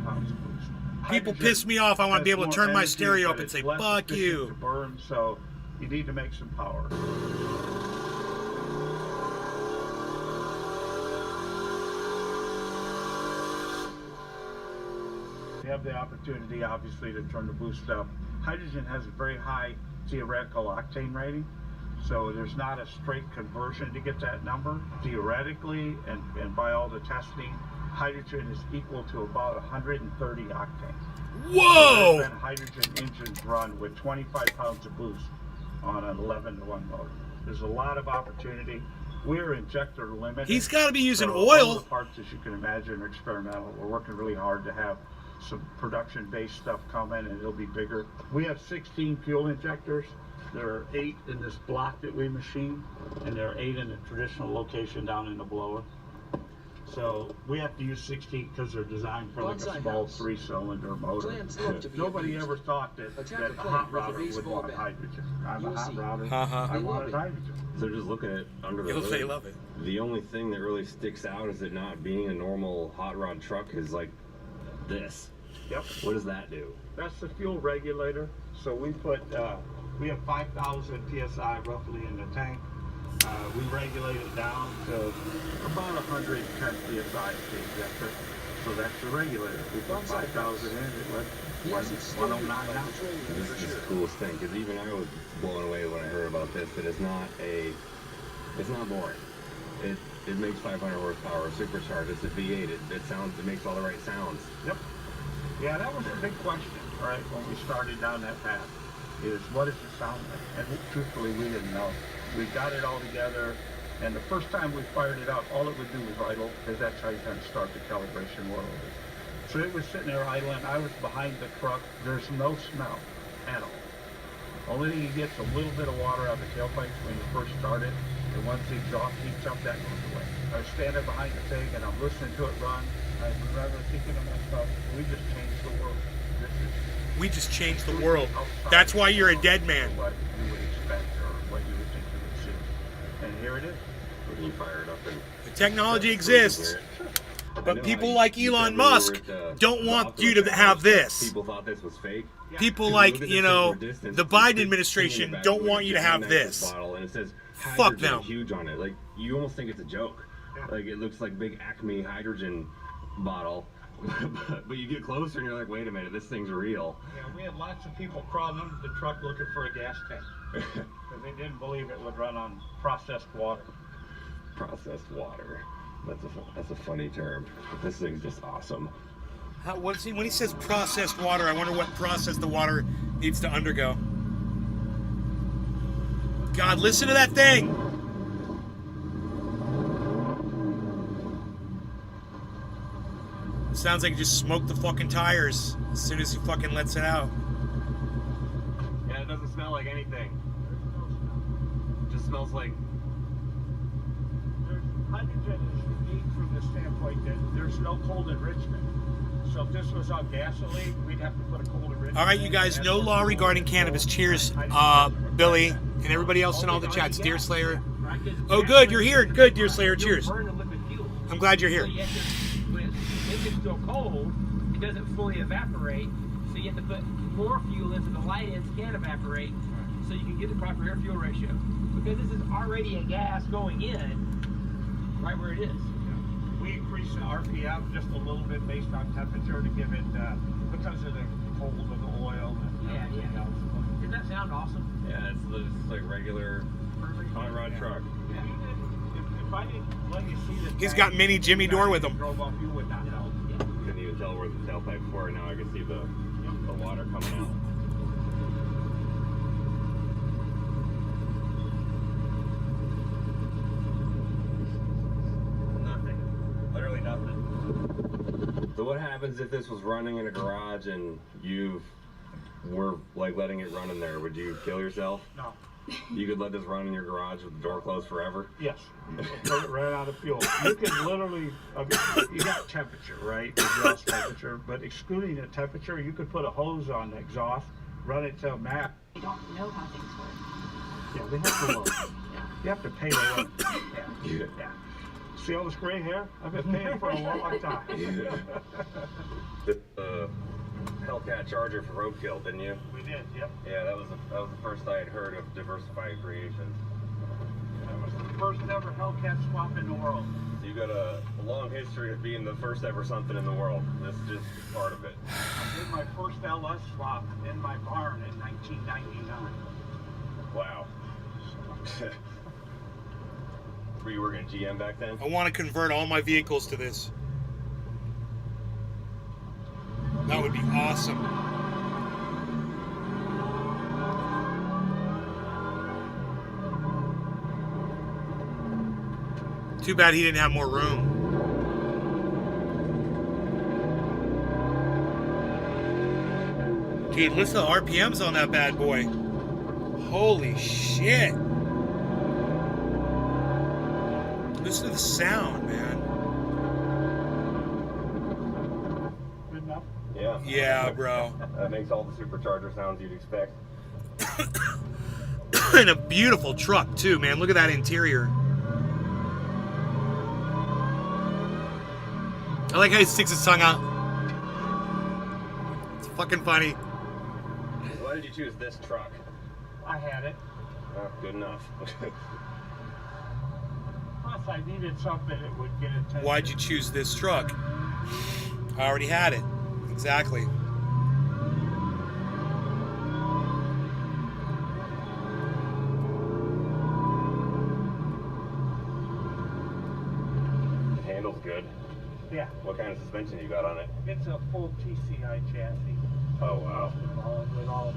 People piss me off. I want to be able to turn my stereo up and say, fuck you. So you need to make some power. You have the opportunity, obviously, to turn the boost up. Hydrogen has a very high theoretical octane rating, so there's not a straight conversion to get that number. Theoretically, and by all the testing, hydrogen is equal to about 130 octane. Whoa! There's been hydrogen engines run with 25 pounds of boost on an 11-to-1 motor. There's a lot of opportunity. We're injector limited. He's got to be using so oil. All the parts, as you can imagine, are experimental. We're working really hard to have some production-based stuff coming, and it'll be bigger. We have 16 fuel injectors. There are 8 in this block that we machine, and there are 8 in the traditional location down in the blower. So we have to use 16 because they're designed for like a small 3-cylinder motor. Nobody ever thought that a hot rodder would want hydrogen. I'm a hot rodder. I wanted hydrogen. So just looking at under the hood, love it. The only thing that really sticks out is it not being a normal hot rod truck is like this. Yep. What does that do? That's the fuel regulator. So we put, we have 5,000 PSI roughly in the tank. We regulate it down to about 110 PSI at the injector. So that's the regulator. We put 5,000 in, it lets 109 out. This is the coolest thing, because even I was blown away when I heard about this, that it's not boring. It makes 500 horsepower supercharged. It's a V8. It makes all the right sounds. Yep. Yeah, that was a big question, right, when we started down that path, is what does it sound like? And truthfully, we didn't know. We got it all together, and the first time we fired it up, all it would do was idle, because that's how you kind of start the calibration world. So it was sitting there idling. I was behind the truck. There's no smell at all. Only thing you get is a little bit of water out of the tailpipes when you first start it, and once the exhaust heats up, that goes away. I was standing behind the thing, and I'm listening to it run. I remember thinking to myself, we just changed the world. We just changed the world. That's why you're a dead man. What you would expect or what you would think you would see. And here it is. When you fire it up and the technology exists. But people like Elon Musk don't want you to have this. People thought this was fake. People like, you know, the Biden administration don't want you to have this. And it says fuck them. Huge on it. Like, you almost think it's a joke. Like, it looks like big Acme hydrogen bottle. But you get closer and you're like, wait a minute, this thing's real. Yeah, we had lots of people crawling under the truck looking for a gas tank. Because they didn't believe it would run on processed water. Processed water. That's a funny term. This thing's just awesome. When he says processed water, I wonder what process the water needs to undergo. God, listen to that thing! It sounds like he just smoked the fucking tires as soon as he fucking lets it out. Yeah, it doesn't smell like anything. It just smells like... Hydrogen is unique from the standpoint that there's no cold enrichment. So if this was on gasoline, we'd have to put a cold enrichment. All right, you guys, no law regarding cannabis. Cheers, Billy, and everybody else in all the chats. Deer Slayer. Oh, good, you're here. Good, Deer Slayer. Cheers. I'm glad you're here. When it's still cold, it doesn't fully evaporate, so you have to put more fuel in so the light ends can evaporate. so you can get the proper air fuel ratio. Because this is already a gas going in right where it is. We increase the RPM just a little bit based on temperature to give it, because of the cold of the oil and everything else. Doesn't that sound awesome? Yeah, it's like regular hot rod truck. If I didn't let you see the He's got mini Jimmy Dore with him. drove up, you would not know. Couldn't even tell where the tailpipes were. Now I can see the water coming out. Nothing. Literally nothing. So what happens if this was running in a garage and you were like letting it run in there? Would you kill yourself? No. You could let this run in your garage with the door closed forever? Yes. It ran out of fuel. You can literally, you got temperature, right? Exhaust temperature. But excluding the temperature, you could put a hose on the exhaust, run it to a max. You don't know how things work. Yeah, they have to load. You have to pay to load. Yeah. See all this gray hair? I've been paying for a long time. The Hellcat Charger for roadkill, didn't you? We did, yep. Yeah, that was the first I had heard of diversified creations. That was the first ever Hellcat swap in the world. So you got a long history of being the first ever something in the world. This is just part of it. I did my first LS swap in my barn in 1999. Wow. Were you working at GM back then? I want to convert all my vehicles to this. That would be awesome. Too bad he didn't have more room. Dude, listen to the RPMs on that bad boy. Holy shit. Listen to the sound, man. Good enough? Yeah. Yeah, bro. That makes all the supercharger sounds you'd expect. And a beautiful truck, too, man. Look at that interior. I like how he sticks his tongue out. It's fucking funny. Why did you choose this truck? I had it. Oh, good enough. Plus, I needed something that would get attention. Why'd you choose this truck? I already had it. Exactly. It handles good. Yeah. What kind of suspension you got on it? It's a full TCI chassis. Oh, wow. With all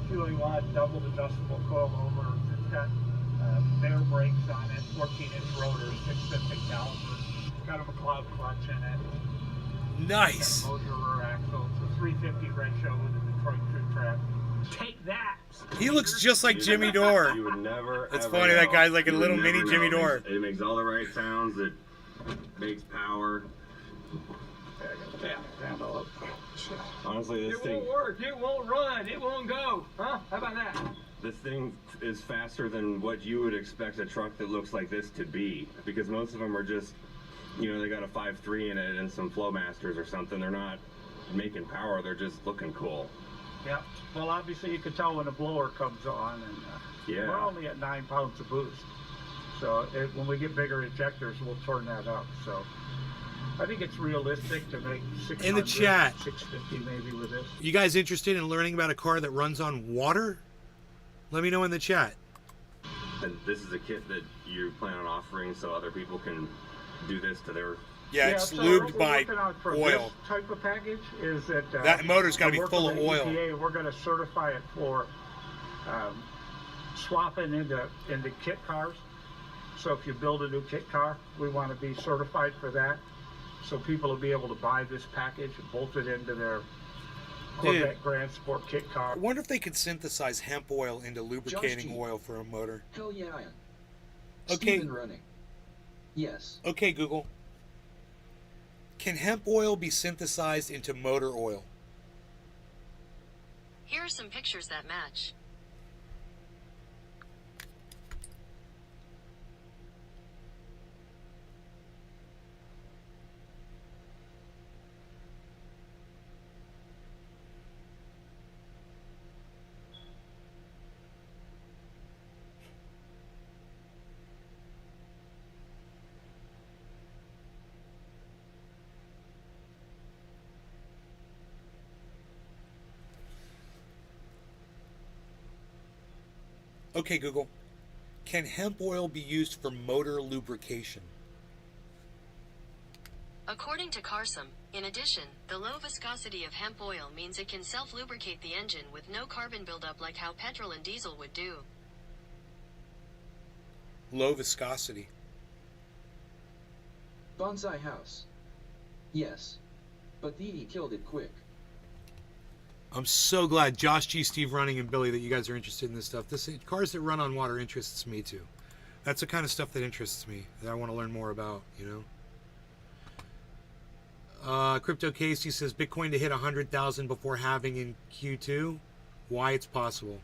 fueling rod, double adjustable coilovers. It's got bare brakes on it, 14-inch rotors, 650 calipers. It's got a McLeod clutch in it. Nice. It's got a motor rear axle. It's a 350 ratio with a Detroit crew trap. Take that. He looks just like Jimmy Dore. You would never. It's ever funny, know. that guy's like a You would little never mini know. Jimmy Dore. It makes all the right sounds. It makes power. Honestly, this It thing. won't work. It won't run. It won't go. Huh? How about that? This thing is faster than what you would expect a truck that looks like this to be, because most of them are just, you know, they got a 5.3 in it and some Flowmasters or something. They're not making power. They're just looking cool. Yep. Well, obviously you can tell when the blower comes on, and Yeah. we're only at 9 pounds of boost. So when we get bigger injectors, we'll turn that up. So I think it's realistic to make 600, In the chat, 650 maybe with this. You guys interested in learning about a car that runs on water? Let me know in the chat. And this is a kit that you plan on offering so other people can do this to their. Yeah, it's so lubed what we're by working on for oil. This type of package is that That motor's gotta be I'm full working of with oil. EPA, we're going to certify it for swapping into kit cars. So if you build a new kit car, we want to be certified for that. So people will be able to buy this package and bolt it into their Corvette Grand Sport kit car. I wonder if they could synthesize hemp oil into lubricating oil for a motor. Hell yeah, I am. Okay. Steven running. Yes. Okay, Google. Can hemp oil be synthesized into motor oil? Here are some pictures that match. Okay, Google. Can hemp oil be used for motor lubrication? According to Carson, in addition, the low viscosity of hemp oil means it can self-lubricate the engine with no carbon buildup like how petrol and diesel would do. Low viscosity. Bonsai house. Yes. But Dee killed it quick. I'm so glad Josh G, Steve Running, and Billy that you guys are interested in this stuff. Cars that run on water interests me too. That's the kind of stuff that interests me, that I want to learn more about, you know. Crypto Casey says Bitcoin to hit 100,000 before halving in Q2. Why it's possible.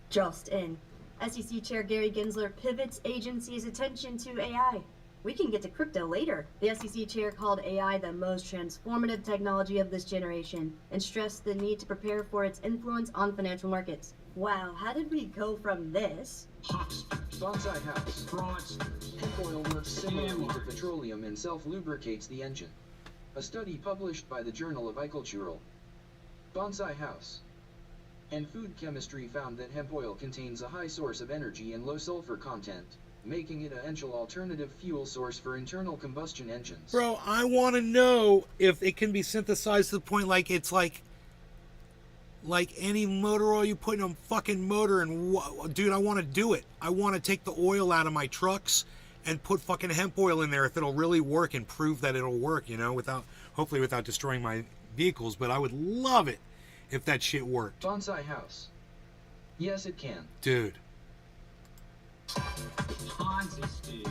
Just in. SEC Chair Gary Gensler pivots agency's attention to AI. We can get to crypto later. The SEC Chair called AI the most transformative technology of this generation and stressed the need to prepare for its influence on financial markets. Wow, how did we go from this? Bonsai house. Fraudsters. Hemp oil works similarly to petroleum and self-lubricates the engine. A study published by the Journal of Agricultural Bonsai House and Food Chemistry found that hemp oil contains a high source of energy and low sulfur content, making it an essential alternative fuel source for internal combustion engines. Bro, I want to know if it can be synthesized to the point like it's like any motor oil you put in a fucking motor, and dude, I want to do it. I want to take the oil out of my trucks and put fucking hemp oil in there if it'll really work and prove that it'll work, you know, hopefully without destroying my vehicles, but I would love it if that shit worked. Bonsai house. Yes, it can. Dude. Ponzi scheme.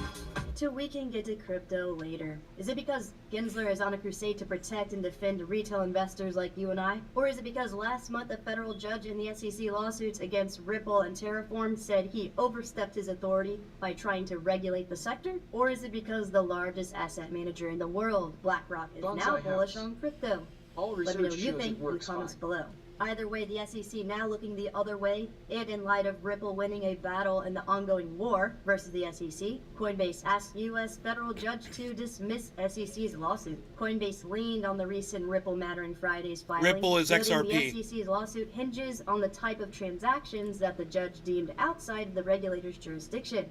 Till we can get to crypto later. Is it because Gensler is on a crusade to protect and defend retail investors like you and I? Or is it because last month a federal judge in the SEC lawsuits against Ripple and Terraform said he overstepped his authority by trying to regulate the sector? Or is it because the largest asset manager in the world, BlackRock, is now bullish on crypto? All Let me know what you research shows think it in the works comments fine. below. Either way, the SEC now looking the other way, and in light of Ripple winning a battle in the ongoing war versus the SEC, Coinbase asked U.S. federal judge to dismiss SEC's lawsuit. Coinbase leaned on the recent Ripple matter in Friday's filing. Ripple is noting XRP. The SEC's lawsuit hinges on the type of transactions that the judge deemed outside the regulator's jurisdiction.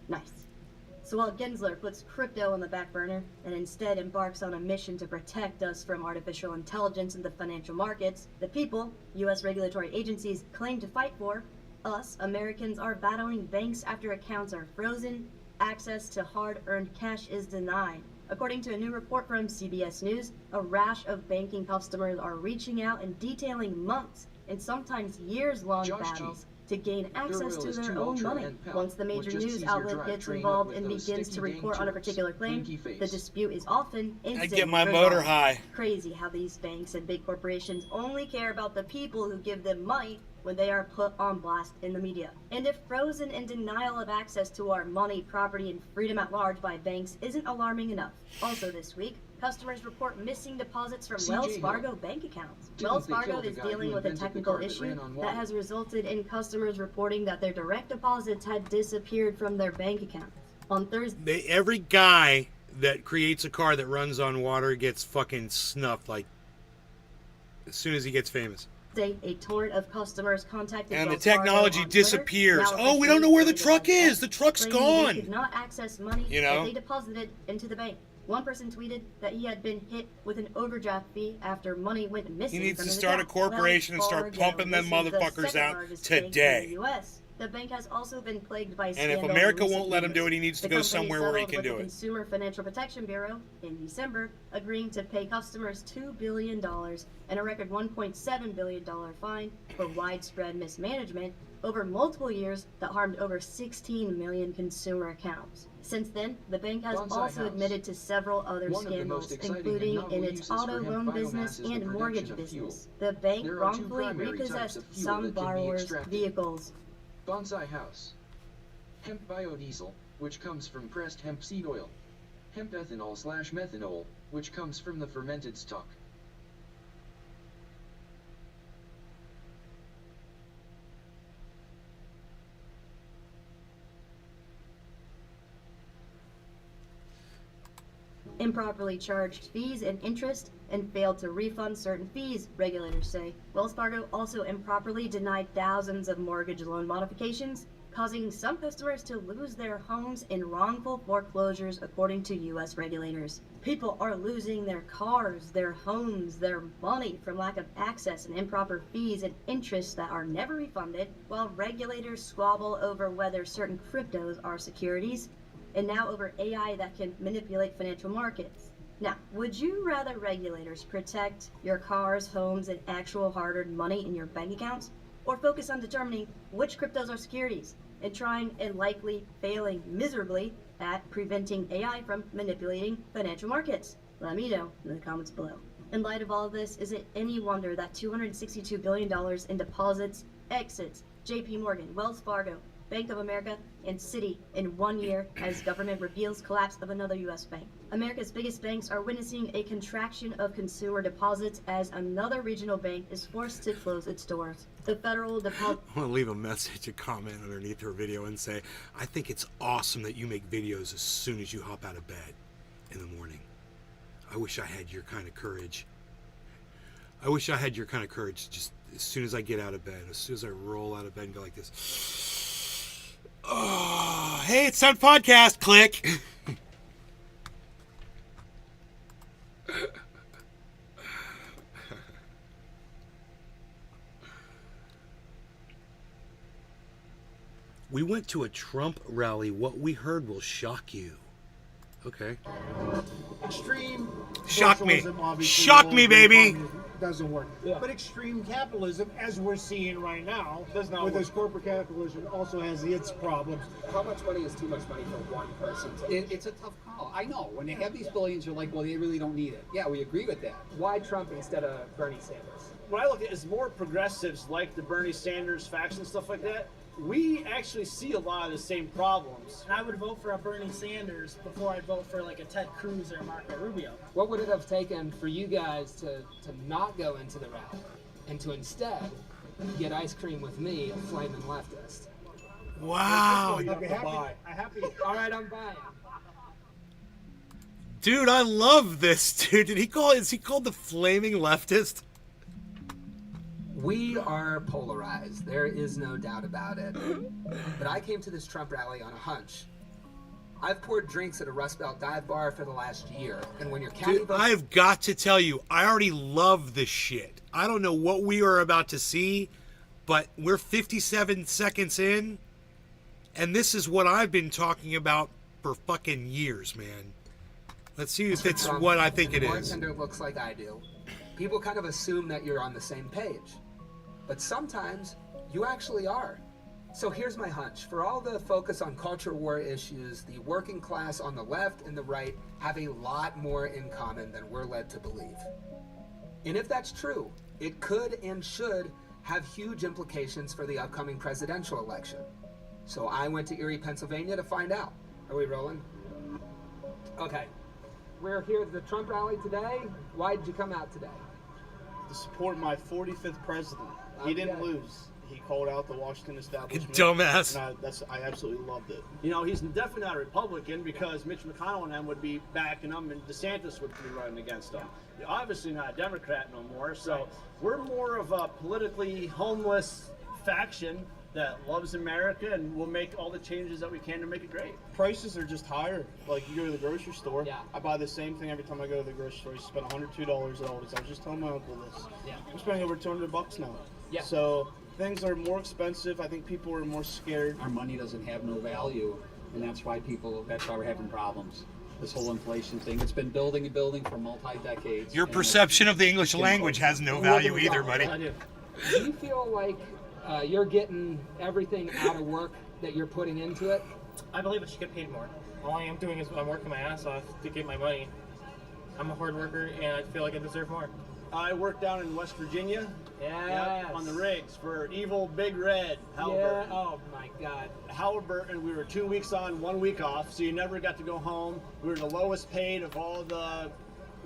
Nice. So while Gensler puts crypto on the back burner and instead embarks on a mission to protect us from artificial intelligence in the financial markets, the people U.S. regulatory agencies claim to fight for, us, Americans, are battling banks after accounts are frozen, access to hard-earned cash is denied. According to a new report from CBS News, a rash of banking customers are reaching out and detailing months and sometimes years-long battles to gain access to their own money. Once the major news outlet gets involved and begins to report on a particular claim, the dispute is often instant. I get my motor high. Crazy how these banks and big corporations only care about the people who give them money when they are put on blast in the media. And if frozen in denial of access to our money, property, and freedom at large by banks isn't alarming enough. Also this week, customers report missing deposits from Wells Fargo bank accounts. Wells Fargo is dealing with a technical issue that has resulted in customers reporting that their direct deposits had disappeared from their bank accounts. On Thursday, Every guy that creates a car that runs on water gets fucking snuffed, like, as soon as he gets famous. a torrent of customers contacted And the Wells Fargo technology on disappears. Twitter, Oh, we don't know where the truck claiming is. The truck's They gone. could not access money You know? that they deposited into the bank. One person tweeted that he had been hit with an overdraft fee after money went missing. He needs from to his start a account. corporation and Wells start Fargo, pumping them this is the motherfuckers second out largest bank in today. the US. The bank has also been plagued by And if scandals in America recent won't let him do years. it, he needs to The go company somewhere where he settled can with do the it. Consumer Financial Protection Bureau in December, agreeing to pay customers $2 billion and a record $1.7 billion fine for widespread mismanagement over multiple years that harmed over 16 million consumer accounts. Since then, the bank has Bonsai also House. admitted to several other One of the most scandals, exciting and including novel in its uses for auto hemp loan biomass business is the and production mortgage of business. fuel. The bank There are two wrongfully primary types repossessed of fuel some that can be borrowers' extracted. vehicles. Bonsai house. Hemp biodiesel, which comes from pressed hemp seed oil. Hemp ethanol/methanol, which comes from the fermented stock. Improperly charged fees and interest and failed to refund certain fees, regulators say. Wells Fargo also improperly denied thousands of mortgage loan modifications, causing some customers to lose their homes in wrongful foreclosures, according to U.S. regulators. People are losing their cars, their homes, their money from lack of access and improper fees and interests that are never refunded, while regulators squabble over whether certain cryptos are securities, and now over AI that can manipulate financial markets. Now, would you rather regulators protect your cars, homes, and actual hard-earned money in your bank accounts, or focus on determining which cryptos are securities and trying and likely failing miserably at preventing AI from manipulating financial markets? Let me know in the comments below. In light of all of this, is it any wonder that $262 billion in deposits exits JP Morgan, Wells Fargo, Bank of America, and Citi in 1 year as government reveals collapse of another U.S. bank? America's biggest banks are witnessing a contraction of consumer deposits as another regional bank is forced to close its doors. The federal deposit... I want to leave a message, a comment underneath her video and say, I think it's awesome that you make videos as soon as you hop out of bed in the morning. I wish I had your kind of courage. I wish I had your kind of courage just as soon as I get out of bed, as soon as I roll out of bed and go like this. Oh, hey, it's time podcast. Click. We went to a Trump rally. What we heard will shock you. Okay. Extreme Shock me. socialism, obviously, Shock me, baby. Doesn't work. Yeah. But extreme capitalism, as we're seeing right now, Does not with work. this corporate capitalism, also has its problems. How much money is too much money for one person? It's a tough call. I know. When they have these billions, you're like, well, they really don't need it. Yeah, we agree with that. Why Trump instead of Bernie Sanders? What I look at is more progressives like the Bernie Sanders faction, stuff like that. We actually see a lot of the same problems. I would vote for a Bernie Sanders before I'd vote for like a Ted Cruz or a Marco Rubio. What would it have taken for you guys to not go into the rally and to instead get ice cream with me, a flaming leftist? Wow. You have to buy. All right, I'm buying. Dude, I love this, dude. Is he called the flaming leftist? We are polarized. There is no doubt about it. But I came to this Trump rally on a hunch. I've poured drinks at a Rust Belt dive bar for the last year, and when you're counting Dude, I've got to tell you, I already love this shit. I don't know what we are about to see, but we're 57 seconds in, and this is what I've been talking about for fucking years, man. Let's see if it's what I think it is. The bartender looks like I do. People kind of assume that you're on the same page. But sometimes you actually are. So here's my hunch. For all the focus on culture war issues, the working class on the left and the right have a lot more in common than we're led to believe. And if that's true, it could and should have huge implications for the upcoming presidential election. So I went to Erie, Pennsylvania to find out. Are we rolling? Okay. We're here at the Trump rally today. Why did you come out today? To support my 45th president. He didn't lose. He called out the Washington establishment. Dumbass. And I absolutely loved it. You know, he's definitely not a Republican because Mitch McConnell and them would be backing him and DeSantis would be running against him. You're obviously not a Democrat no more, so we're more of a politically homeless faction that loves America and will make all the changes that we can to make it great. Prices are just higher. Like, you go to the grocery store, I buy the same thing every time I go to the grocery store. You spend $102 at Aldi's. I was just telling my uncle this. Yeah. I'm spending over $200 now. Yeah. So things are more expensive. I think people are more scared. Our money doesn't have no value, and that's why we're having problems. This whole inflation thing, it's been building and building for multi-decades. Your perception of the English language has no value either, buddy. Do you feel like you're getting everything out of work that you're putting into it? I believe I should get paid more. All I am doing is I'm working my ass off to get my money. I'm a hard worker and I feel like I deserve more. I work down in West Virginia. Yes. Yep, on the rigs for Evil Big Red, Halliburton. Yeah. Oh my God. Halliburton, we were 2 weeks on, 1 week off, so you never got to go home. We were the lowest paid of all the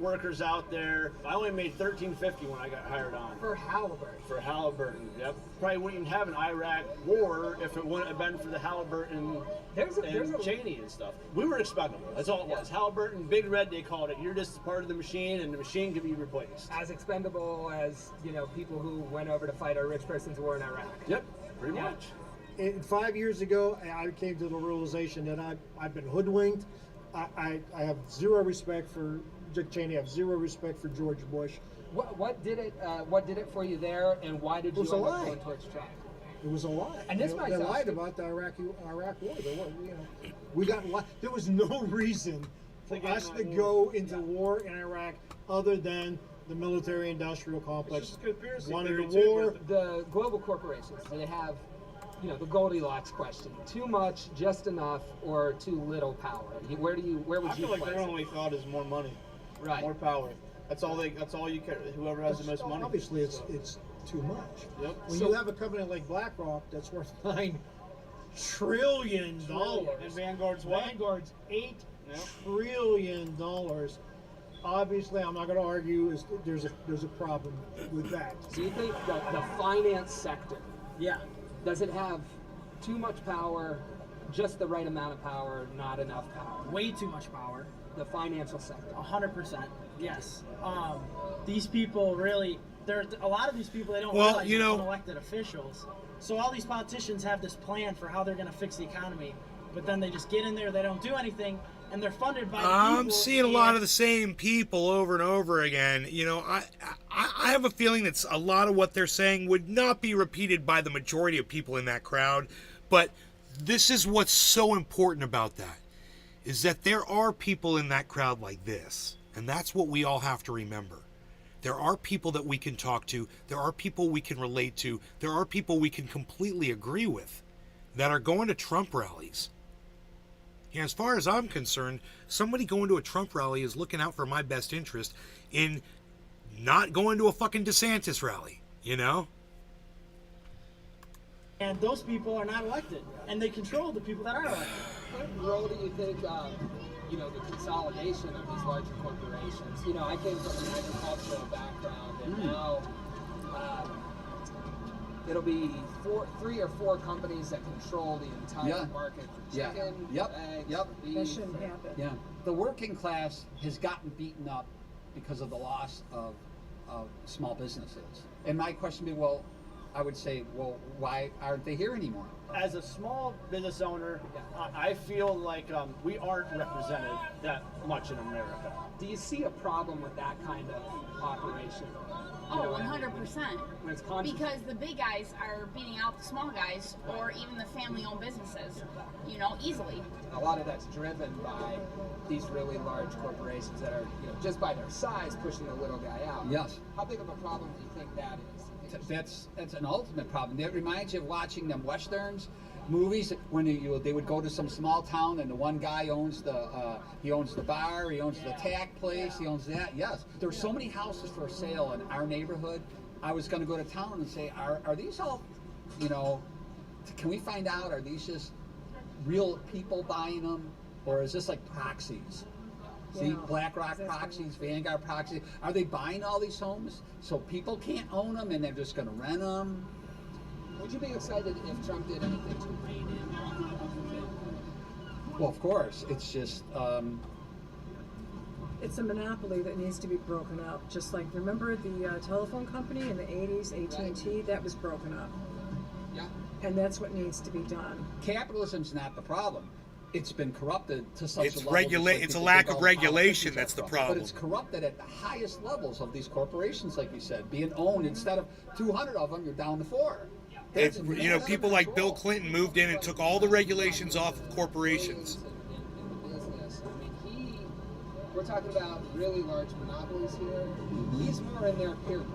workers out there. I only made $13.50 when I got hired on. For Halliburton. For Halliburton, yep. Probably wouldn't have an Iraq war if it wouldn't have been for the Halliburton and Cheney and stuff. We were expendable. That's all it was. Halliburton, Big Red, they called it. You're just part of the machine, and the machine can be replaced. As expendable as, people who went over to fight a rich person's war in Iraq. Yep, pretty much. 5 years ago, I came to the realization that I've been hoodwinked. I have zero respect for Dick Cheney. I have zero respect for George Bush. What did it for you there, and why did you end up going towards Trump? It was a lie. And this they lied about the Iraq war. We got there was no reason for us to go into war in Iraq other than the military-industrial complex wanted a war. The global corporations, they have, the Goldilocks question: too much, just enough, or too little power. Where would you place I feel like their only thought is more money, right? More power. That's all you care. Whoever has the most money. Obviously, it's too much. Yep. When you have a company like BlackRock that's worth $9 trillion, And Vanguard's what? Vanguard's $8 trillion. Obviously, I'm not going to argue. There's a problem with that. Do you think the finance sector? Yeah. Does it have too much power, just the right amount of power, not enough power? Way too much power. The financial sector. 100%. Yes. These people really. There's a lot of these people. They don't realize they're unelected officials. So all these politicians have this plan for how they're going to fix the economy, but then they just get in there. They don't do anything. And they're funded by the people. I'm seeing a lot of the same people over and over again. I have a feeling that a lot of what they're saying would not be repeated by the majority of people in that crowd. But this is what's so important about that, is that there are people in that crowd like this. And that's what we all have to remember. There are people that we can talk to. There are people we can relate to. There are people we can completely agree with that are going to Trump rallies. As far as I'm concerned, somebody going to a Trump rally is looking out for my best interest in not going to a fucking DeSantis rally, And those people are not elected, and they control the people that are elected. What role do you think, the consolidation of these larger corporations? I came from an agricultural background, and now it'll be 3 or 4 companies that control the entire market for chicken, eggs, beef. That shouldn't happen. Yeah, the working class has gotten beaten up because of the loss of small businesses. And my question would be, I would say, why aren't they here anymore? As a small business owner, I feel like we aren't represented that much in America. Do you see a problem with that kind of operation? Oh, 100%. When it's conscious. Because the big guys are beating out the small guys, or even the family-owned businesses, easily. A lot of that's driven by these really large corporations that are, just by their size, pushing the little guy out. Yes. How big of a problem do you think that is? That's an ultimate problem. That reminds you of watching them westerns, movies when they would go to some small town and the one guy owns the bar, he owns the tack place, he owns that. Yes, there's so many houses for sale in our neighborhood. I was going to go to town and say, are these all, can we find out, are these just real people buying them, or is this like proxies? See, BlackRock proxies, Vanguard proxies. Are they buying all these homes so people can't own them and they're just going to rent them? Would you be excited if Trump did anything to rein in the thing? Well, of course. It's just... It's a monopoly that needs to be broken up. Just like, remember the telephone company in the 80s, AT&T? That was broken up. Yeah. And that's what needs to be done. Capitalism's not the problem. It's been corrupted to such a level. It's a lack of regulation that's the problem. But it's corrupted at the highest levels of these corporations, like you said, being owned. Instead of 200 of them, you're down to 4. People like Bill Clinton moved in and took all the regulations off of corporations. We're talking about really large monopolies here. He's more in their peer group.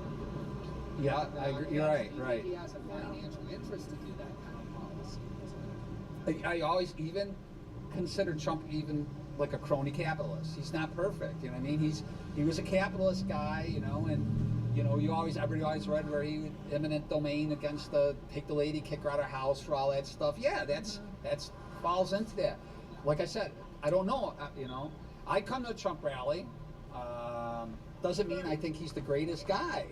Yeah, I agree. You're right. He has a financial interest to do that kind of policy. I always even consider Trump even like a crony capitalist. He's not perfect, you know what I mean? He was a capitalist guy, and everybody always read where he eminent domain against take the lady, kick her out of her house for all that stuff. Yeah, that's falls into that. Like I said, I don't know, I come to a Trump rally. Doesn't mean I think he's the greatest guy.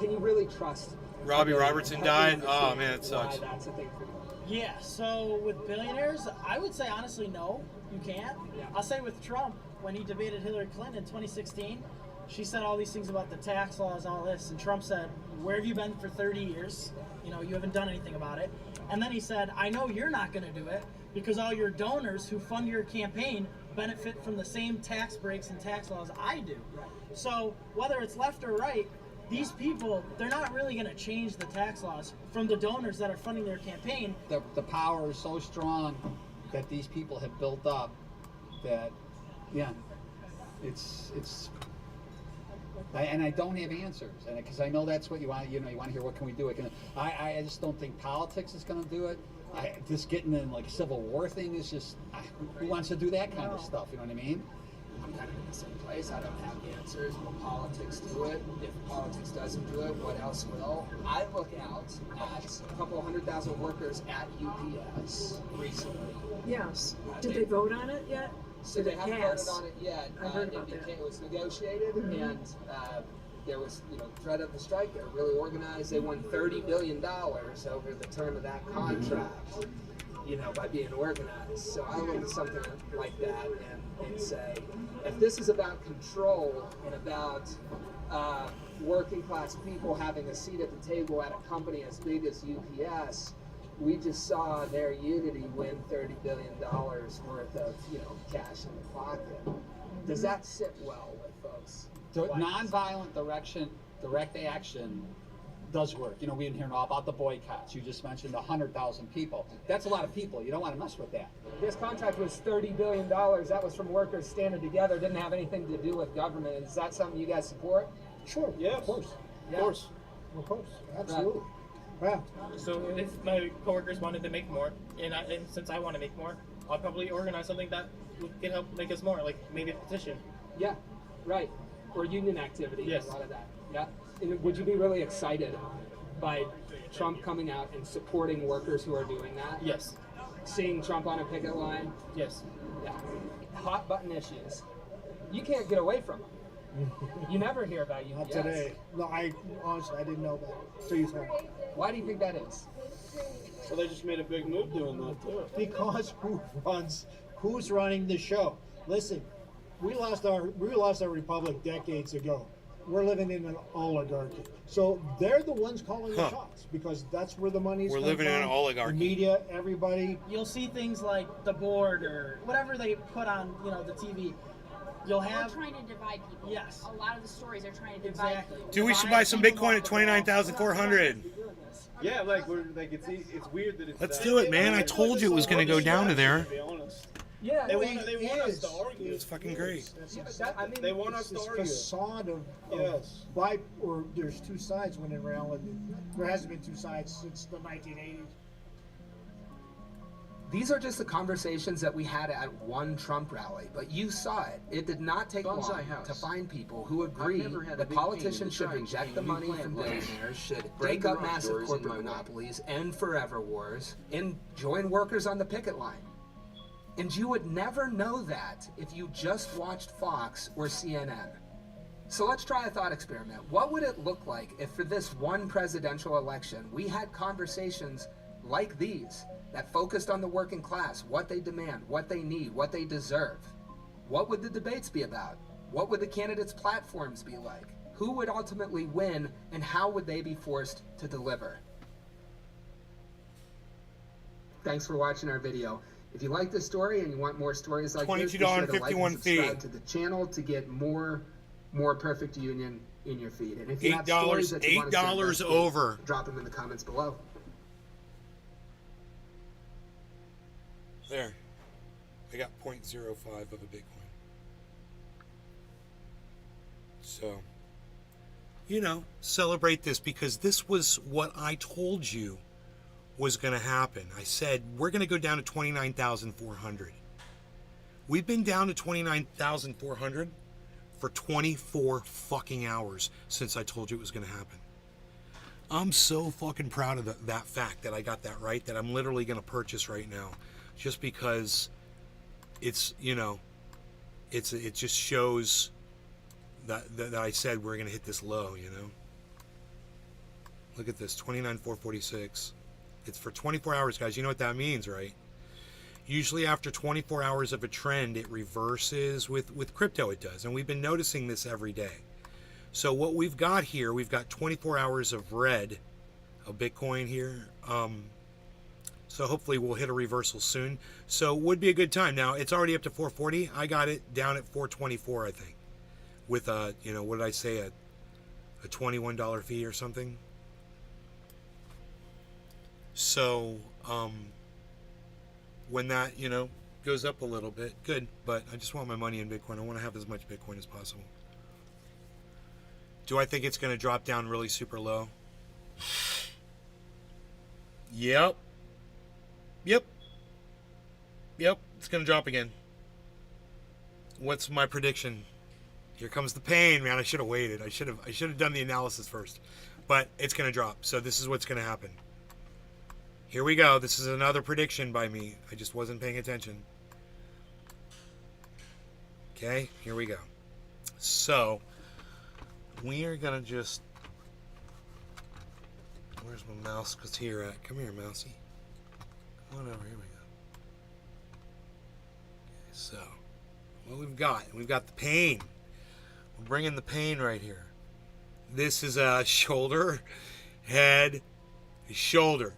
Can you really trust? Robbie Robertson died. Oh man, it sucks. That's a thing for you. Yeah, so with billionaires, I would say honestly, no, you can't. Yeah. I'll say with Trump, when he debated Hillary Clinton in 2016, she said all these things about the tax laws, all this, and Trump said, where have you been for 30 years? You haven't done anything about it. And then he said, I know you're not going to do it because all your donors who fund your campaign benefit from the same tax breaks and tax laws I do. So whether it's left or right, these people, they're not really going to change the tax laws from the donors that are funding their campaign. The power is so strong that these people have built up that, yeah, and I don't have answers, and because I know that's what you want. You want to hear what can we do. I just don't think politics is going to do it. Just getting in like a civil war thing is just who wants to do that kind of stuff? You know what I mean? I'm kind of in the same place. I don't have answers. Will politics do it? If politics doesn't do it, what else will? I look out at a couple 100,000 workers at UPS recently. Yes. Did they vote on it yet? So Did they it haven't pass? voted on it yet. I heard about that. It was negotiated, and there was, threat of the strike. They're really organized. They won $30 billion over the term of that contract, by being organized. So I look at something like that and say, if this is about control and about working class people having a seat at the table at a company as big as UPS, we just saw their unity win $30 billion worth of, cash in the pocket. Does that sit well with folks? Nonviolent direct action does work. We've been hearing all about the boycotts. You just mentioned 100,000 people. That's a lot of people. You don't want to mess with that. This contract was $30 billion. That was from workers standing together. Didn't have anything to do with government. Is that something you guys support? Sure. Yeah. Of course. Yeah. Of course. Of course. Absolutely. Yeah. So if my coworkers wanted to make more, and since I want to make more, I'll probably organize something that can help make us more, like maybe a petition. Yeah, right. Or union activity. Yes. A lot of that. Yeah. And would you be really excited by Trump coming out and supporting workers who are doing that? Yes. Seeing Trump on a picket line? Yes. Yeah. Hot button issues. You can't get away from them. You never hear about UPS. Not today. No, honestly, I didn't know that. So you told me. Why do you think that is? So they just made a big move doing that too. Because who's running the show? Listen, we lost our republic decades ago. We're living in an oligarchy. So they're the ones calling the shots because that's where the money's coming from. We're living in an oligarchy. The media, everybody. You'll see things like the board or whatever they put on, the TV. You'll have. They're trying to divide people. Yes. A lot of the stories are trying to divide people. Dude, we should buy some Bitcoin at 29,400. Yeah, it's weird that it's. Let's do it, man. I told you it was going to go down to there. To be honest. Yeah, they want us to argue. It's fucking great. They want us to argue. Facade of yes. Or there's two sides when in reality there hasn't been two sides since the 1980s. These are just the conversations that we had at one Trump rally, but you saw it. It did not take long to find people who agree that politicians should reject the money from billionaires, should break up massive corporate monopolies, end forever wars, and join workers on the picket line. And you would never know that if you just watched Fox or CNN. So let's try a thought experiment. What would it look like if for this one presidential election we had conversations like these that focused on the working class, what they demand, what they need, what they deserve? What would the debates be about? What would the candidates' platforms be like? Who would ultimately win, and how would they be forced to deliver? Thanks for watching our video. If you like this story and you want more stories like this, be sure to like and subscribe to the channel to get more perfect union in your feed. And if you have stories that you want to send us, over. Drop them in the comments below. There. I got 0.05 of a Bitcoin. So, celebrate this because this was what I told you was going to happen. I said, we're going to go down to 29,400. We've been down to 29,400 for 24 fucking hours since I told you it was going to happen. I'm so fucking proud of that fact that I got that right, that I'm literally going to purchase right now. Just because it's, it just shows that I said we're going to hit this low, Look at this, 29,446. It's for 24 hours, guys. You know what that means, right? Usually after 24 hours of a trend, it reverses with crypto, it does. And we've been noticing this every day. So what we've got here, we've got 24 hours of red, of Bitcoin here. So hopefully we'll hit a reversal soon. So would be a good time. Now it's already up to 440. I got it down at 424, I think, with a, you know, what did I say, a $21 fee or something. So when that, you know, goes up a little bit, good. But I just want my money in Bitcoin. I want to have as much Bitcoin as possible. Do I think it's going to drop down really super low? Yep. Yep. Yep. It's going to drop again. What's my prediction? Here comes the pain, man. I should have waited. I should have done the analysis first. But it's going to drop. So this is what's going to happen. Here we go. This is another prediction by me. I just wasn't paying attention. Okay, here we go. So we are going to just... Where's my mouse? What's here at? Come here, mousey. Come on over. Here we go. Okay, so what we've got the pain. We're bringing the pain right here. This is a shoulder, head, shoulder.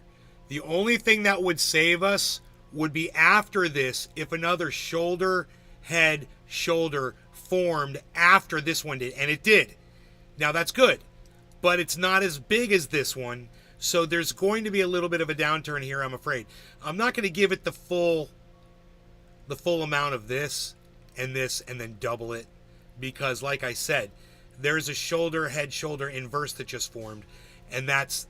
The only thing that would save us would be after this if another shoulder, head, shoulder formed after this one did. And it did. Now that's good. But it's not as big as this one. So there's going to be a little bit of a downturn here, I'm afraid. I'm not going to give it the full amount of this, and then double it. Because like I said, there's a shoulder, head, shoulder inverse that just formed. And that's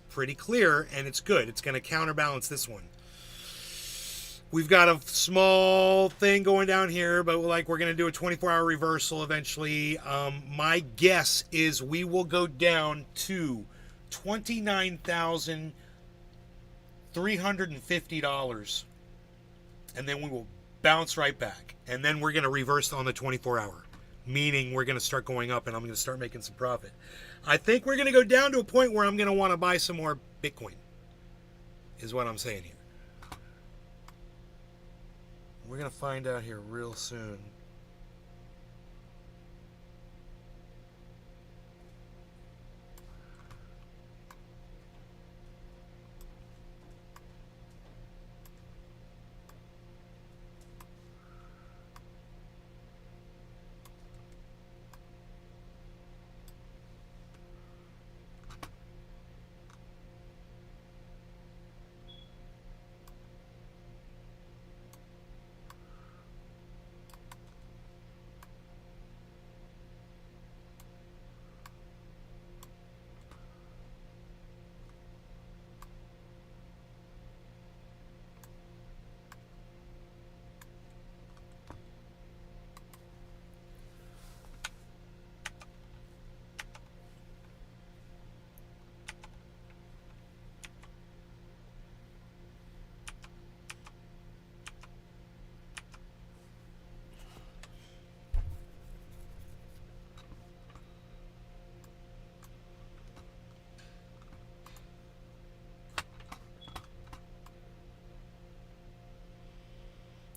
pretty clear, and it's good. It's going to counterbalance this one. We've got a small thing going down here, but we're going to do a 24-hour reversal eventually. My guess is we will go down to $29,350, and then we will bounce right back. And then we're going to reverse on the 24-hour, meaning we're going to start going up, and I'm going to start making some profit. I think we're going to go down to a point where I'm going to want to buy some more Bitcoin, is what I'm saying here. We're going to find out here real soon.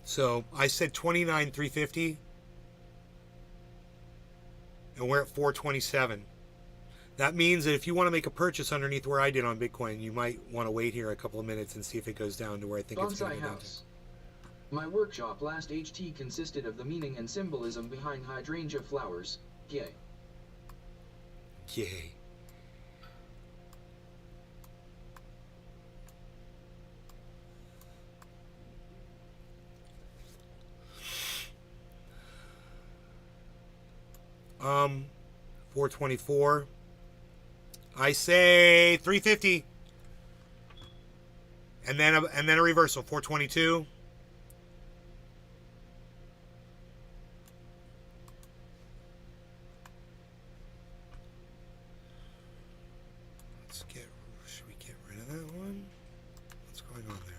So I said 29,350, and we're at 427. That means that if you want to make a purchase underneath where I did on Bitcoin, you might want to wait here a couple of minutes and see if it goes down to where I think it's going to go down to. My workshop last HT consisted of the meaning and symbolism behind hydrangea flowers. Yay. Yay. Um, 424. I say 350. And then a reversal, 422. Should we get rid of that one? What's going on there?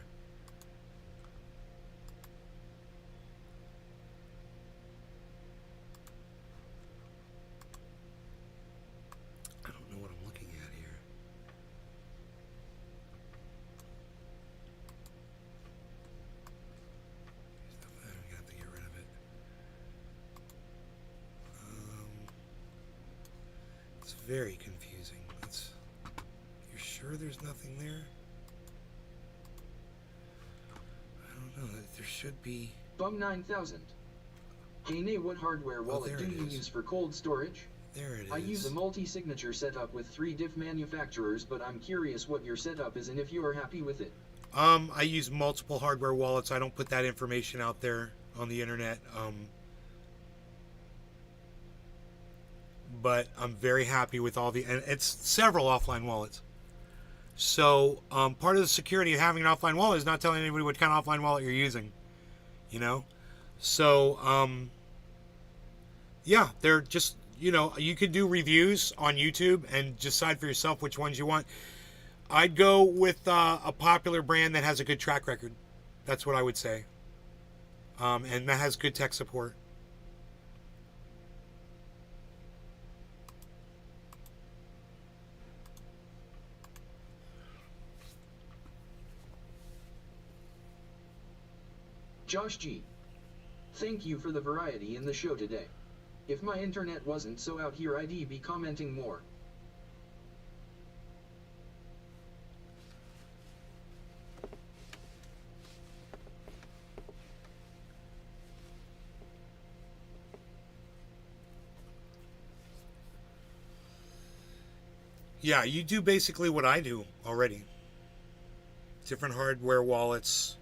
I don't know what I'm looking at here. I'm gonna have to get rid of it. It's very confusing. Your sure there's nothing there? I don't know. There should be. Bum 9000. Hey Nay, what hardware wallet do you use for cold storage? There it is. I use a multi-signature setup with 3 diff manufacturers, but I'm curious what your setup is and if you are happy with it. I use multiple hardware wallets. I don't put that information out there on the internet. But I'm very happy with all and it's several offline wallets. So part of the security of having an offline wallet is not telling anybody what kind of offline wallet you're using. You know? So, yeah, they're just, you could do reviews on YouTube and decide for yourself which ones you want. I'd go with a popular brand that has a good track record. That's what I would say. And that has good tech support. Josh G. Thank you for the variety in the show today. If my internet wasn't so out here, I'd be commenting more. Yeah, you do basically what I do already. Different hardware wallets.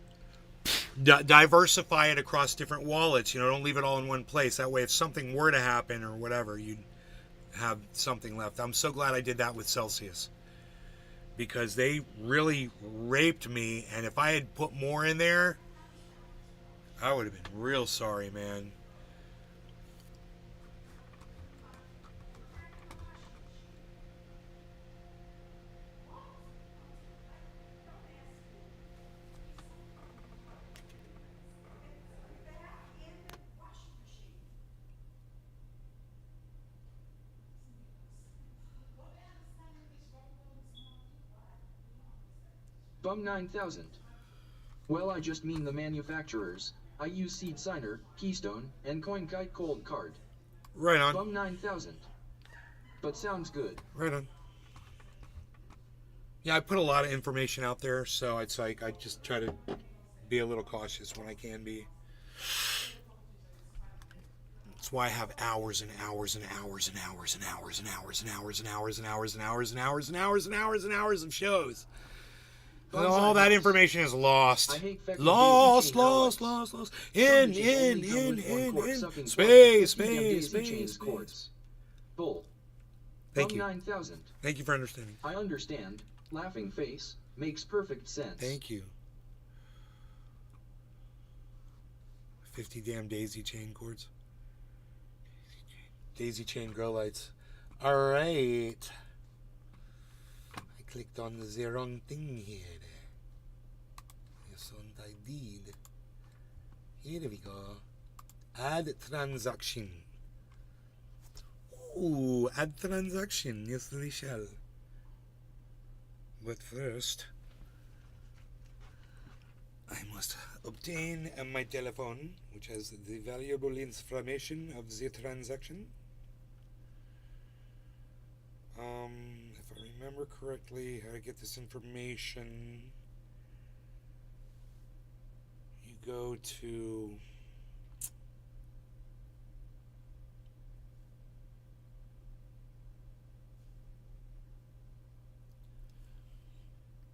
Diversify it across different wallets. Don't leave it all in one place. That way, if something were to happen or whatever, you'd have something left. I'm so glad I did that with Celsius, because they really raped me. And if I had put more in there, I would have been real sorry, man. Bum 9000. Well, I just mean the manufacturers. I use Seed Signer, Keystone, and CoinKite Cold Card. Right on. Bum 9000. But sounds good. Right on. Yeah, I put a lot of information out there, so it's like I just try to be a little cautious when I can be. That's why I have hours and hours and hours and hours and hours and hours and hours and hours and hours and hours and hours and hours and hours and hours of shows. And all that information is lost. Lost. In. Space. Bull. Thank you. 9000. Thank you for understanding. I understand. Laughing face. Makes perfect sense. Thank you. 50 damn daisy chain cords. Daisy chain grow lights. Alright. I clicked on the wrong thing here. Yes, and I did. Here we go. Add transaction. Ooh, add transaction. Yes, we shall. But first, I must obtain my telephone, which has the valuable information of the transaction. If I remember correctly, how to get this information, you go to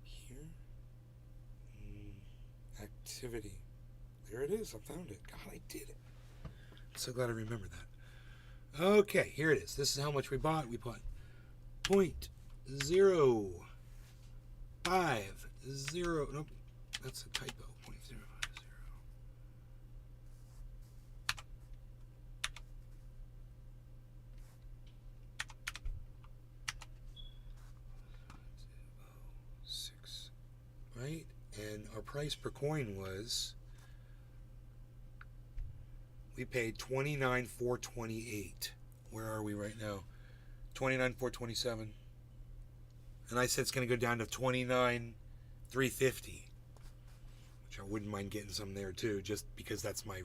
here, activity. There it is. I found it. God, I did it. I'm so glad I remembered that. Okay, here it is. This is how much we bought. We bought 0.050. Nope, that's a typo. 0.050. Right? And our price per coin was, we paid $29,428. Where are we right now? $29,427. And I said it's going to go down to $29,350, which I wouldn't mind getting some there too, just because that's my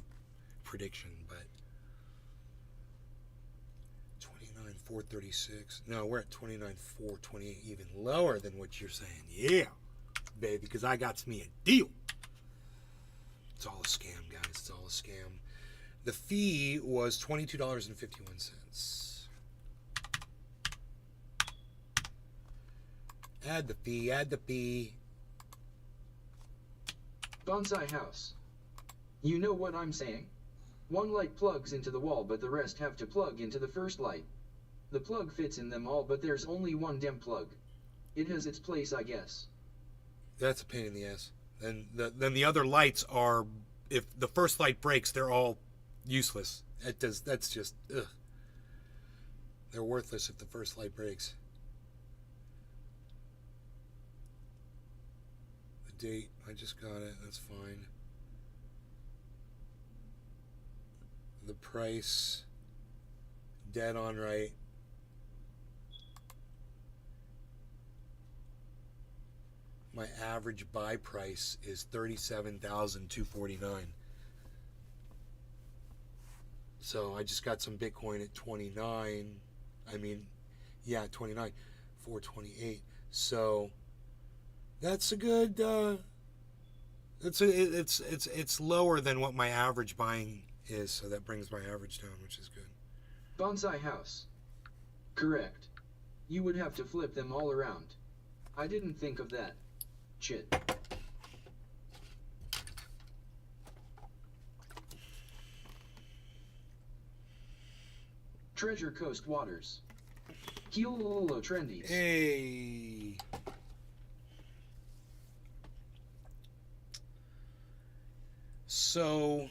prediction. But 436. No, we're at 29,428, even lower than what you're saying. Yeah, baby, because I got me a deal. It's all a scam, guys. It's all a scam. The fee was $22.51. Add the fee, add the fee. Bonsai house. You know what I'm saying? One light plugs into the wall, but the rest have to plug into the first light. The plug fits in them all, but there's only one dim plug. It has its place, I guess. That's a pain in the ass. Then the other lights are, if the first light breaks, they're all useless. That's just, ugh. They're worthless if the first light breaks. The date, I just got it. That's fine. The price, dead on right. My average buy price is $37,249. So I just got some Bitcoin at 29. I mean, yeah, 29, 428. So that's a good. It's lower than what my average buying is, so that brings my average down, which is good. Bonsai house. Correct. You would have to flip them all around. I didn't think of that. Shit. Treasure Coast Waters. Kilolo Trendies. Hey. So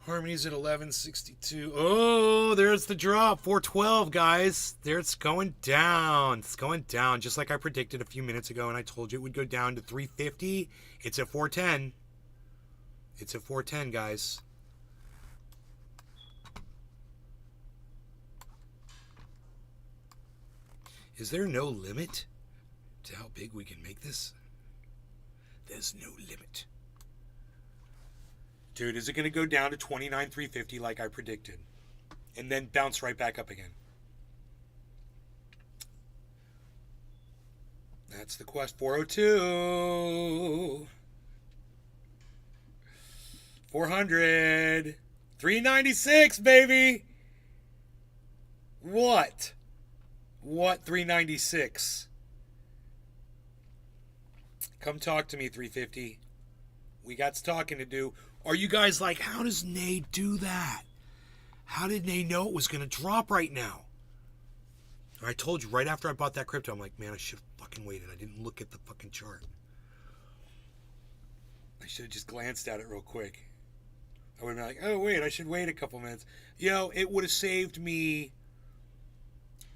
Harmony's at 1162. Oh, there's the drop. 412, guys. There it's going down. It's going down, just like I predicted a few minutes ago, and I told you it would go down to 350. It's at 410. It's at 410, guys. Is there no limit to how big we can make this? There's no limit. Dude, is it going to go down to 29,350 like I predicted? And then bounce right back up again? That's the quest. 402. 400. 396, baby. What? What 396? Come talk to me, 350. We got talking to do. Are you guys like, how does Nate do that? How did Nate know it was going to drop right now? I told you right after I bought that crypto, I'm like, man, I should have fucking waited. I didn't look at the fucking chart. I should have just glanced at it real quick. I would have been like, oh, wait, I should wait a couple minutes. Yo, it would have saved me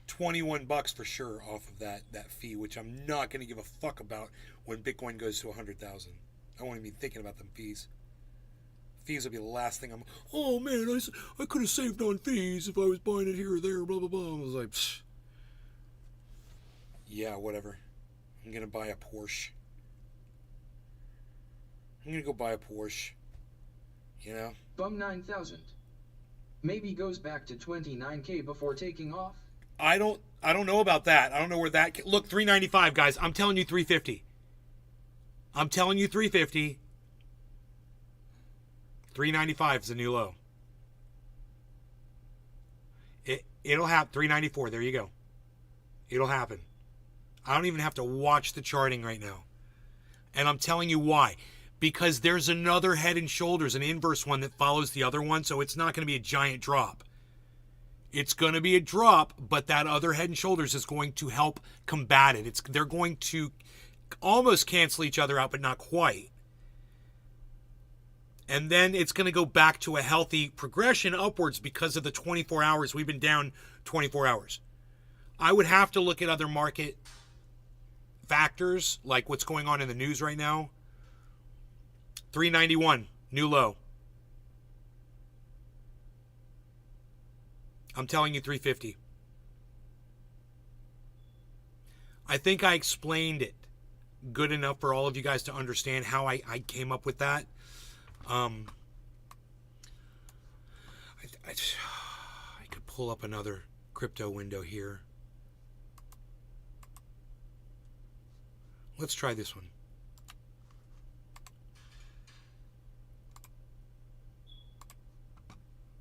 $21 for sure off of that fee, which I'm not going to give a fuck about when Bitcoin goes to 100,000. I won't even be thinking about them fees. Fees will be the last thing I'm. Oh man, I could have saved on fees if I was buying it here or there. Blah blah blah. I was like, psh. Yeah, whatever. I'm gonna buy a Porsche. I'm gonna go buy a Porsche. You know. Bum 9,000. Maybe goes back to 29K before taking off. I don't know about that. I don't know where that. Look, 395, guys. I'm telling you 350. I'm telling you 350. 395 is the new low. It'll happen. 394. There you go. It'll happen. I don't even have to watch the charting right now. And I'm telling you why. Because there's another Head and Shoulders, an inverse one that follows the other one, so it's not going to be a giant drop. It's going to be a drop, but that other Head and Shoulders is going to help combat it. They're going to almost cancel each other out, but not quite. And then it's going to go back to a healthy progression upwards because of the 24 hours. We've been down 24 hours. I would have to look at other market factors, like what's going on in the news right now. 391, new low. I'm telling you 350. I think I explained it good enough for all of you guys to understand how I came up with that. I could pull up another crypto window here. Let's try this one.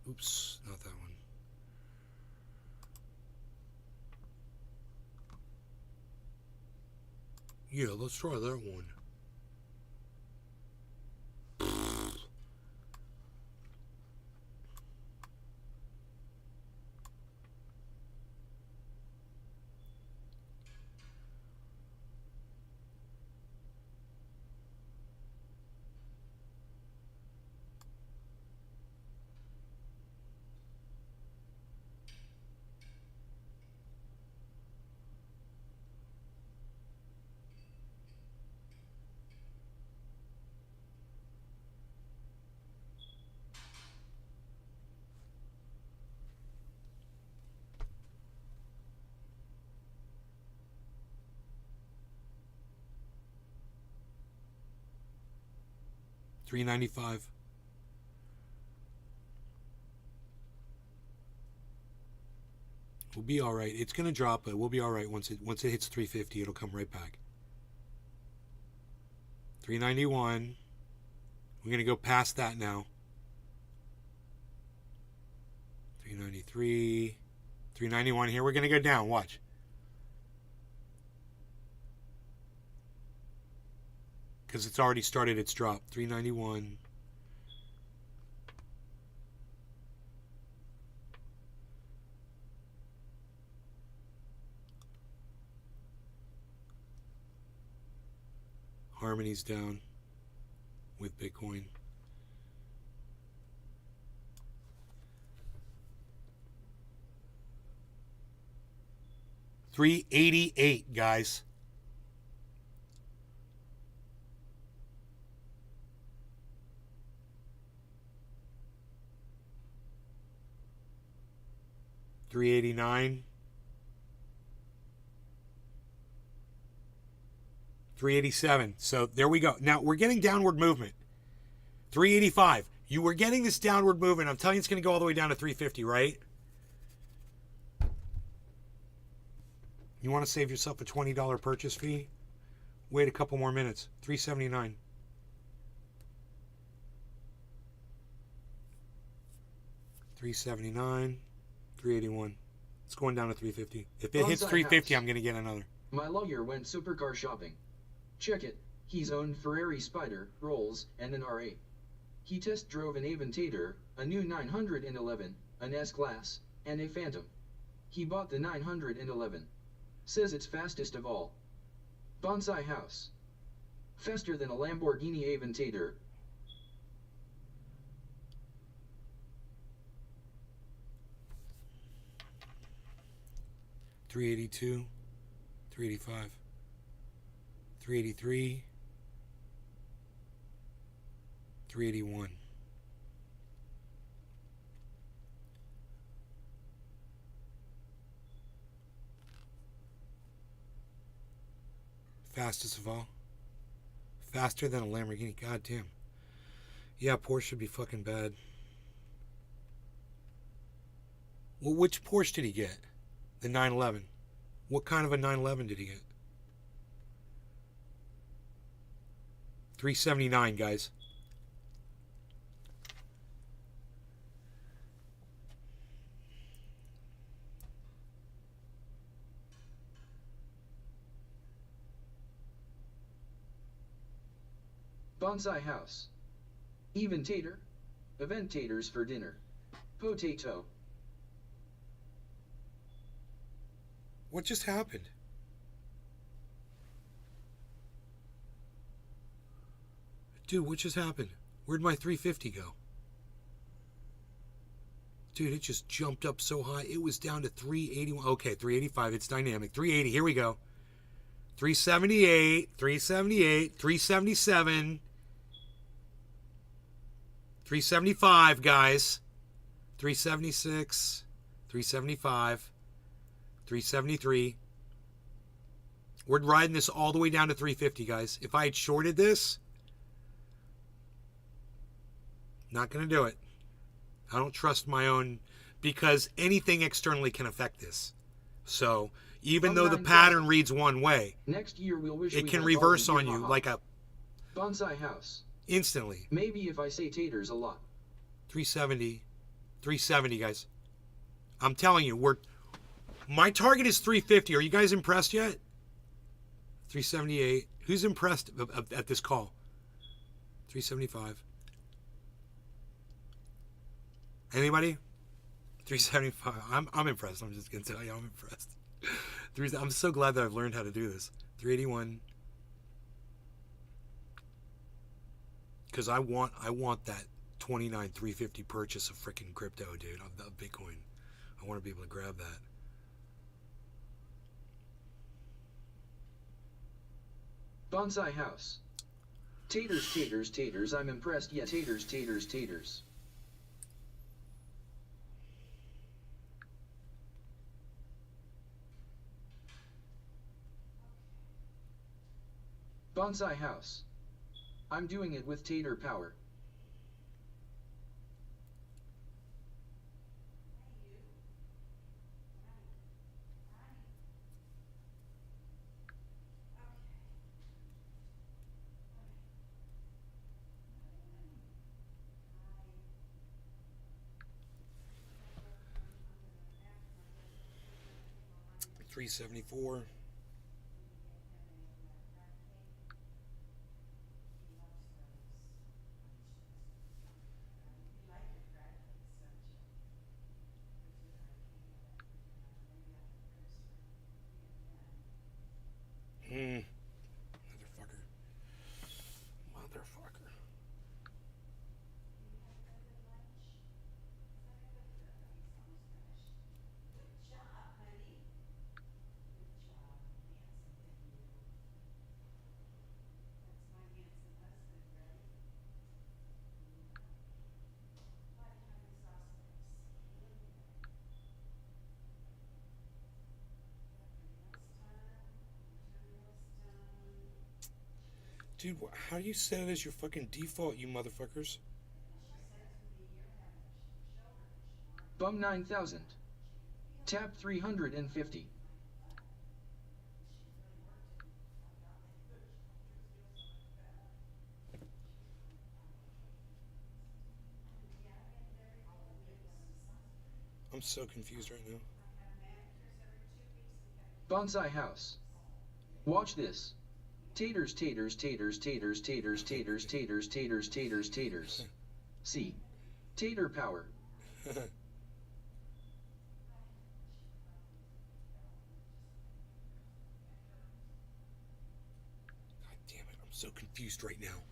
Oops, not that one. Yeah, let's try that one. $3.95. We'll be all right. It's gonna drop, but we'll be all right once it hits 350. It'll come right back. 391. We're gonna go past that now. 393, 391. Here we're gonna go down. Watch. Because it's already started its drop. 391. Harmony's down with Bitcoin. $388, guys. $389. 387. So there we go. Now we're getting downward movement. 385. You were getting this downward movement. I'm telling you it's going to go all the way down to 350, right? You want to save yourself a $20 purchase fee? Wait a couple more minutes. 379. $379. 381. It's going down to 350. If it hits 350, I'm going to get another. My lawyer went supercar shopping. Check it. He's owned Ferrari Spider, Rolls, and an R8. He test drove an Aventador, a new 911, an S-Class, and a Phantom. He bought the 911. Says it's fastest of all. Bonsai house. Faster than a Lamborghini Aventador. $382, $385, $383, $381. Fastest of all. Faster than a Lamborghini. God damn. Yeah, Porsche should be fucking bad. Well, which Porsche did he get? The 911. What kind of a 911 did he get? 379, guys. Bonsai house. Eventator. Eventators for dinner. Potato. What just happened? Dude, what just happened? Where'd my 350 go? Dude, it just jumped up so high. It was down to 381. Okay, 385. It's dynamic. 380. Here we go. 378. 378. 377. 375, guys. 376. 375, 373. We're riding this all the way down to 350, guys. If I had shorted this, not going to do it. I don't trust my own, because anything externally can affect this. So even though the pattern reads one way, next year we'll wish it we can had reverse balls on in you your like a bonsai house. instantly. Maybe if I say taters a lot. 370, 370, guys. I'm telling you, my target is 350. Are you guys impressed yet? 378. Who's impressed at this call? 375. Anybody? 375. I'm impressed. I'm just gonna tell you, I'm impressed. I'm so glad that I've learned how to do this. 381. Because I want that 350 purchase of freaking crypto, dude, of Bitcoin. I want to be able to grab that. Bonsai house. Taters, taters, taters. I'm impressed. Yeah, taters, taters, taters. Bonsai house. I'm doing it with tater power. $374. Motherfucker. Motherfucker. Dude, how do you set it as your fucking default, you motherfuckers? Bum 9,000. Tap 350. I'm so confused right now. Bonsai house. Watch this. Taters, taters, taters, taters, taters, taters, taters, taters, taters, taters. See. Tater power. God damn it, I'm so confused right now.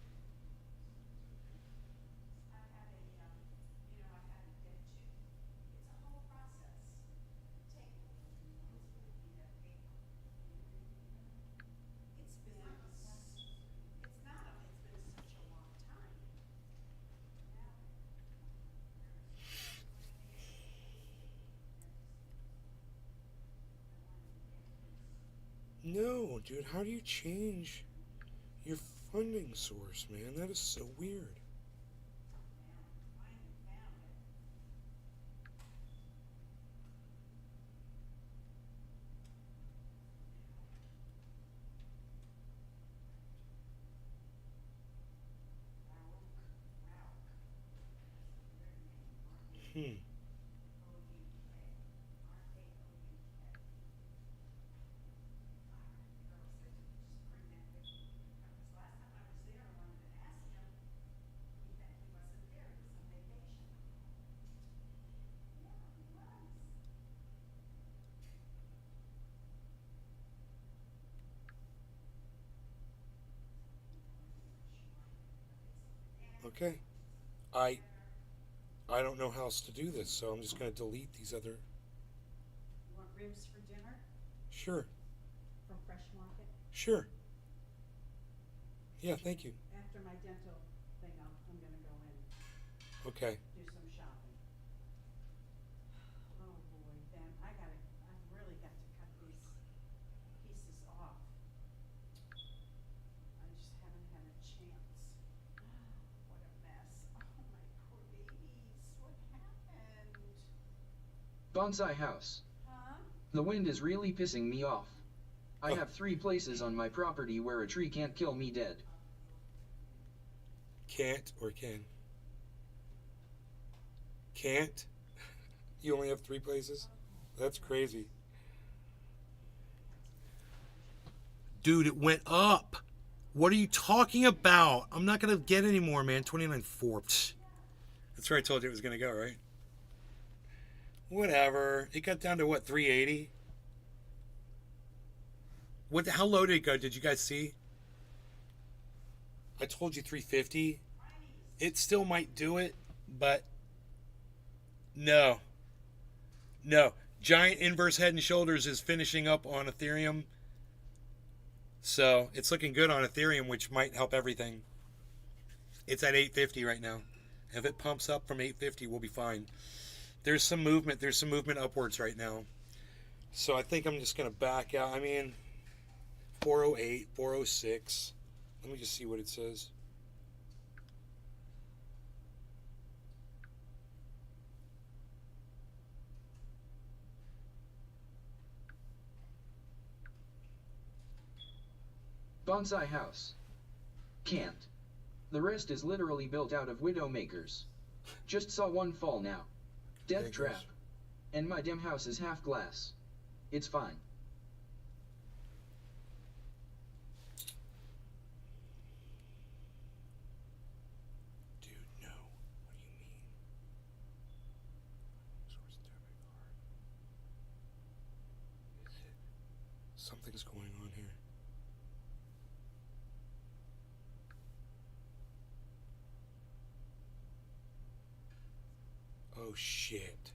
No, dude, how do you change your funding source, man? That is so weird. Okay. I don't know how else to do this, so I'm just going to delete these other... You want ribs for dinner? Sure. From Fresh Market? Sure. Yeah, thank you. After my dental thing, I'm going to go in. Okay. Do some shopping. Oh boy. Bonsai house. The wind is really pissing me off. I have 3 places on my property where a tree can't kill me dead. Can't or can? Can't? You only have 3 places? That's crazy. Dude, it went up. What are you talking about? I'm not going to get any more, man. 29.4. That's where I told you it was going to go, right? Whatever. It got down to what, 380? How low did it go? Did you guys see? I told you 350. It still might do it, but no. No. Giant inverse head and shoulders is finishing up on Ethereum. So it's looking good on Ethereum, which might help everything. It's at 850 right now. If it pumps up from 850, we'll be fine. There's some movement. There's some movement upwards right now. So I think I'm just going to back out. I mean, 408, 406. Let me just see what it says. Bonsai house. Can't. The rest is literally built out of widowmakers. Just saw one fall now. Death trap. And my damn house is half glass. It's fine. Dude, no. What do you mean? Source debit card. Is it? Something's going on here. Oh shit.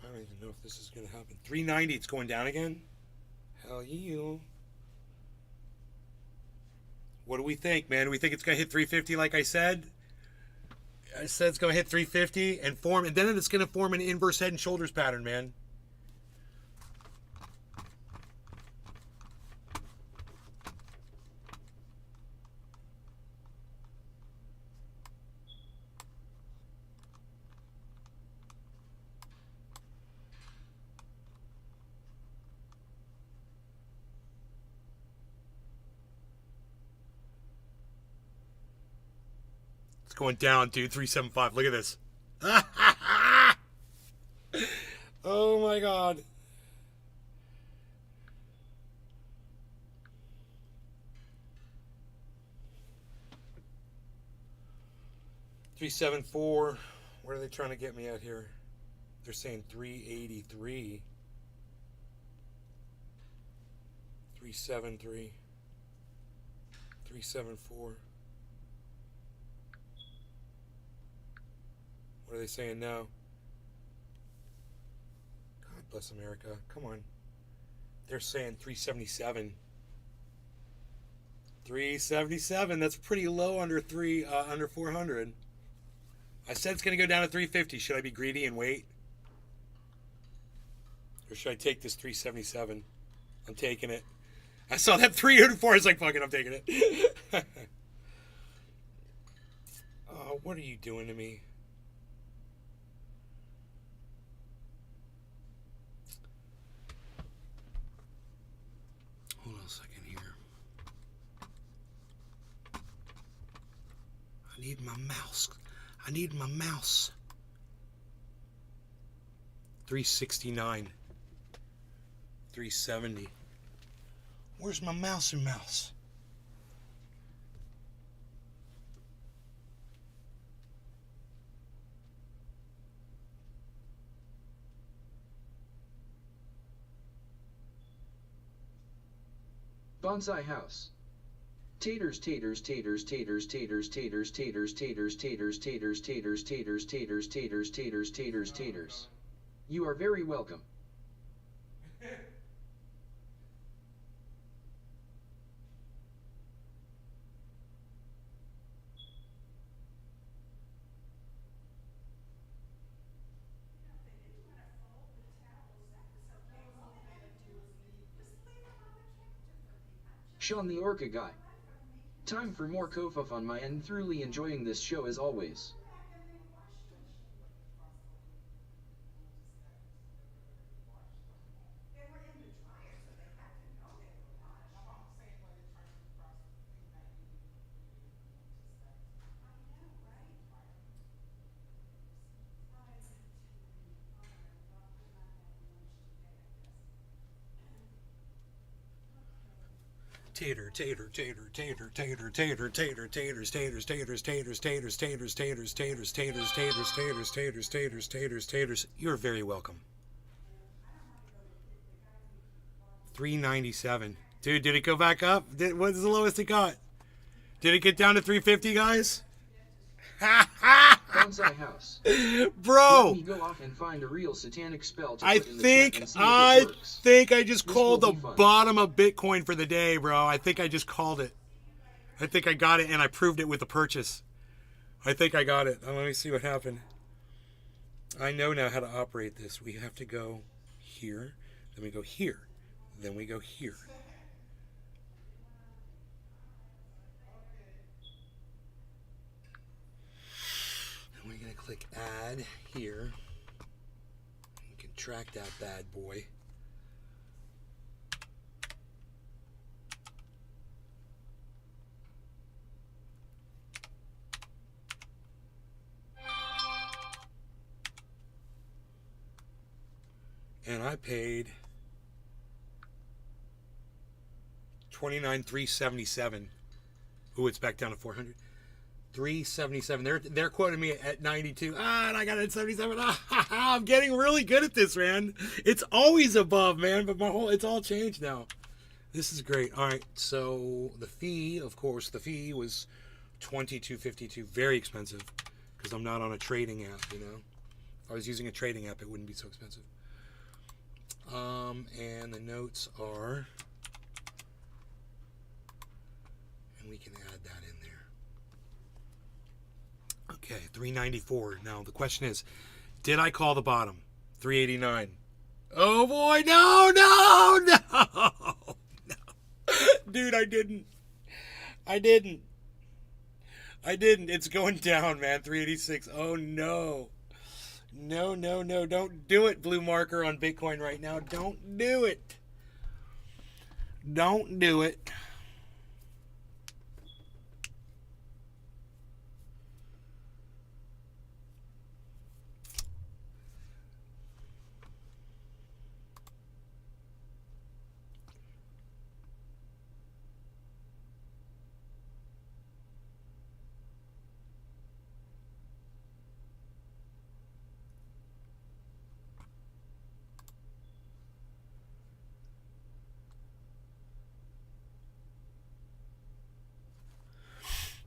I don't even know if this is going to happen. 390, it's going down again? Hell you. What do we think, man? Do we think it's going to hit 350 like I said? I said it's going to hit 350 and form, and then it's going to form an inverse head and shoulders pattern, man. It's going down, dude. 375. Look at this. Oh my god. $374. What are they trying to get me at here? They're saying 383. 373. 374. What are they saying now? God bless America. Come on. They're saying 377. 377. That's pretty low under 400. I said it's going to go down to 350. Should I be greedy and wait? Or should I take this 377? I'm taking it. I saw that 304. I was like, fuck it, I'm taking it. Oh, what are you doing to me? Hold on a second here. I need my mouse. I need my mouse. 369. 370. Where's my mouse and mouse? Bonsai house. Taters, taters, taters, taters, taters, taters, taters, taters, taters, taters, taters, taters, taters, taters, taters, taters, taters. You are very welcome. Sean the Orca guy. Time for more Kofuff on my end. Thoroughly enjoying this show as always. Tater, tater, tater, tater, tater, tater, tater, taters, taters, taters, taters, taters, taters, taters, taters, taters, taters, taters, taters, taters, taters, taters. You're very welcome. $397. Dude, did it go back up? What's the lowest it got? Did it get down to $350, guys? Bonsai house. Bro! Let me go off and find a real satanic spell to I put in the chat think and see if it works. I just called the bottom of Bitcoin for the day, bro. I think I just called it. I think I got it, and I proved it with the purchase. I think I got it. Let me see what happened. I know now how to operate this. We have to go here, then we go here, then we go here. And we're going to click add here. You can track that bad boy. And I paid $29,377. Ooh, it's back down to 400. $377. They're quoting me at 92. And I got it at 77. I'm getting really good at this, man. It's always above, man, but it's all changed now. This is great. All right, so the fee, of course, the was $22.52. Very expensive because I'm not on a trading app, you know. If I was using a trading app, it wouldn't be so expensive. And the notes are, and we can add that in there. Okay, $394. Now the question is, did I call the bottom? $389. Oh boy, no, dude, I didn't. It's going down, man. $386. Oh no. No, don't do it, blue marker on Bitcoin right now. Don't do it. Don't do it.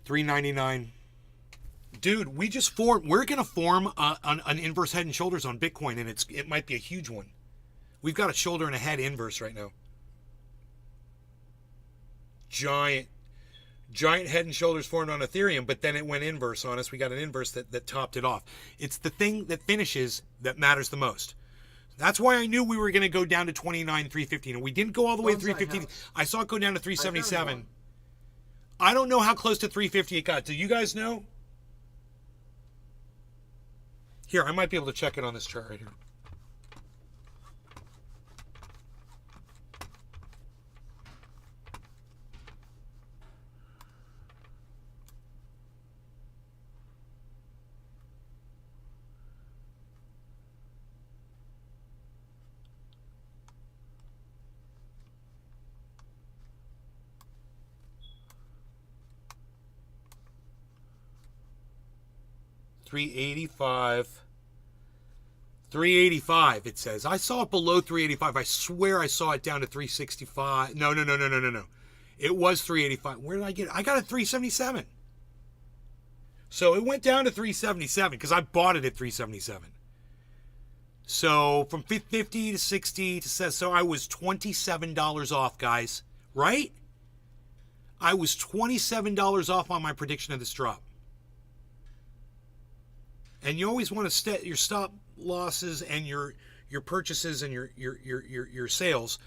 $399. Dude, we're gonna form an inverse head and shoulders on Bitcoin, and it might be a huge one. We've got a shoulder and a head inverse right now. Giant head and shoulders formed on Ethereum, but then it went inverse on us. We got an inverse that topped it off. It's the thing that finishes that matters the most. That's why I knew we were gonna go down to 29,350, and we didn't go all the way to 350. I saw it go down to 377. I don't know how close to 350 it got. Do you guys know? Here, I might be able to check it on this chart right here. $385 it says. I saw it below 385. I swear I saw it down to 365. No. It was 385. Where did I get it? I got it 377. So it went down to 377 because I bought it at 377. So from 50 to 60 to says, so I was $27 off, guys. Right? I was $27 off on my prediction of this drop. And you always want to set your stop losses and your purchases and your sales.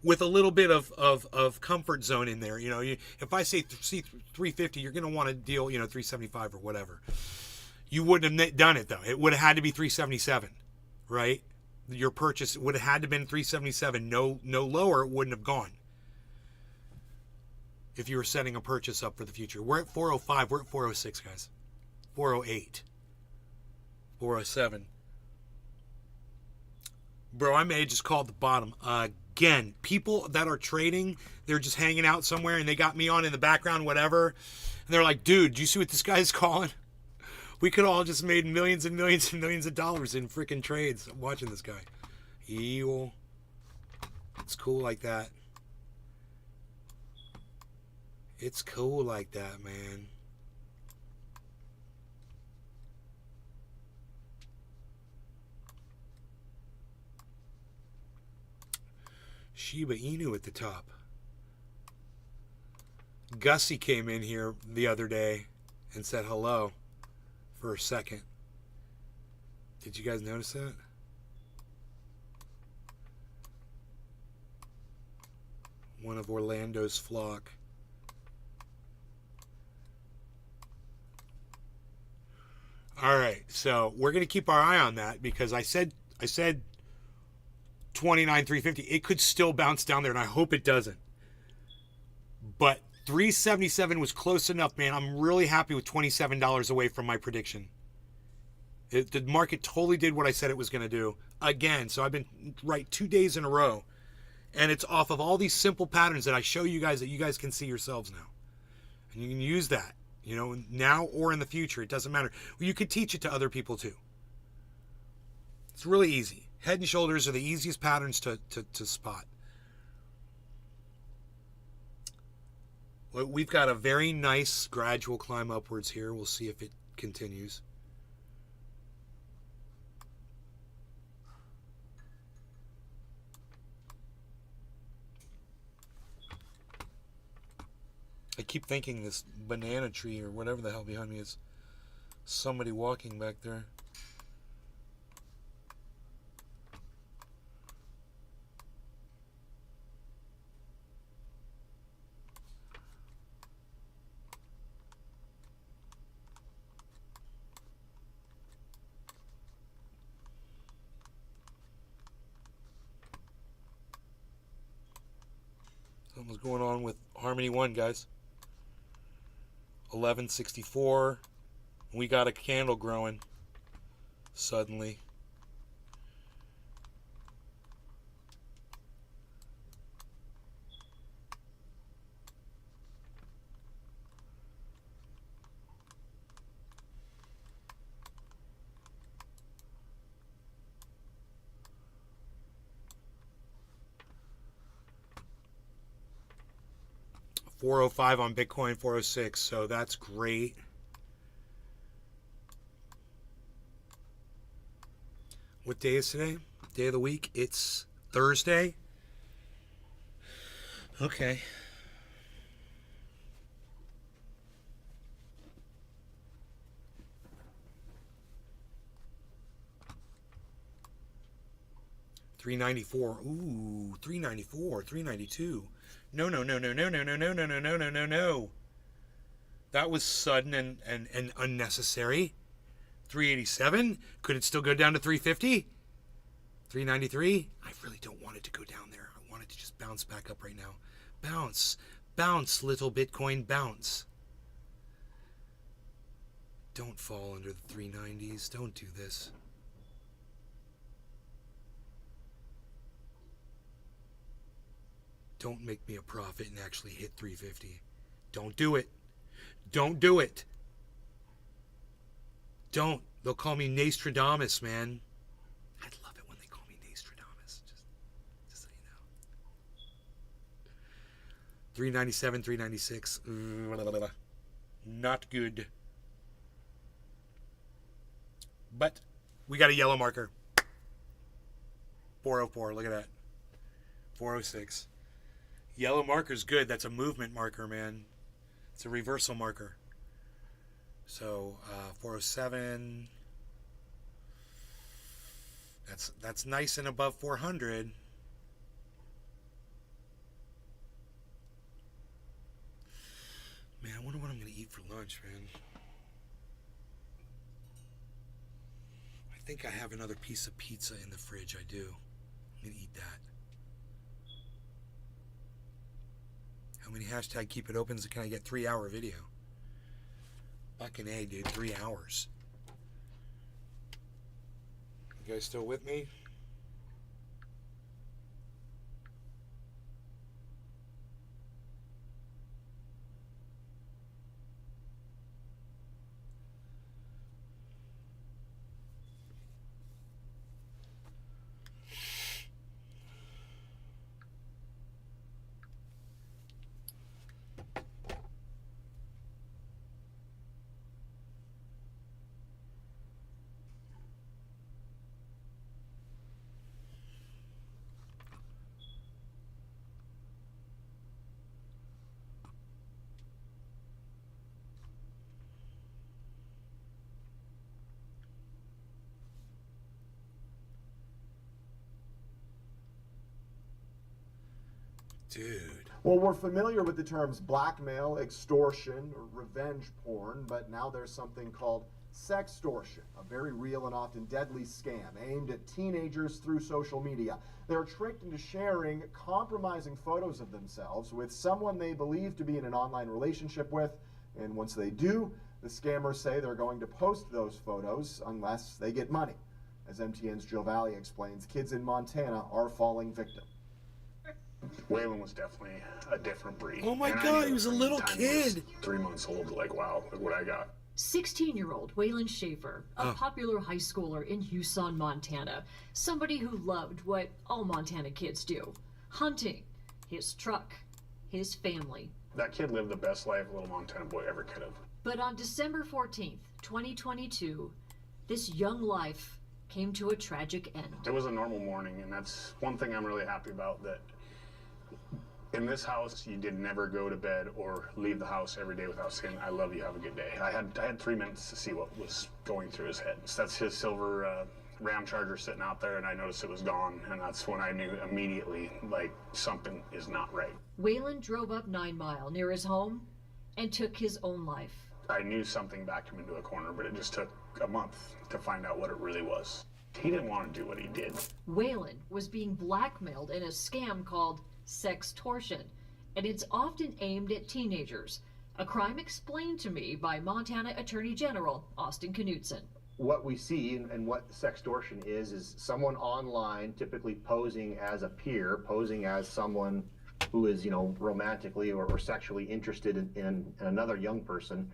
with a little bit of comfort zone in there. If I say 350, you're going to want to deal, 375 or whatever. You wouldn't have done it though. It would have had to be 377, right? Your purchase would have had to been 377. No lower, it wouldn't have gone. If you were setting a purchase up for the future. We're at 405. We're at 406, guys. 408. 407. Bro, I may have just called the bottom again. People that are trading, they're just hanging out somewhere and they got me on in the background, whatever. And they're like, dude, do you see what this guy's calling? We could all just made millions and millions and millions of dollars in freaking trades. I'm watching this guy. Evil. It's cool like that. It's cool like that, man. Shiba Inu at the top. Gussie came in here the other day and said hello for a second. Did you guys notice that? One of Orlando's flock. All right, so we're going to keep our eye on that because I said 29,350. It could still bounce down there, and I hope it doesn't. But 377 was close enough, man. I'm really happy with $27 away from my prediction. The market totally did what I said it was going to do again. So I've been right 2 days in a row, and it's off of all these simple patterns that I show you guys that you guys can see yourselves now, and you can use that. Now or in the future, it doesn't matter. You could teach it to other people too. It's really easy. Head and shoulders are the easiest patterns to spot. Well, we've got a very nice gradual climb upwards here. We'll see if it continues. I keep thinking this banana tree or whatever the hell behind me is somebody walking back there. Something's going on with Harmony 1, guys. 1164. We got a candle growing suddenly. $405 on Bitcoin, 406, so that's great. What day is today? Day of the week? It's Thursday. Okay. $394. Ooh, $394, $392. No. That was sudden and unnecessary. 387. Could it still go down to 350? 393. I really don't want it to go down there. I want it to just bounce back up right now. Bounce, little Bitcoin, bounce. Don't fall under the 390s. Don't do this. Don't make me a profit and actually hit 350. Don't do it. Don't do it. Don't. They'll call me Nostradamus, man. I'd love it when they call me Nostradamus. Just so you know. 397, 396. Not good. But we got a yellow marker. 404. Look at that. 406. Yellow marker's good. That's a movement marker, man. It's a reversal marker. So 407. That's nice and above 400. Man, I wonder what I'm going to eat for lunch, man. I think I have another piece of pizza in the fridge. I do. I'm going to eat that. How many hashtag keep it opens can I get? 3-hour video. Fucking A, dude. 3 hours. You guys still with me? Dude. Well, we're familiar with the terms blackmail, extortion, or revenge porn, but now there's something called sextortion, a very real and often deadly scam aimed at teenagers through social media. They're tricked into sharing compromising photos of themselves with someone they believe to be in an online relationship with, and once they do, the scammers say they're going to post those photos unless they get money. As MTN's Joe Valley explains, kids in Montana are falling victim. Waylon was definitely a different breed. Oh my And I God, knew he was a from little the time he was kid. 3 months old, like, wow, look what I got. 16-year-old Waylon Schaefer, a Oh. popular high schooler in Houston, Montana. Somebody who loved what all Montana kids do. Hunting, his truck, his family. That kid lived the best life a little Montana boy ever could have. But on December 14th, 2022, this young life came to a tragic end. It was a normal morning, and that's one thing I'm really happy about, that in this house, you did never go to bed or leave the house every day without saying, I love you, have a good day. I had 3 minutes to see what was going through his head. So that's his silver Ram Charger sitting out there, and I noticed it was gone, and that's when I knew immediately, like, something is not right. Waylon drove up 9 Mile near his home and took his own life. I knew something backed him into a corner, but it just took a month to find out what it really was. He didn't want to do what he did. Waylon was being blackmailed in a scam called sextortion, and it's often aimed at teenagers, a crime explained to me by Montana Attorney General Austin Knudsen. What we see and what sextortion is someone online typically posing as a peer, posing as someone who is, romantically or sexually interested in another young person,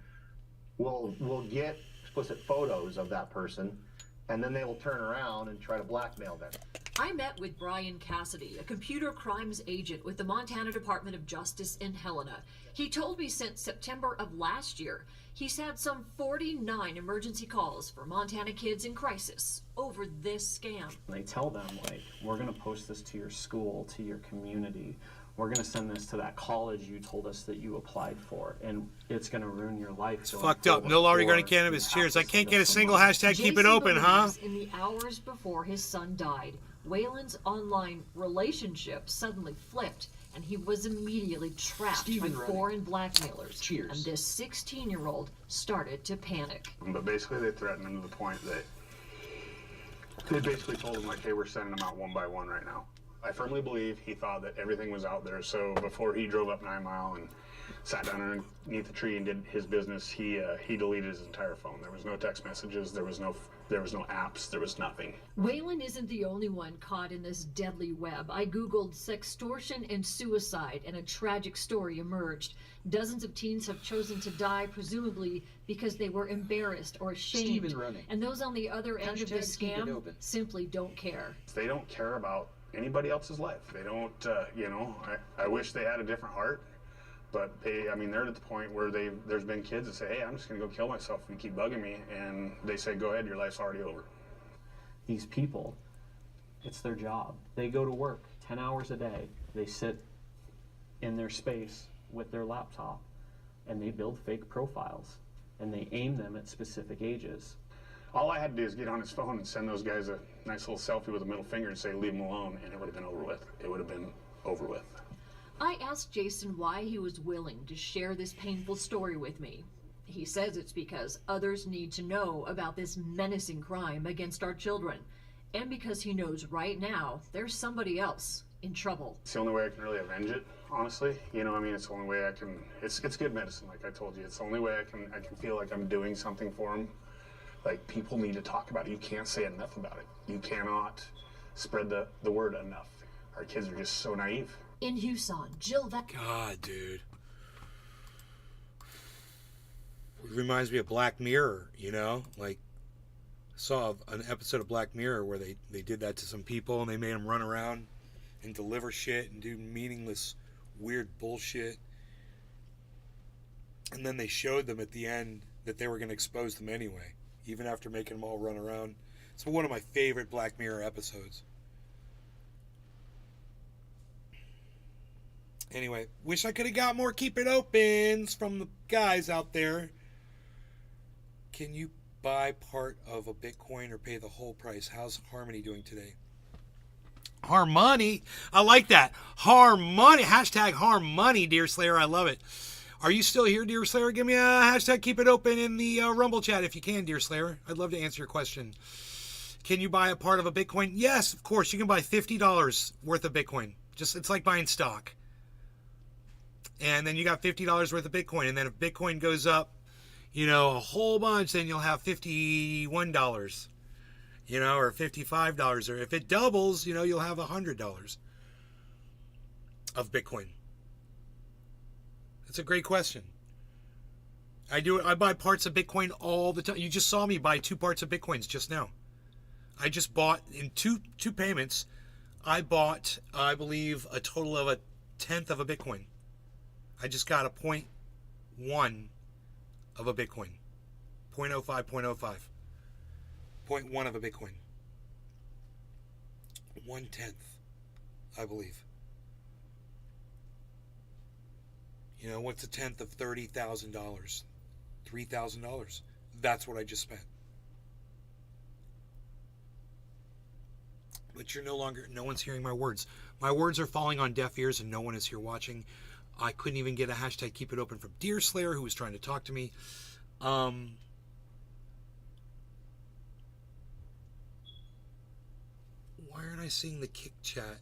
will get explicit photos of that person, and then they will turn around and try to blackmail them. I met with Brian Cassidy, a computer crimes agent with the Montana Department of Justice in Helena. He told me since September of last year, he's had some 49 emergency calls for Montana kids in crisis over this scam. They tell them, like, we're going to post this to your school, to your community. We're going to send this to that college you told us that you applied for, and it's going to ruin your life. It's fucked up. No law regarding cannabis. Cheers. I can't get a single hashtag keep it open, huh? In the hours before his son died, Waylon's online relationship suddenly flipped, and he was immediately trapped by foreign blackmailers. Cheers. And this 16-year-old started to panic. But basically they threatened him to the point that they basically told him, like, hey, we're sending them out one by one right now. I firmly believe he thought that everything was out there, so before he drove up 9 Mile and sat down underneath the tree and did his business, he deleted his entire phone. There was no text messages, there was no apps, there was nothing. Waylon isn't the only one caught in this deadly web. I Googled sextortion and suicide, and a tragic story emerged. Dozens of teens have chosen to die, presumably because they were embarrassed or ashamed. And those on the other end of this scam simply don't care. They don't care about anybody else's life. They don't, I wish they had a different heart, but they're at the point where there's been kids that say, hey, I'm just gonna go kill myself if you keep bugging me, and they say, go ahead, your life's already over. These people, it's their job. They go to work 10 hours a day. They sit in their space with their laptop, and they build fake profiles, and they aim them at specific ages. All I had to do is get on his phone and send those guys a nice little selfie with a middle finger and say, leave them alone, and it would have been over with. It would have been over with. I asked Jason why he was willing to share this painful story with me. He says it's because others need to know about this menacing crime against our children, and because he knows right now there's somebody else in trouble. It's the only way I can really avenge it, honestly. You know, I mean, it's the only way I can. It's good medicine, like I told you. It's the only way I can feel like I'm doing something for them. Like, people need to talk about it. You can't say enough about it. You cannot spread the word enough. Our kids are just so naive. In Houston, Jill God, dude. It reminds me of Black Mirror, you know? Like, I saw an episode of Black Mirror where they did that to some people and they made them run around and deliver shit and do meaningless, weird bullshit. And then they showed them at the end that they were going to expose them anyway, even after making them all run around. It's one of my favorite Black Mirror episodes. Anyway, wish I could have got more Keep It Opens from the guys out there. Can you buy part of a Bitcoin or pay the whole price? How's Harmony doing today? Harmony? I like that. Harmony. Hashtag Harmony, Dear Slayer. I love it. Are you still here, Dear Slayer? Give me a hashtag Keep It Open in the Rumble chat if you can, Dear Slayer. I'd love to answer your question. Can you buy a part of a Bitcoin? Yes, of course. You can buy $50 worth of Bitcoin. It's like buying stock. And then you got $50 worth of Bitcoin. And then if Bitcoin goes up, you know, a whole bunch, then you'll have $51, you know, or $55. Or if it doubles, you know, you'll have $100 of Bitcoin. It's a great question. I do it. I buy parts of Bitcoin all the time. You just saw me buy 2 parts of Bitcoins just now. I just bought in two payments. I bought, I believe, a total of 1/10 of a Bitcoin. I just got a 0.1 of a Bitcoin. 0.05, 0.05. 0.1 of a Bitcoin. 1/10, I believe. You know, what's 1/10 of $30,000? $3,000. That's what I just spent. But you're no one's hearing my words. My words are falling on deaf ears and no one is here watching. I couldn't even get a hashtag Keep It Open from Dear Slayer, who was trying to talk to me. Why aren't I seeing the kick chat?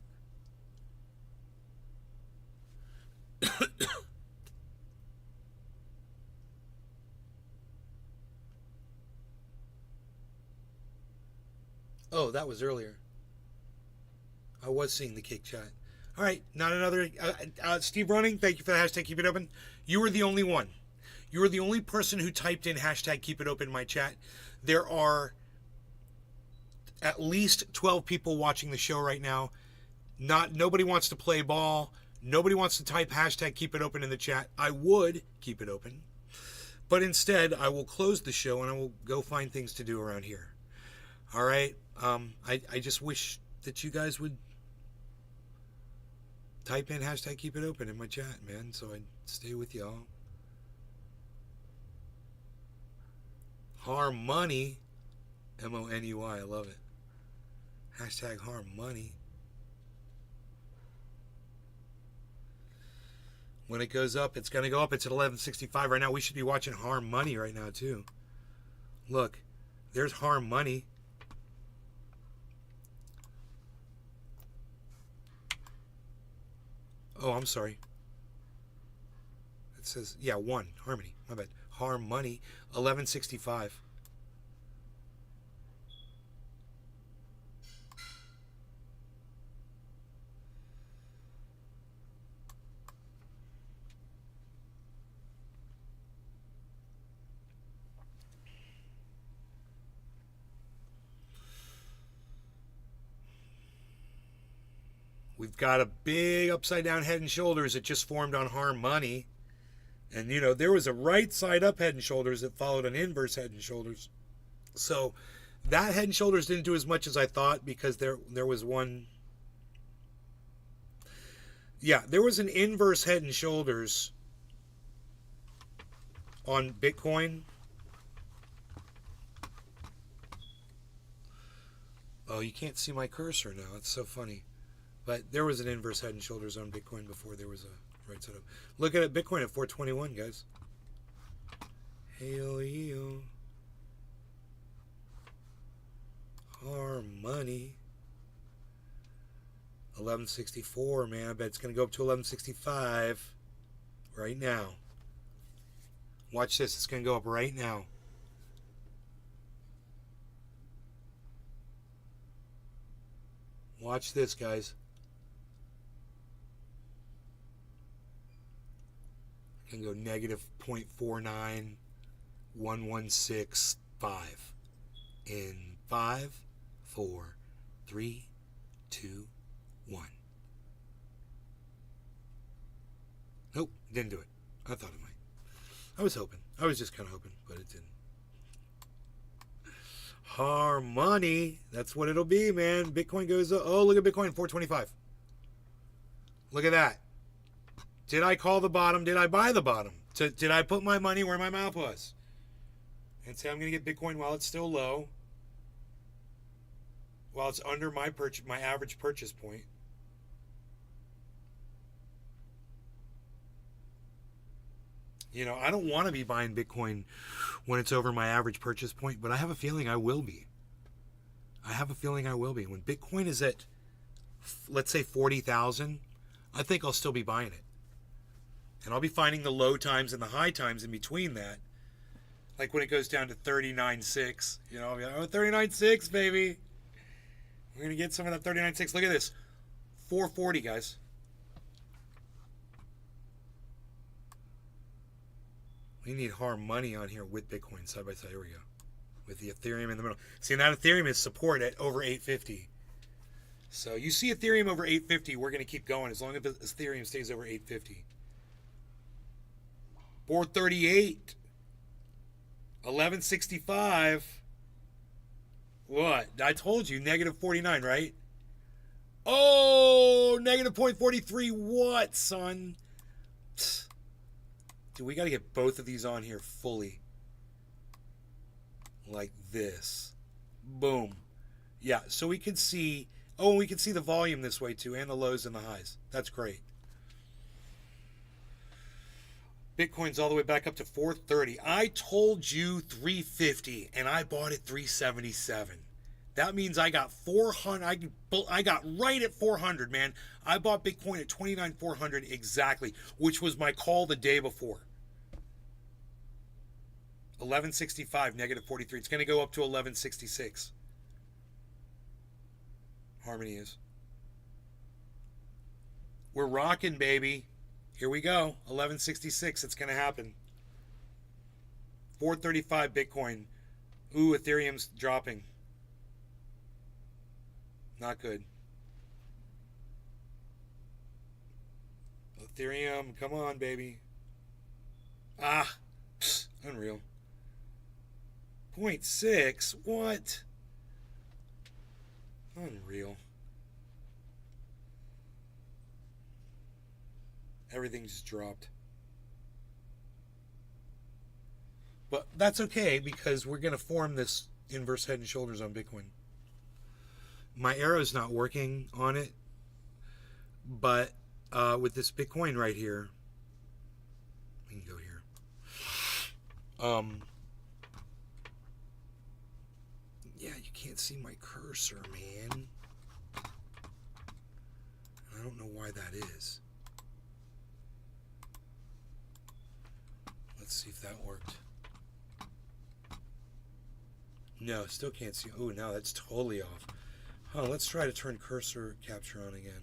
Oh, that was earlier. I was seeing the kick chat. All right, not another. Steve Running, thank you for the hashtag Keep It Open. You were the only one. You were the only person who typed in hashtag Keep It Open in my chat. There are at least 12 people watching the show right now. Nobody wants to play ball. Nobody wants to type hashtag Keep It Open in the chat. I would keep it open. But instead, I will close the show and I will go find things to do around here. All right? I just wish that you guys would type in hashtag Keep It Open in my chat, man, so I'd stay with y'all. Harmony, Money, I love it. Hashtag Harmony. When it goes up, it's going to go up. It's at 11.65 right now. We should be watching Harmony right now, too. Look, there's Harmony. Oh, I'm sorry. It says, yeah, 1. Harmony. My bad. Harmony. 11.65. We've got a big upside down Head and Shoulders that just formed on Harmony. And, you know, there was a right side up Head and Shoulders that followed an inverse Head and Shoulders. So that Head and Shoulders didn't do as much as I thought because there was one. Yeah, there was an inverse Head and Shoulders on Bitcoin. Oh, you can't see my cursor now. It's so funny. But there was an inverse head and shoulders on Bitcoin before there was a right side up. Look at it, Bitcoin at 421, guys. Hail you. Our money. 1164, man. I bet it's going to go up to 1165 right now. Watch this. It's going to go up right now. Watch this, guys. Can go negative 0.49116.5 in 5, 4, 3, 2, 1. Nope, didn't do it. I thought it might. I was hoping. I was just kind of hoping, but it didn't. Harmony. That's what it'll be, man. Bitcoin goes, oh, look at Bitcoin, 425. Look at that. Did I call the bottom? Did I buy the bottom? Did I put my money where my mouth was? And say I'm going to get Bitcoin while it's still low. While it's under my average purchase point. You know, I don't want to be buying Bitcoin when it's over my average purchase point, but I have a feeling I will be. I have a feeling I will be. When Bitcoin is at, let's say, 40,000, I think I'll still be buying it. And I'll be finding the low times and the high times in between that. Like when it goes down to 39.6, you know, I'll be like, oh, 39.6, baby. We're going to get some of that 39.6. Look at this. 440, guys. We need hard money on here with Bitcoin side by side. Here we go. With the Ethereum in the middle. See, now Ethereum is support at over 850. So you see Ethereum over 850, we're going to keep going as long as Ethereum stays over 850. 438. 1165. What? I told you, negative 49, right? Oh, negative 0.43. What, son? Dude, we got to get both of these on here fully. Like this. Boom. Yeah, so we can see... Oh, we can see the volume this way, too, and the lows and the highs. That's great. Bitcoin's all the way back up to 430. I told you 350, and I bought it 377. That means I got 400. I got right at 400, man. I bought Bitcoin at 29,400 exactly, which was my call the day before. 1165, negative 43. It's going to go up to 1166. Harmony is. We're rocking, baby. Here we go. 1166. It's going to happen. 435 Bitcoin. Ooh, Ethereum's dropping. Not good. Ethereum, come on, baby. Ah, psst, unreal. 0.6? What? Unreal. Everything just dropped. But that's okay because we're going to form this inverse head and shoulders on Bitcoin. My arrow's not working on it, but with this Bitcoin right here, we can go here. Yeah, you can't see my cursor, man. I don't know why that is. Let's see if that worked. No, still can't see. Oh, no, that's totally off. Oh, let's try to turn cursor capture on again.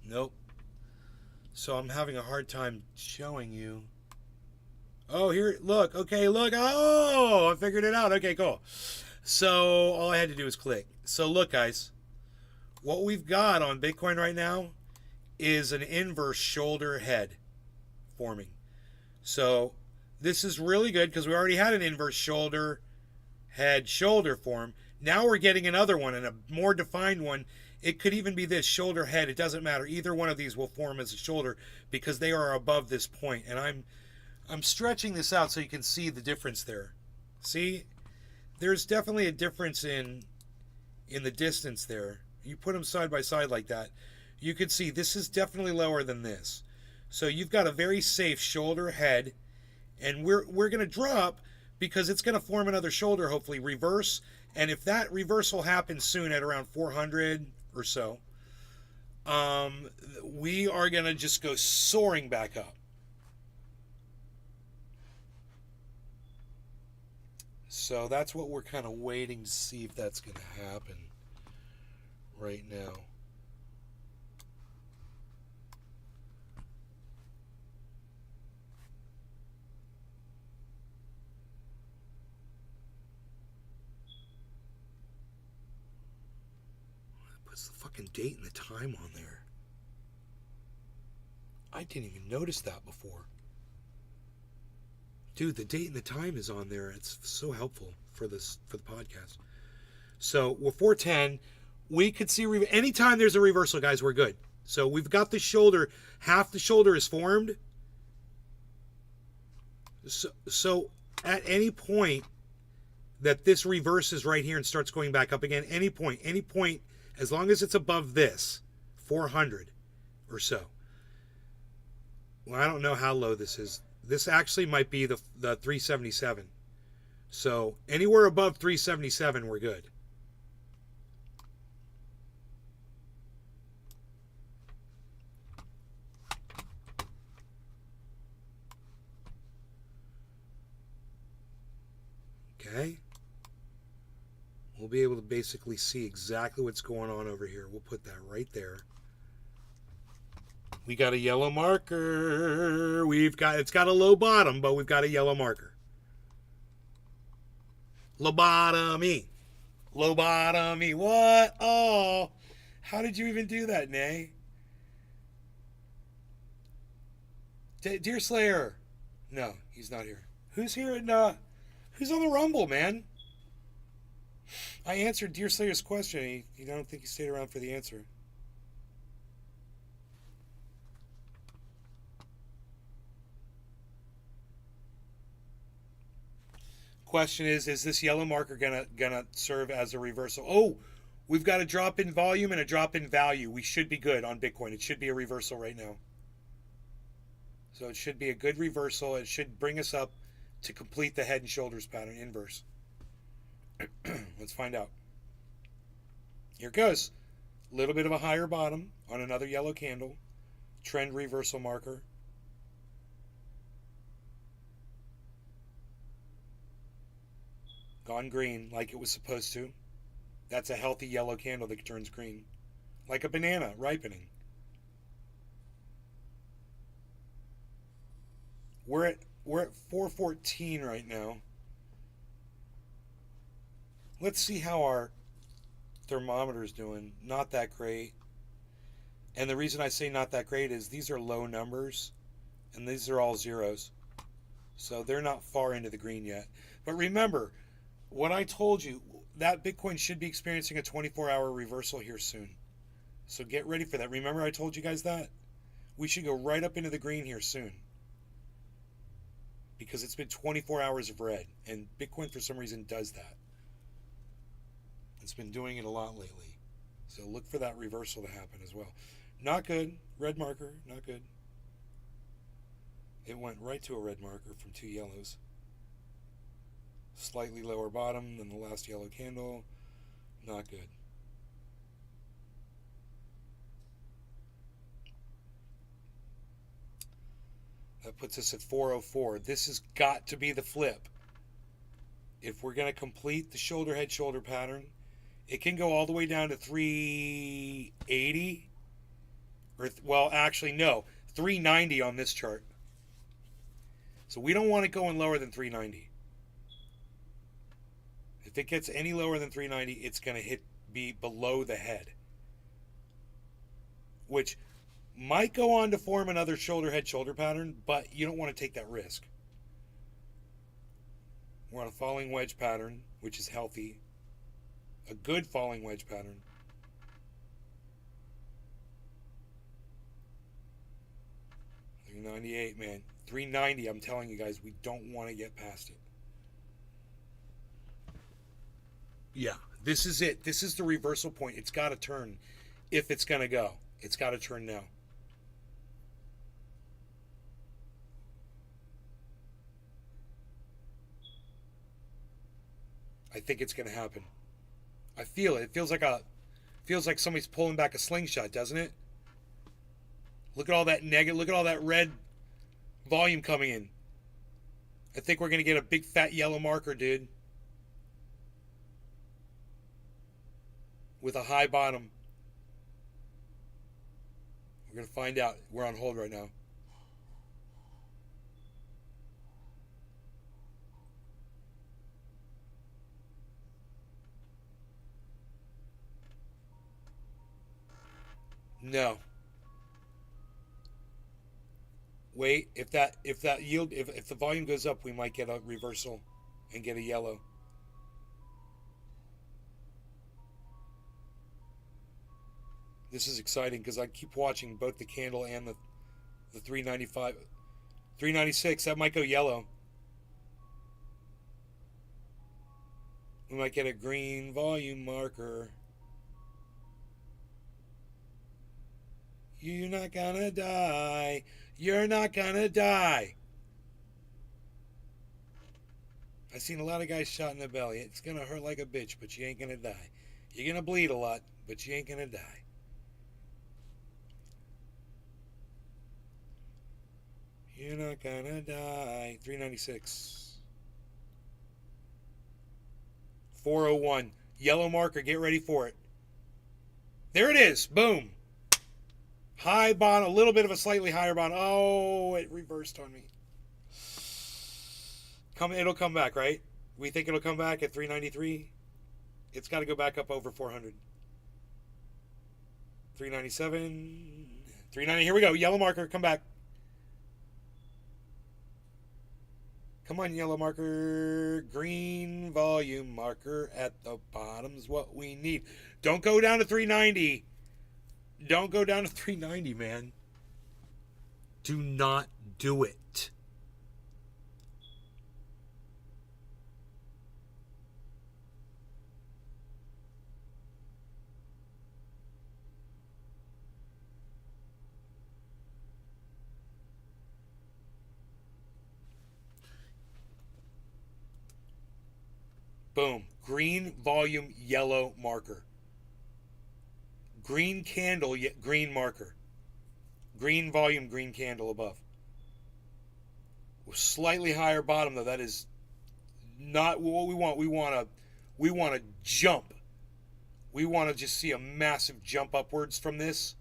Nope. So I'm having a hard time showing you. Oh, here, look. Okay, look. Oh, I figured it out. Okay, cool. So all I had to do was click. So look, guys. What we've got on Bitcoin right now is an inverse shoulder head forming. So this is really good because we already had an inverse shoulder head shoulder form. Now we're getting another one and a more defined one It could even be this shoulder head. It doesn't matter. Either one of these will form as a shoulder because they are above this point. And I'm stretching this out so you can see the difference there. See? There's definitely a difference in the distance there. You put them side by side like that, you can see this is definitely lower than this. So you've got a very safe shoulder head, and we're going to drop because it's going to form another shoulder, hopefully reverse. And if that reversal happens soon at around 400 or so, we are going to just go soaring back up. So that's what we're kind of waiting to see if that's going to happen right now. It puts the fucking date and the time on there. I didn't even notice that before. Dude, the date and the time is on there. It's so helpful for the podcast. So we're 410. We could see anytime there's a reversal, guys, we're good. So we've got the shoulder. Half the shoulder is formed. So at any point that this reverses right here and starts going back up again, any point, as long as it's above this, 400 or so. Well, I don't know how low this is. This actually might be the 377. So anywhere above 377, we're good. Okay. We'll be able to basically see exactly what's going on over here. We'll put that right there. We got a yellow marker. It's got a low bottom, but we've got a yellow marker. Lobotomy. Lobotomy. What? Oh. How did you even do that, Nay? Deer Slayer. No, he's not here. Who's here? Who's on the Rumble, man? I answered Deer Slayer's question. I don't think he stayed around for the answer. Question is this yellow marker gonna serve as a reversal? Oh, we've got a drop in volume and a drop in value. We should be good on Bitcoin. It should be a reversal right now. So it should be a good reversal. It should bring us up to complete the head and shoulders pattern inverse. Let's find out. Here it goes. A little bit of a higher bottom on another yellow candle. Trend reversal marker. Gone green like it was supposed to. That's a healthy yellow candle that turns green. Like a banana ripening. We're at 414 right now. Let's see how our thermometer's doing. Not that great. And the reason I say not that great is these are low numbers and these are all zeros. So they're not far into the green yet. But remember, what I told you, that Bitcoin should be experiencing a 24-hour reversal here soon. So get ready for that. Remember I told you guys that? We should go right up into the green here soon. Because it's been 24 hours of red. And Bitcoin, for some reason, does that. It's been doing it a lot lately. So look for that reversal to happen as well. Not good. Red marker. Not good. It went right to a red marker from two yellows. Slightly lower bottom than the last yellow candle. Not good. That puts us at 404. This has got to be the flip. If we're going to complete the shoulder head shoulder pattern, it can go all the way down to 380. Well, actually, no. 390 on this chart. So we don't want it going lower than 390. If it gets any lower than 390, it's going to be below the head. Which might go on to form another shoulder head shoulder pattern, but you don't want to take that risk. We're on a falling wedge pattern, which is healthy. A good falling wedge pattern. 398, man. 390, I'm telling you guys, we don't want to get past it. Yeah, this is it. This is the reversal point. It's got to turn if it's going to go. It's got to turn now. I think it's going to happen. I feel it. It feels like somebody's pulling back a slingshot, doesn't it? Look at all that negative. Look at all that red volume coming in. I think we're going to get a big fat yellow marker, dude. With a high bottom. We're going to find out. We're on hold right now. No. Wait, if the volume goes up, we might get a reversal and get a yellow. This is exciting because I keep watching both the candle and the 395, 396. That might go yellow. We might get a green volume marker. You're not gonna die. You're not gonna die. I've seen a lot of guys shot in the belly. It's gonna hurt like a bitch, but you ain't gonna die. You're gonna bleed a lot, but you ain't gonna die. You're not gonna die. 396. 401. Yellow marker. Get ready for it. There it is. Boom. High bond, a little bit of a slightly higher bond. Oh, it reversed on me. It'll come back, right? We think it'll come back at 393. It's got to go back up over 400. 397. 390. Here we go. Yellow marker. Come back. Come on, yellow marker. Green volume marker at the bottom's what we need. Don't go down to 390. Don't go down to 390, man. Do not do it. Boom. Green volume, yellow marker. Green candle, green marker. Green volume, green candle above. Slightly higher bottom, though. That is not what we want. We want to jump. We want to just see a massive jump upwards from this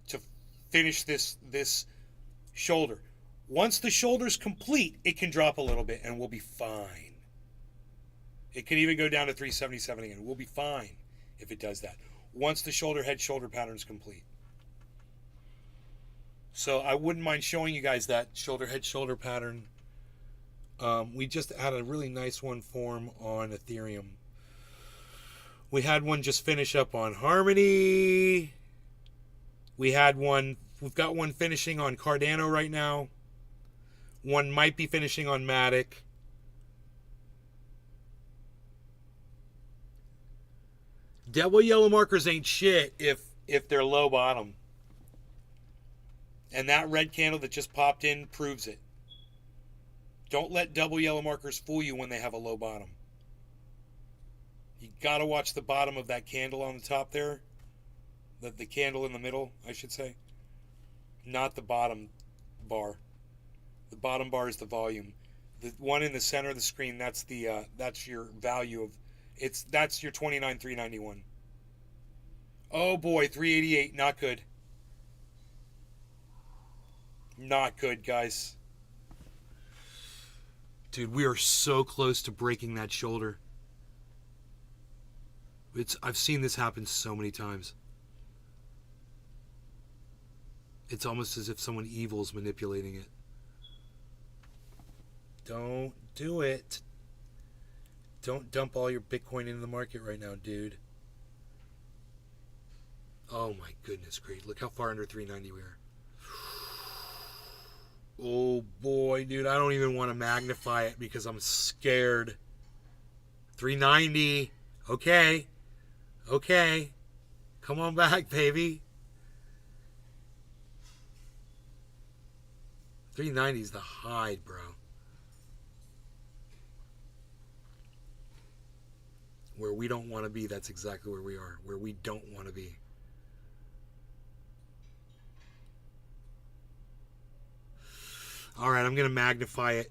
to finish this shoulder. Once the shoulder's complete, it can drop a little bit and we'll be fine. It can even go down to 377 again. We'll be fine if it does that. Once the shoulder pattern is complete. So I wouldn't mind showing you guys that shoulder pattern. We just had a really nice one form on Ethereum. We had one just finish up on Harmony. We've got one finishing on Cardano right now. One might be finishing on Matic. Double yellow markers ain't shit if they're low bottom. And that red candle that just popped in proves it. Don't let double yellow markers fool you when they have a low bottom. You gotta watch the bottom of that candle on the top there. The candle in the middle, I should say. Not the bottom bar. The bottom bar is the volume. The one in the center of the screen, that's your value of that's your 29,391. Oh boy, 388, not good. Not good, guys. Dude, we are so close to breaking that shoulder. I've seen this happen so many times. It's almost as if someone evil is manipulating it. Don't do it. Don't dump all your Bitcoin into the market right now, dude. Oh my goodness, great. Look how far under 390 we are. Oh boy, dude, I don't even want to magnify it because I'm scared. 390. Okay. Okay. Come on back, baby. 390 is the high, bro. Where we don't want to be, that's exactly where we are. Where we don't want to be. All right, I'm going to magnify it.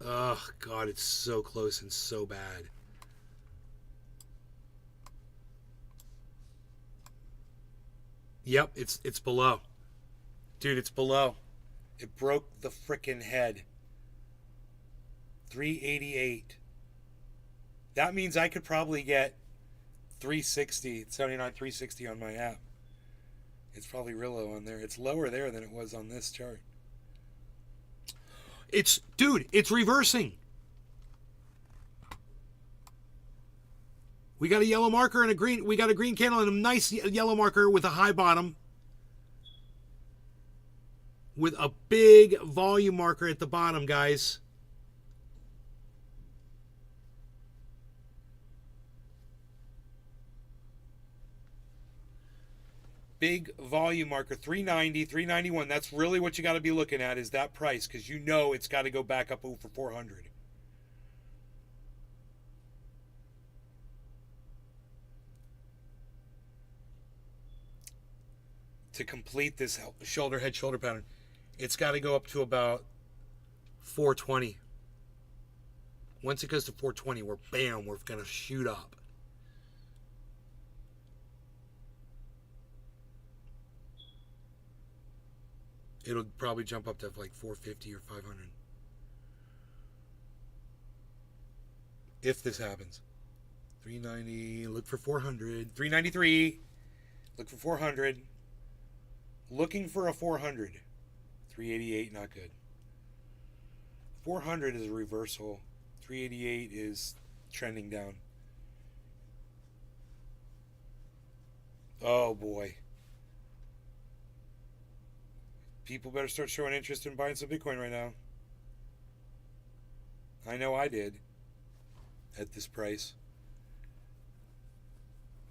Oh, God, it's so close and so bad. Yep, it's below. Dude, it's below. It broke the frickin' head. 388. That means I could probably get 360, 79, 360 on my app. It's probably real low on there. It's lower there than it was on this chart. Dude, it's reversing. We got a yellow marker and a green. We got a green candle and a nice yellow marker with a high bottom. With a big volume marker at the bottom, guys. Big volume marker, 390, 391. That's really what you got to be looking at is that price because you know it's got to go back up over 400. To complete this shoulder head shoulder pattern, it's got to go up to about 420. Once it goes to 420, we're going to shoot up. It'll probably jump up to like 450 or 500. If this happens. 390, look for 400. 393, look for 400. Looking for a 400. 388, not good. 400 is a reversal. 388 is trending down. Oh boy. People better start showing interest in buying some Bitcoin right now. I know I did. At this price.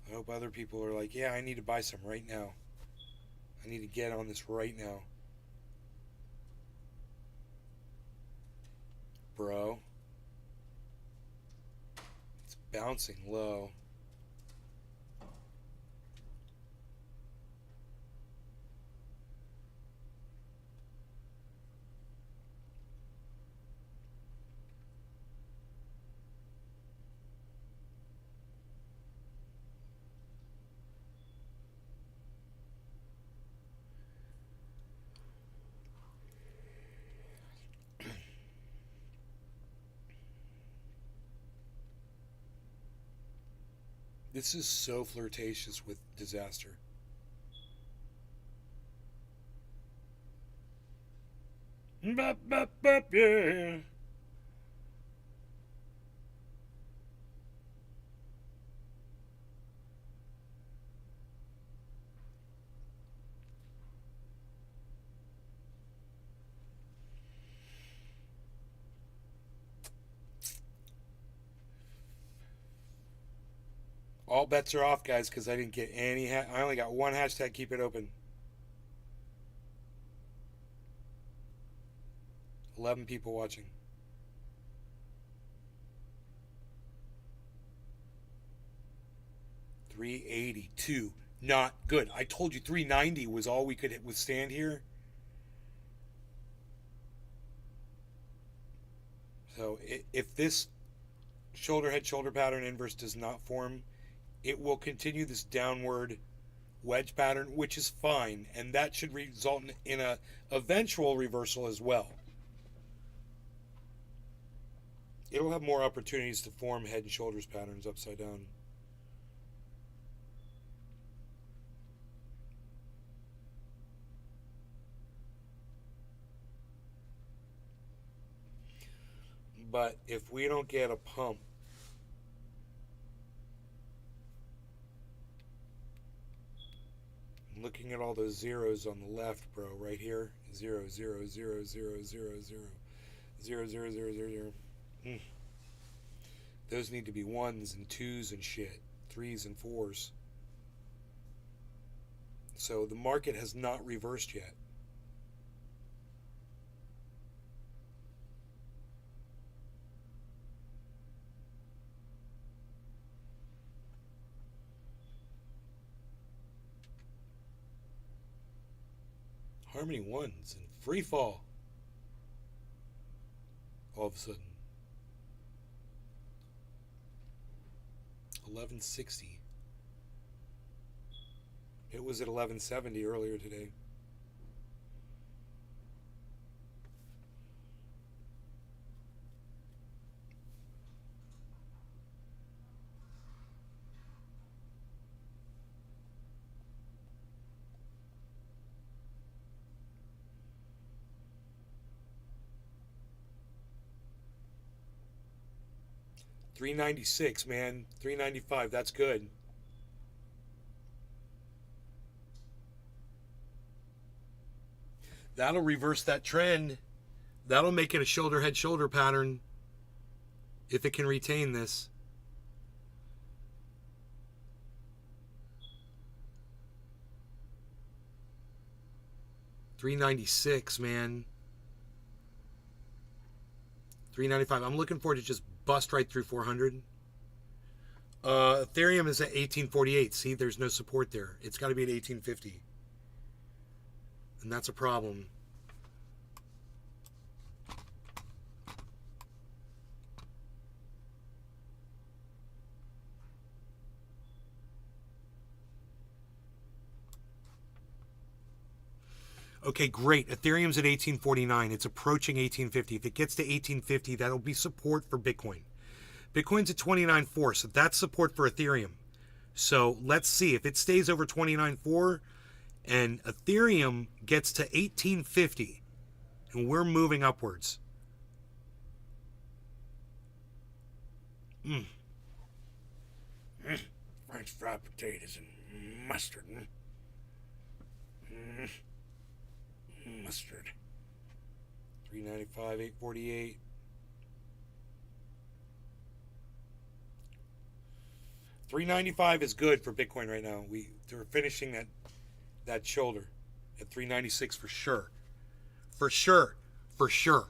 I hope other people are like, yeah, I need to buy some right now. I need to get on this right now. Bro. It's bouncing low. This is so flirtatious with disaster. Bop, bop, bop, yeah. All bets are off, guys, because I didn't get any. I only got one hashtag. Keep it open. 11 people watching. $382. Not good. I told you 390 was all we could withstand here. So if this shoulder head shoulder pattern inverse does not form, it will continue this downward wedge pattern, which is fine, and that should result in a eventual reversal as well. It'll have more opportunities to form head and shoulders patterns upside down. But if we don't get a pump, Looking at all those zeros on the left, bro, right here. 0, 0, 0, 0, 0, 0, 0, 0, 0, 0, 0. Those need to be 1s and 2s and shit. 3s and 4s. So the market has not reversed yet. Harmony 1s and free fall. All of a sudden. 1160. It was at 1170 earlier today. $396, man. $395. That's good. That'll reverse that trend. That'll make it a shoulder head shoulder pattern if it can retain this. $396, man. $395. I'm looking forward to just bust right through 400. Ethereum is at 1848. See, there's no support there. It's got to be at 1850. And that's a problem. Okay, great. Ethereum's at 1849. It's approaching 1850. If it gets to 1850, that'll be support for Bitcoin. Bitcoin's at 29.4, so that's support for Ethereum. So let's see. If it stays over 29.4 and Ethereum gets to 1850, and we're moving upwards. French fried potatoes and mustard. Mustard. 395, 848. $395 is good for Bitcoin right now. They're finishing that shoulder at 396 for sure. For sure. For sure.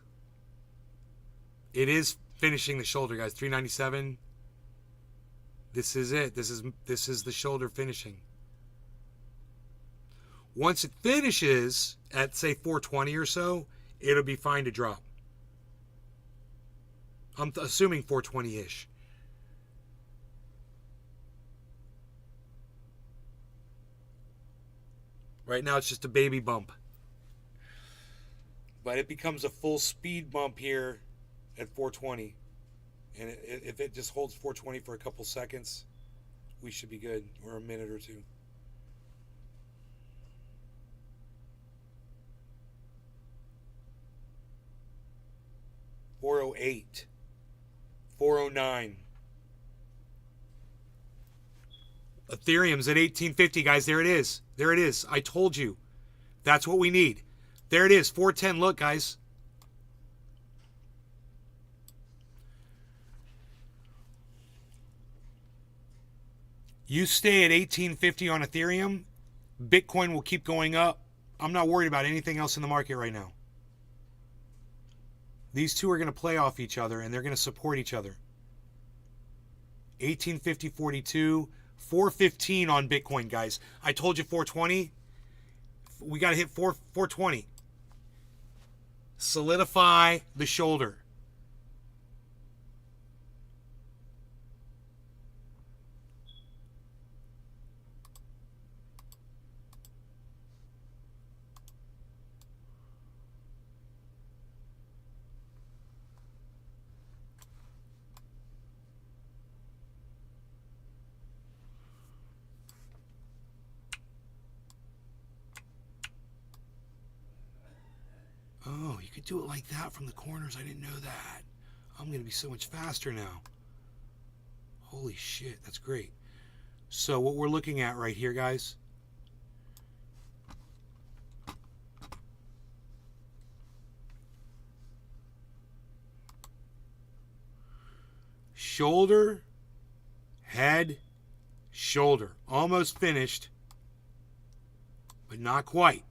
It is finishing the shoulder, guys. 397. This is it. This is the shoulder finishing. Once it finishes at, say, 420 or so, it'll be fine to drop. I'm assuming 420-ish. Right now, it's just a baby bump. But it becomes a full speed bump here at 420. And if it just holds 420 for a couple seconds, we should be good, or a minute or two. $408, $409. Ethereum's at 1850, guys. There it is. There it is. I told you. That's what we need. There it is. 410. Look, guys. You stay at 1850 on Ethereum, Bitcoin will keep going up. I'm not worried about anything else in the market right now. These two are going to play off each other, and they're going to support each other. 1850, 42, 415 on Bitcoin, guys. I told you 420. We got to hit 420. Solidify the shoulder. Oh, you could do it like that from the corners. I didn't know that. I'm going to be so much faster now. Holy shit, that's great. So what we're looking at right here, guys, shoulder, head, shoulder. Almost finished, but not quite.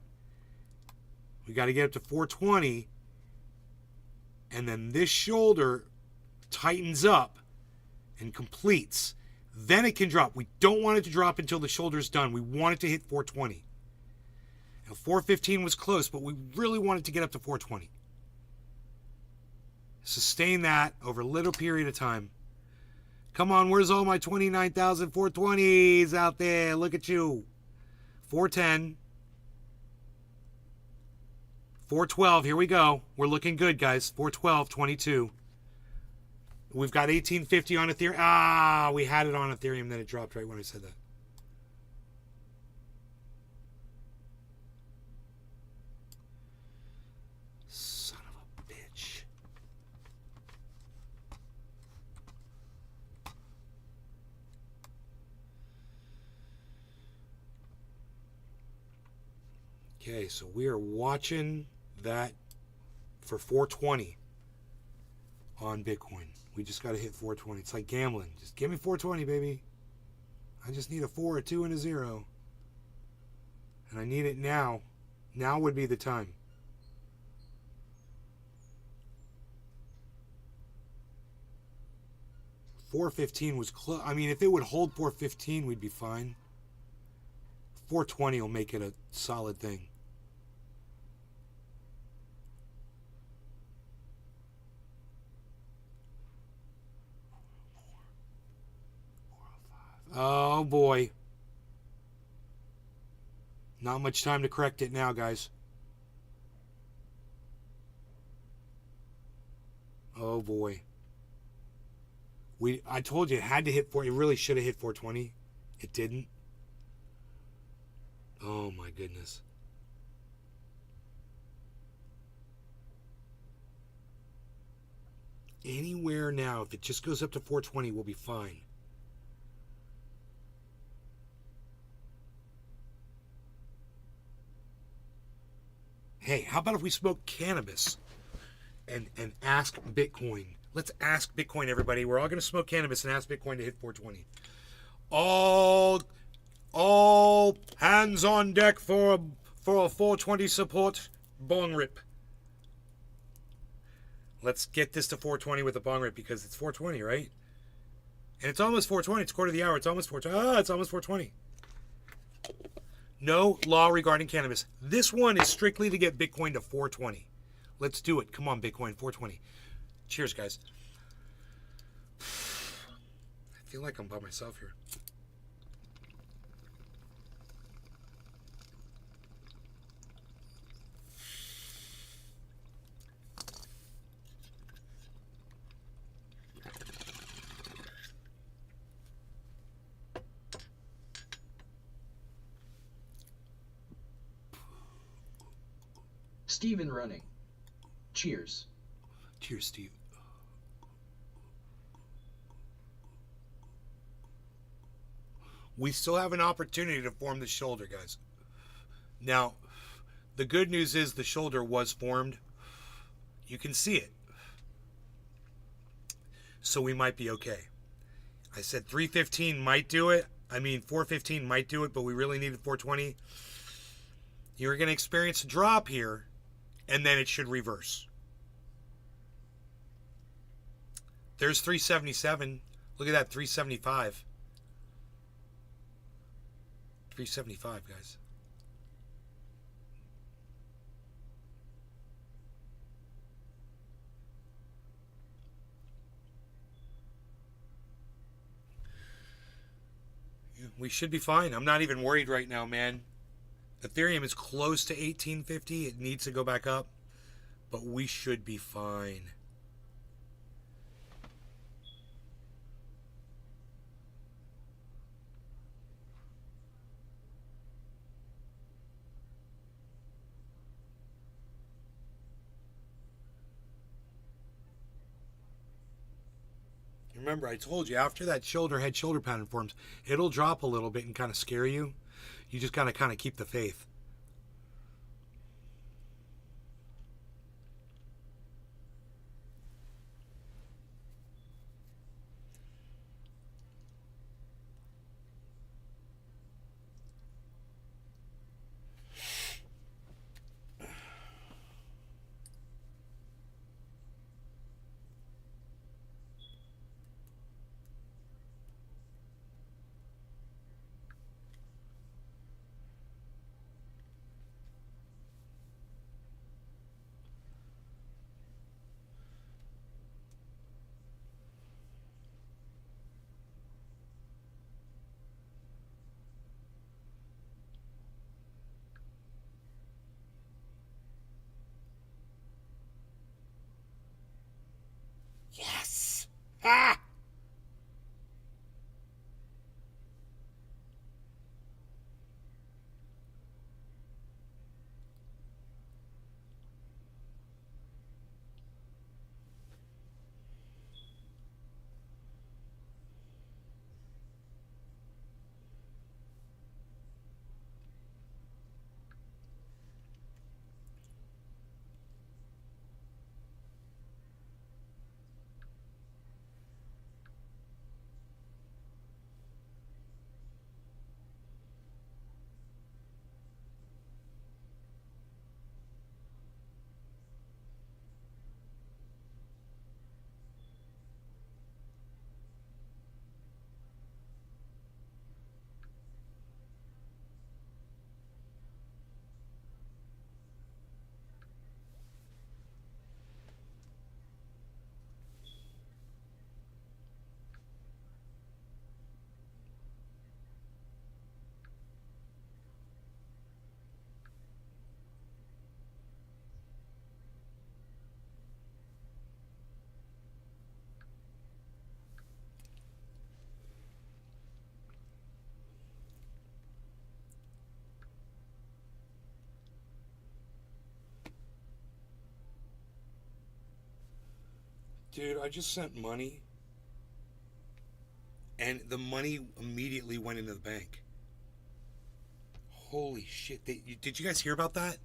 We got to get up to 420, and then this shoulder tightens up and completes. Then it can drop. We don't want it to drop until the shoulder's done. We want it to hit 420. Now, 415 was close, but we really wanted to get up to 420. Sustain that over a little period of time. Come on, where's all my 29,000 420s out there? Look at you. 410. 412, here we go. We're looking good, guys. 412, 22. We've got 1850 on Ethereum. Ah, we had it on Ethereum, then it dropped right when I said that. Son of a bitch. Okay, so we are watching that for 420 on Bitcoin. We just got to hit 420. It's like gambling. Just give me 420, baby. I just need a 4, a 2, and a 0. And I need it now. Now would be the time. $4.15 was close. I mean, if it would hold $4.15, we'd be fine. $4.20 will make it a solid thing. Oh boy. Not much time to correct it now, guys. Oh boy. I told you it had to hit 4. It really should have hit 420. It didn't. Oh my goodness. Anywhere now, if it just goes up to 420, we'll be fine. Hey, how about if we smoke cannabis and ask Bitcoin? Let's ask Bitcoin, everybody. We're all going to smoke cannabis and ask Bitcoin to hit 420. All hands on deck for a 420 support bong rip. Let's get this to 420 with a bong rip because it's 420, right? And it's almost 420. It's quarter of the hour. It's almost 420. It's almost 420. No law regarding cannabis. This one is strictly to get Bitcoin to 420. Let's do it. Come on, Bitcoin, 420. Cheers, guys. I feel like I'm by myself here. Steven running. Cheers. Cheers, Steve. We still have an opportunity to form the shoulder, guys. Now, the good news is the shoulder was formed. You can see it. So we might be okay. I said 315 might do it. I mean, 415 might do it, but we really needed 420. You're going to experience a drop here, and then it should reverse. There's 377. Look at that, 375. 375, guys. We should be fine. I'm not even worried right now, man. Ethereum is close to 1850. It needs to go back up, but we should be fine. Remember, I told you, after that head shoulder pattern forms, it'll drop a little bit and kind of scare you. You just got to kind of keep the faith. Dude, I just sent money, and the money immediately went into the bank. Holy shit. Did you guys hear about that?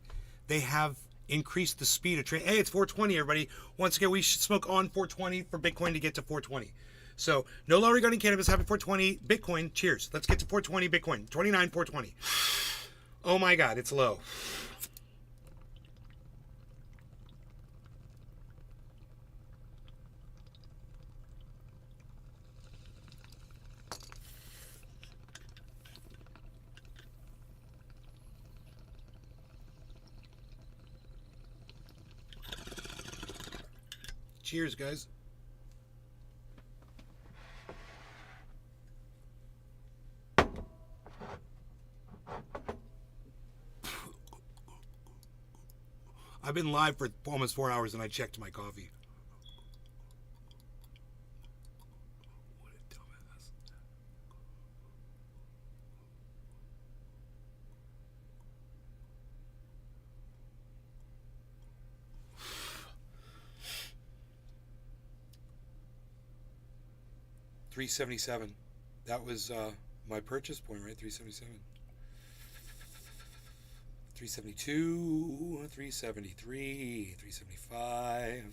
They have increased the speed of trade. Hey, it's 420, everybody. Once again, we should smoke on 420 for Bitcoin to get to 420. So, no law regarding cannabis. Happy 420. Bitcoin, cheers. Let's get to 420 Bitcoin. 29, 420. Oh my God, it's low. Cheers, guys. I've been live for almost 4 hours and I checked my coffee. What a dumbass. $377. That was my purchase point, right? 377. 372, 373, 375.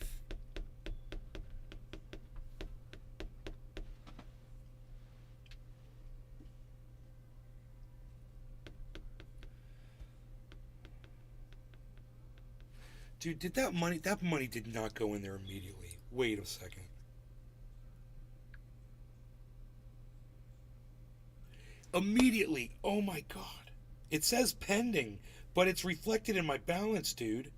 Dude, did that money did not go in there immediately. Wait a second. Immediately. Oh my God. It says pending, but it's reflected in my balance, dude.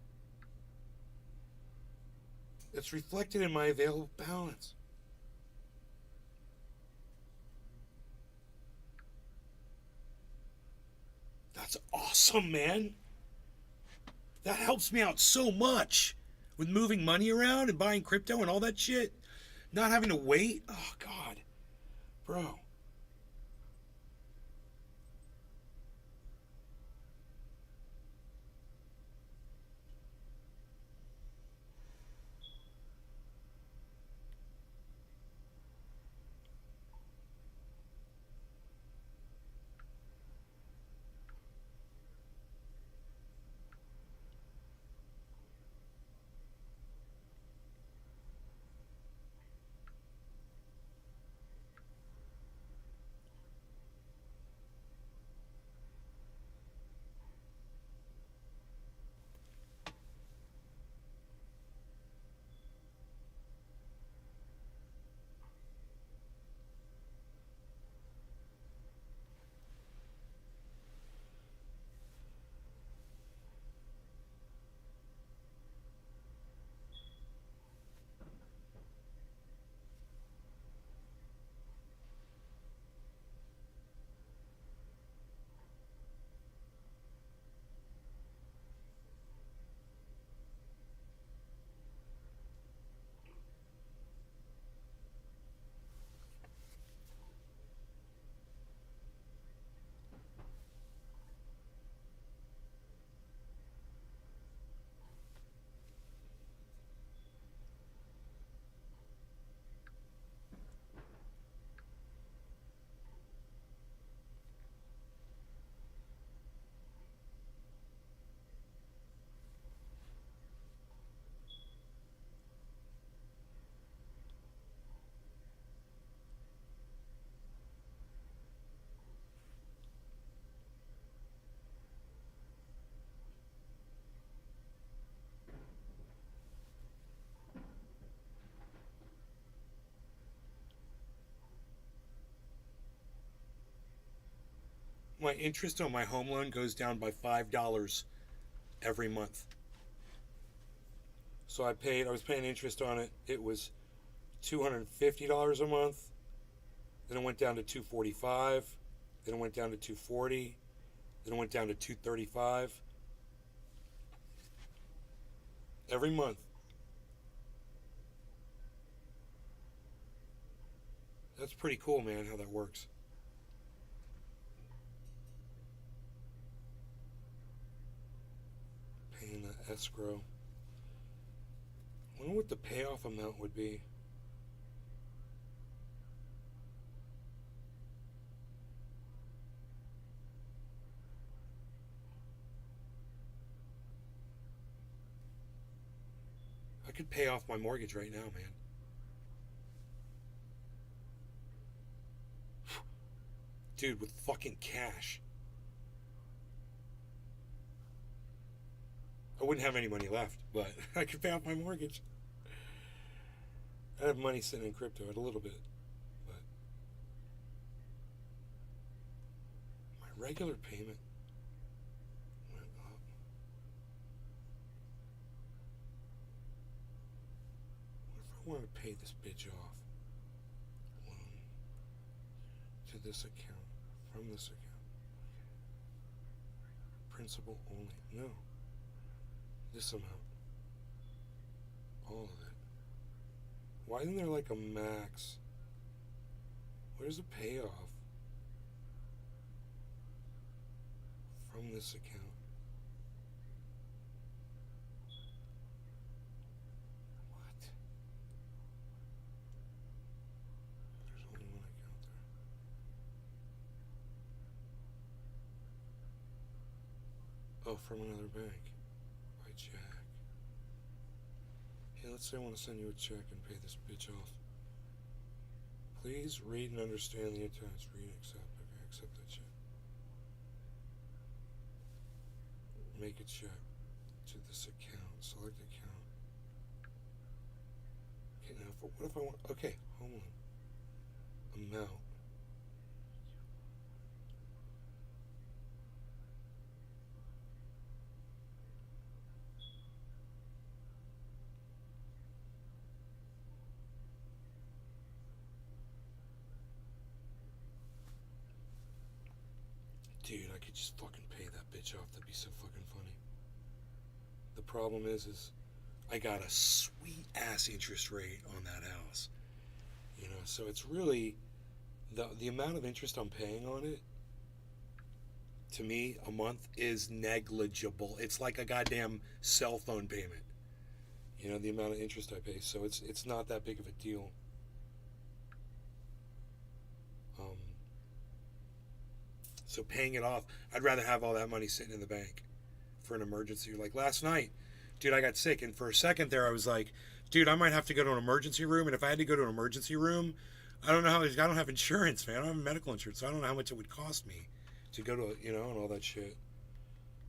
It's reflected in my available balance. That's awesome, man. That helps me out so much with moving money around and buying crypto and all that shit. Not having to wait. Oh, God. Bro. My interest on my home loan goes down by $5 every month. So I was paying interest on it. It was $250 a month. Then it went down to $245. Then it went down to $240. Then it went down to $235. Every month. That's pretty cool, man, how that works. Paying the escrow. I wonder what the payoff amount would be. I could pay off my mortgage right now, man. Dude, with fucking cash. I wouldn't have any money left, but I could pay off my mortgage. I have money sitting in crypto at a little bit, but my regular payment went up. What if I wanted to pay this bitch off? Loan to this account, from this account. Principal only. No. This amount. All of it. Why isn't there like a max? Where's the payoff? From this account. What? There's only one account there. Oh, from another bank. By check. Hey, let's say I want to send you a check and pay this bitch off. Please read and understand the attached. Read and accept. Okay, accept that check. Make a check to this account. Select account. Okay, now what if I want... Okay, hold on. Amount. Dude, I could just fucking pay that bitch off. That'd be so fucking funny. The problem is I got a sweet ass interest rate on that house. You know, so it's really the amount of interest I'm paying on it, to me, a month is negligible. It's like a goddamn cell phone payment. You know, the amount of interest I pay. So it's not that big of a deal. So paying it off, I'd rather have all that money sitting in the bank for an emergency. Like last night, dude, I got sick, and for a second there I was like, dude, I might have to go to an emergency room, and if I had to go to an emergency room, I don't have insurance, man. I don't have medical insurance, so I don't know how much it would cost me to go to, you know, and all that shit.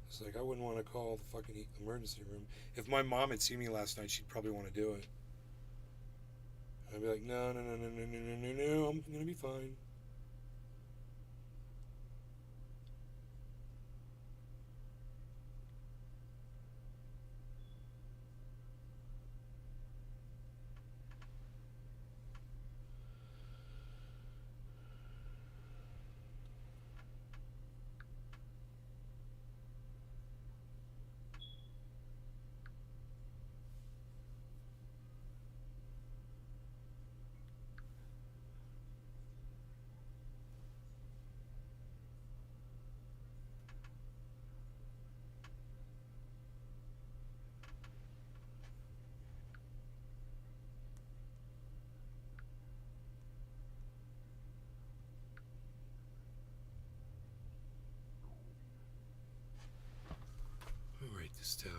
It's like, I wouldn't want to call the fucking emergency room. If my mom had seen me last night, she'd probably want to do it. I'd be like, no, I'm gonna be fine. Let me write this down.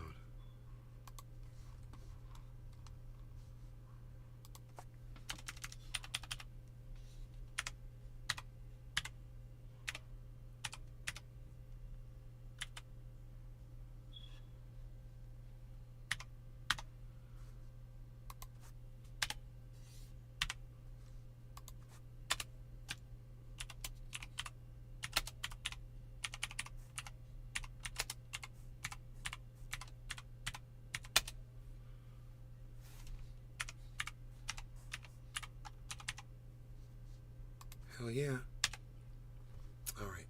Hell yeah. All right.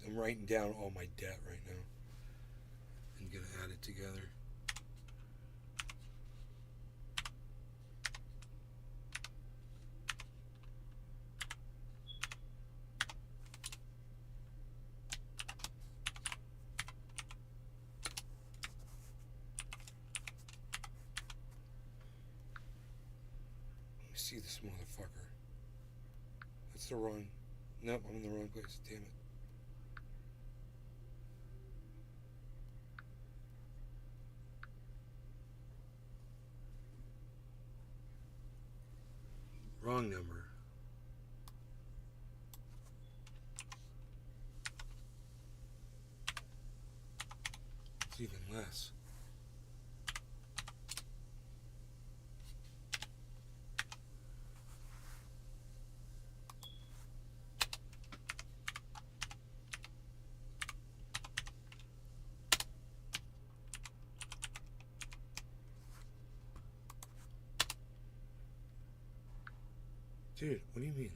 I'm writing down all my debt right now. And gonna add it together. see this motherfucker. That's the wrong... Nope, I'm in the wrong place. Damn it. Wrong number. It's even less. Dude, what do you mean?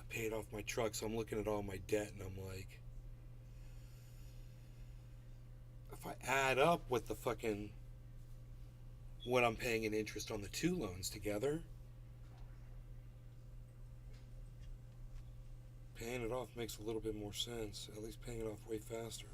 Paid off my truck, so I'm looking at all my debt and I'm like, if I add up what the fucking, what I'm paying in interest on the two loans together, paying it off makes a little bit more sense, at least paying it off way faster.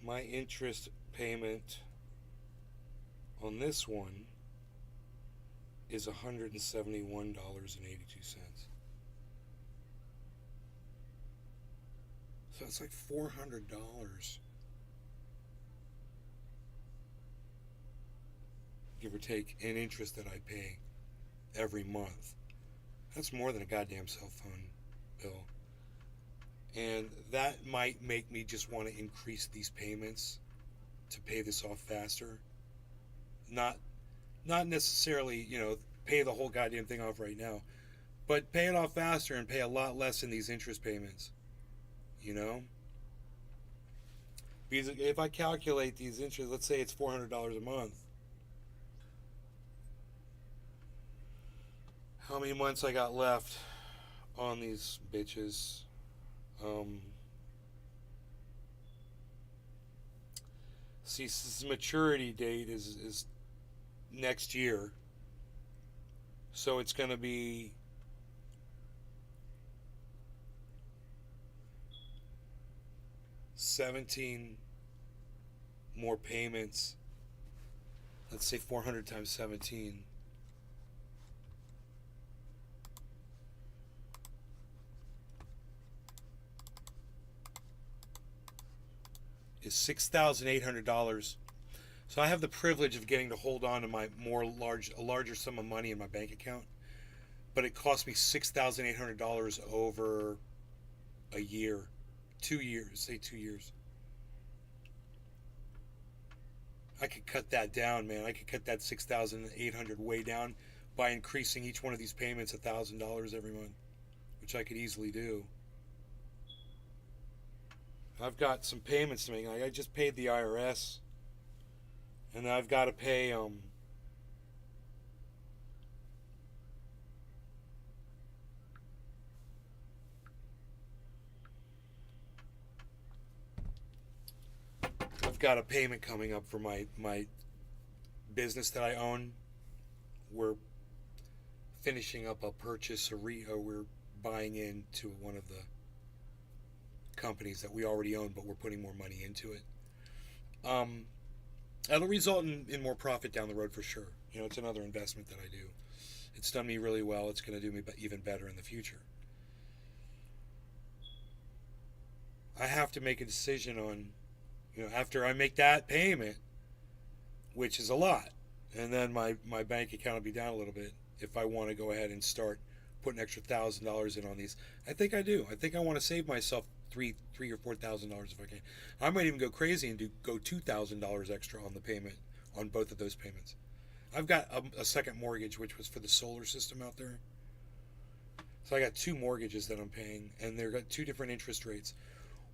My interest payment on this one is $171.82. So it's like $400, give or take, in interest that I pay every month. That's more than a goddamn cell phone bill. And that might make me just want to increase these payments to pay this off faster. Not necessarily, pay the whole goddamn thing off right now, but pay it off faster and pay a lot less in these interest payments. Because if I calculate these interest, let's say it's $400 a month. How many months I got left on these bitches? See, this maturity date is next year, so it's going to be 17 more payments. Let's say 400 times 17. Is $6,800. So I have the privilege of getting to hold on to my a larger sum of money in my bank account, but it cost me $6,800 over a year, 2 years, say 2 years. I could cut that down, man. I could cut that $6,800 way down by increasing each one of these payments $1,000 every month, which I could easily do. I've got some payments to make. Like I just paid the IRS, and I've got to pay I've got a payment coming up for my business that I own. We're finishing up a purchase, we're buying into one of the companies that we already own, but we're putting more money into it. That'll result in more profit down the road for sure. You know, it's another investment that I do. It's done me really well. It's going to do me even better in the future. I have to make a decision on, you know, after I make that payment, which is a lot, and then my bank account will be down a little bit if I want to go ahead and start putting an extra $1,000 in on these. I think I do. I think I want to save myself $3,000 or $4,000 if I can. I might even go crazy and go $2,000 extra on the payment, on both of those payments. I've got a second mortgage, which was for the solar system out there. So I got 2 mortgages that I'm paying, and they've got 2 different interest rates.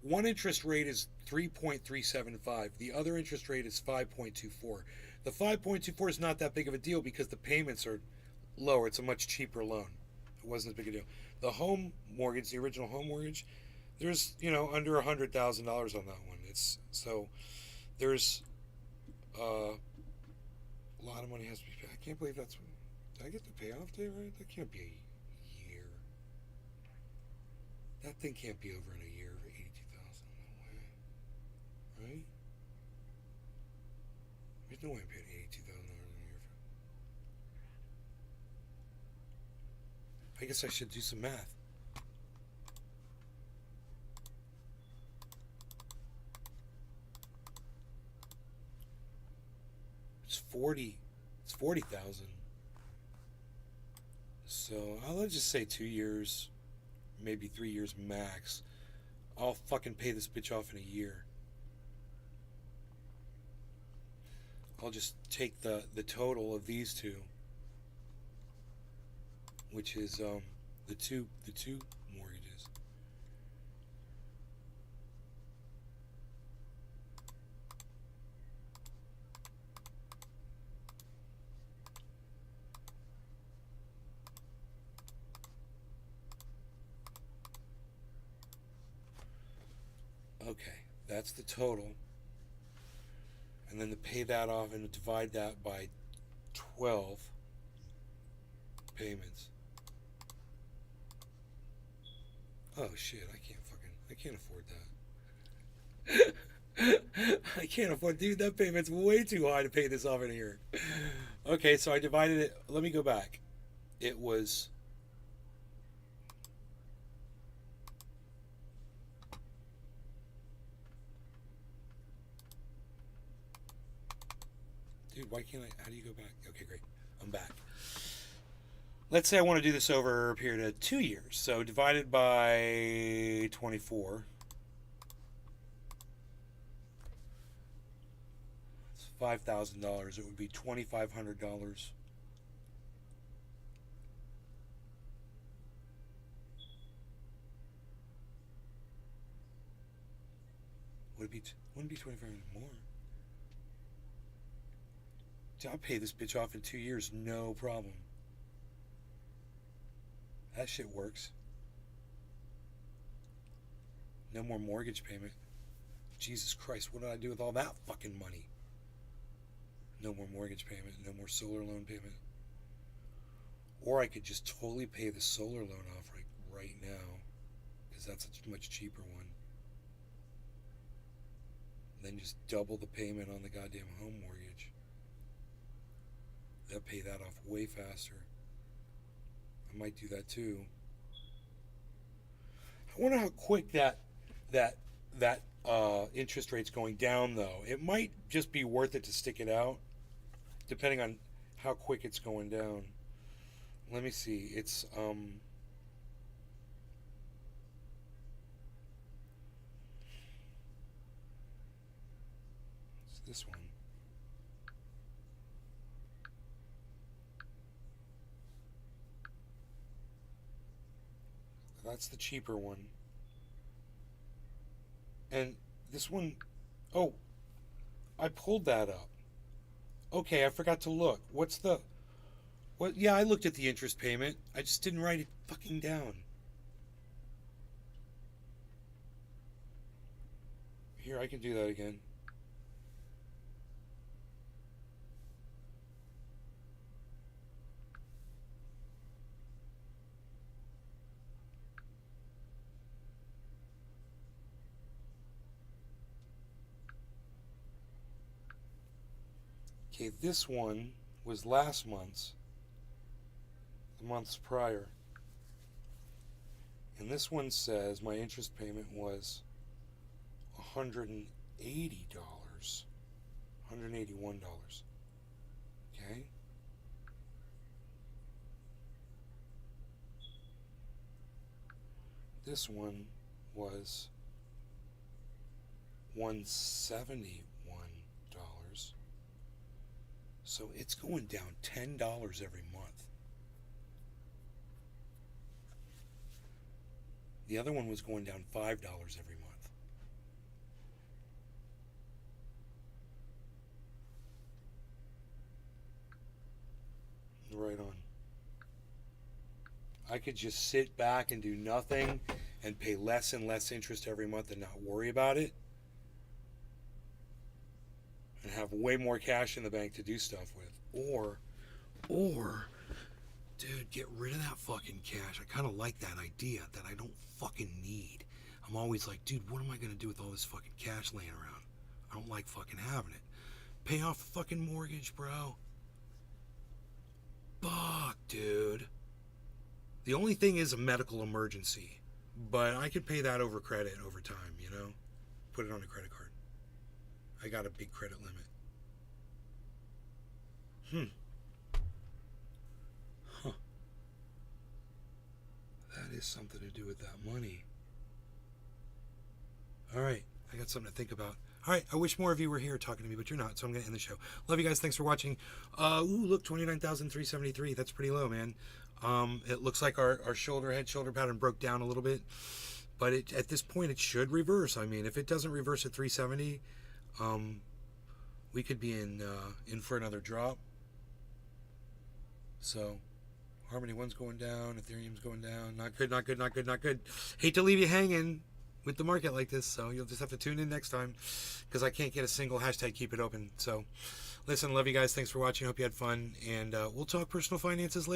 One interest rate is 3.375. The other interest rate is 5.24. The 5.24 is not that big of a deal because the payments are lower. It's a much cheaper loan. It wasn't as big a deal. The home mortgage, the original home mortgage, there's, you know, under $100,000 on that one. It's so there's a lot of money has to be paid. I can't believe that's. Did I get the payoff date right? That can't be a year. That thing can't be over in a year for $82,000. No way, right? There's no way I'm paying $82,000 in a year. I guess I should do some math. It's 40,000. So let's just say 2 years, maybe 3 years max. I'll fucking pay this bitch off in a year. I'll just take the total of these two, which is the two mortgages. Okay, that's the total. And then to pay that off and divide that by 12 payments. Oh shit, I can't afford that. I can't afford, dude, that payment's way too high to pay this off in a year. Okay, so I divided it, let me go back. It was dude, why can't I? How do you go back? Okay, great. I'm back. Let's say I want to do this over a period of 2 years. So divided by 24. It's $5,000. It would be $2,500. Wouldn't be 2,500 more. I'll pay this bitch off in 2 years, no problem. That shit works. No more mortgage payment. Jesus Christ, what did I do with all that fucking money? No more mortgage payment, no more solar loan payment. Or I could just totally pay the solar loan off right now, because that's a much cheaper one. then just double the payment on the goddamn home mortgage. They'll pay that off way faster. I might do that too. I wonder how quick that interest rate's going down, though. It might just be worth it to stick it out, depending on how quick it's going down. Let me see. It's this one. That's the cheaper one. And this one, oh, I pulled that up. Okay, I forgot to look. What's the, what? Yeah, I looked at the interest payment. I just didn't write it fucking down. Here, I can do that again. Okay, this one was last month's, the months prior. And this one says my interest payment was $180, $181. Okay? This one was $171. So it's going down $10 every month. The other one was going down $5 every month. Right on. I could just sit back and do nothing and pay less and less interest every month and not worry about it. And have way more cash in the bank to do stuff with. Or, dude, get rid of that fucking cash. I kind of like that idea that I don't fucking need. I'm always like, dude, what am I going to do with all this fucking cash laying around? I don't like fucking having it. Pay off the fucking mortgage, bro. Fuck, dude. The only thing is a medical emergency. But I could pay that over credit over time, you know? Put it on a credit card. I got a big credit limit. Huh. That is something to do with that money. All right. I got something to think about. All right. I wish more of you were here talking to me, but you're not, so I'm going to end the show. Love you guys. Thanks for watching. Look, 29,373. That's pretty low, man. It looks like our head shoulder pattern broke down a little bit, but at this point it should reverse. I mean, if it doesn't reverse at 370, we could be in for another drop. So Harmony 1's going down, Ethereum's going down. Not good, not good, not good, not good. Hate to leave you hanging with the market like this, so you'll just have to tune in next time, because I can't get a single hashtag keep it open. So listen, love you guys. Thanks for watching. Hope you had fun, and we'll talk personal finances later.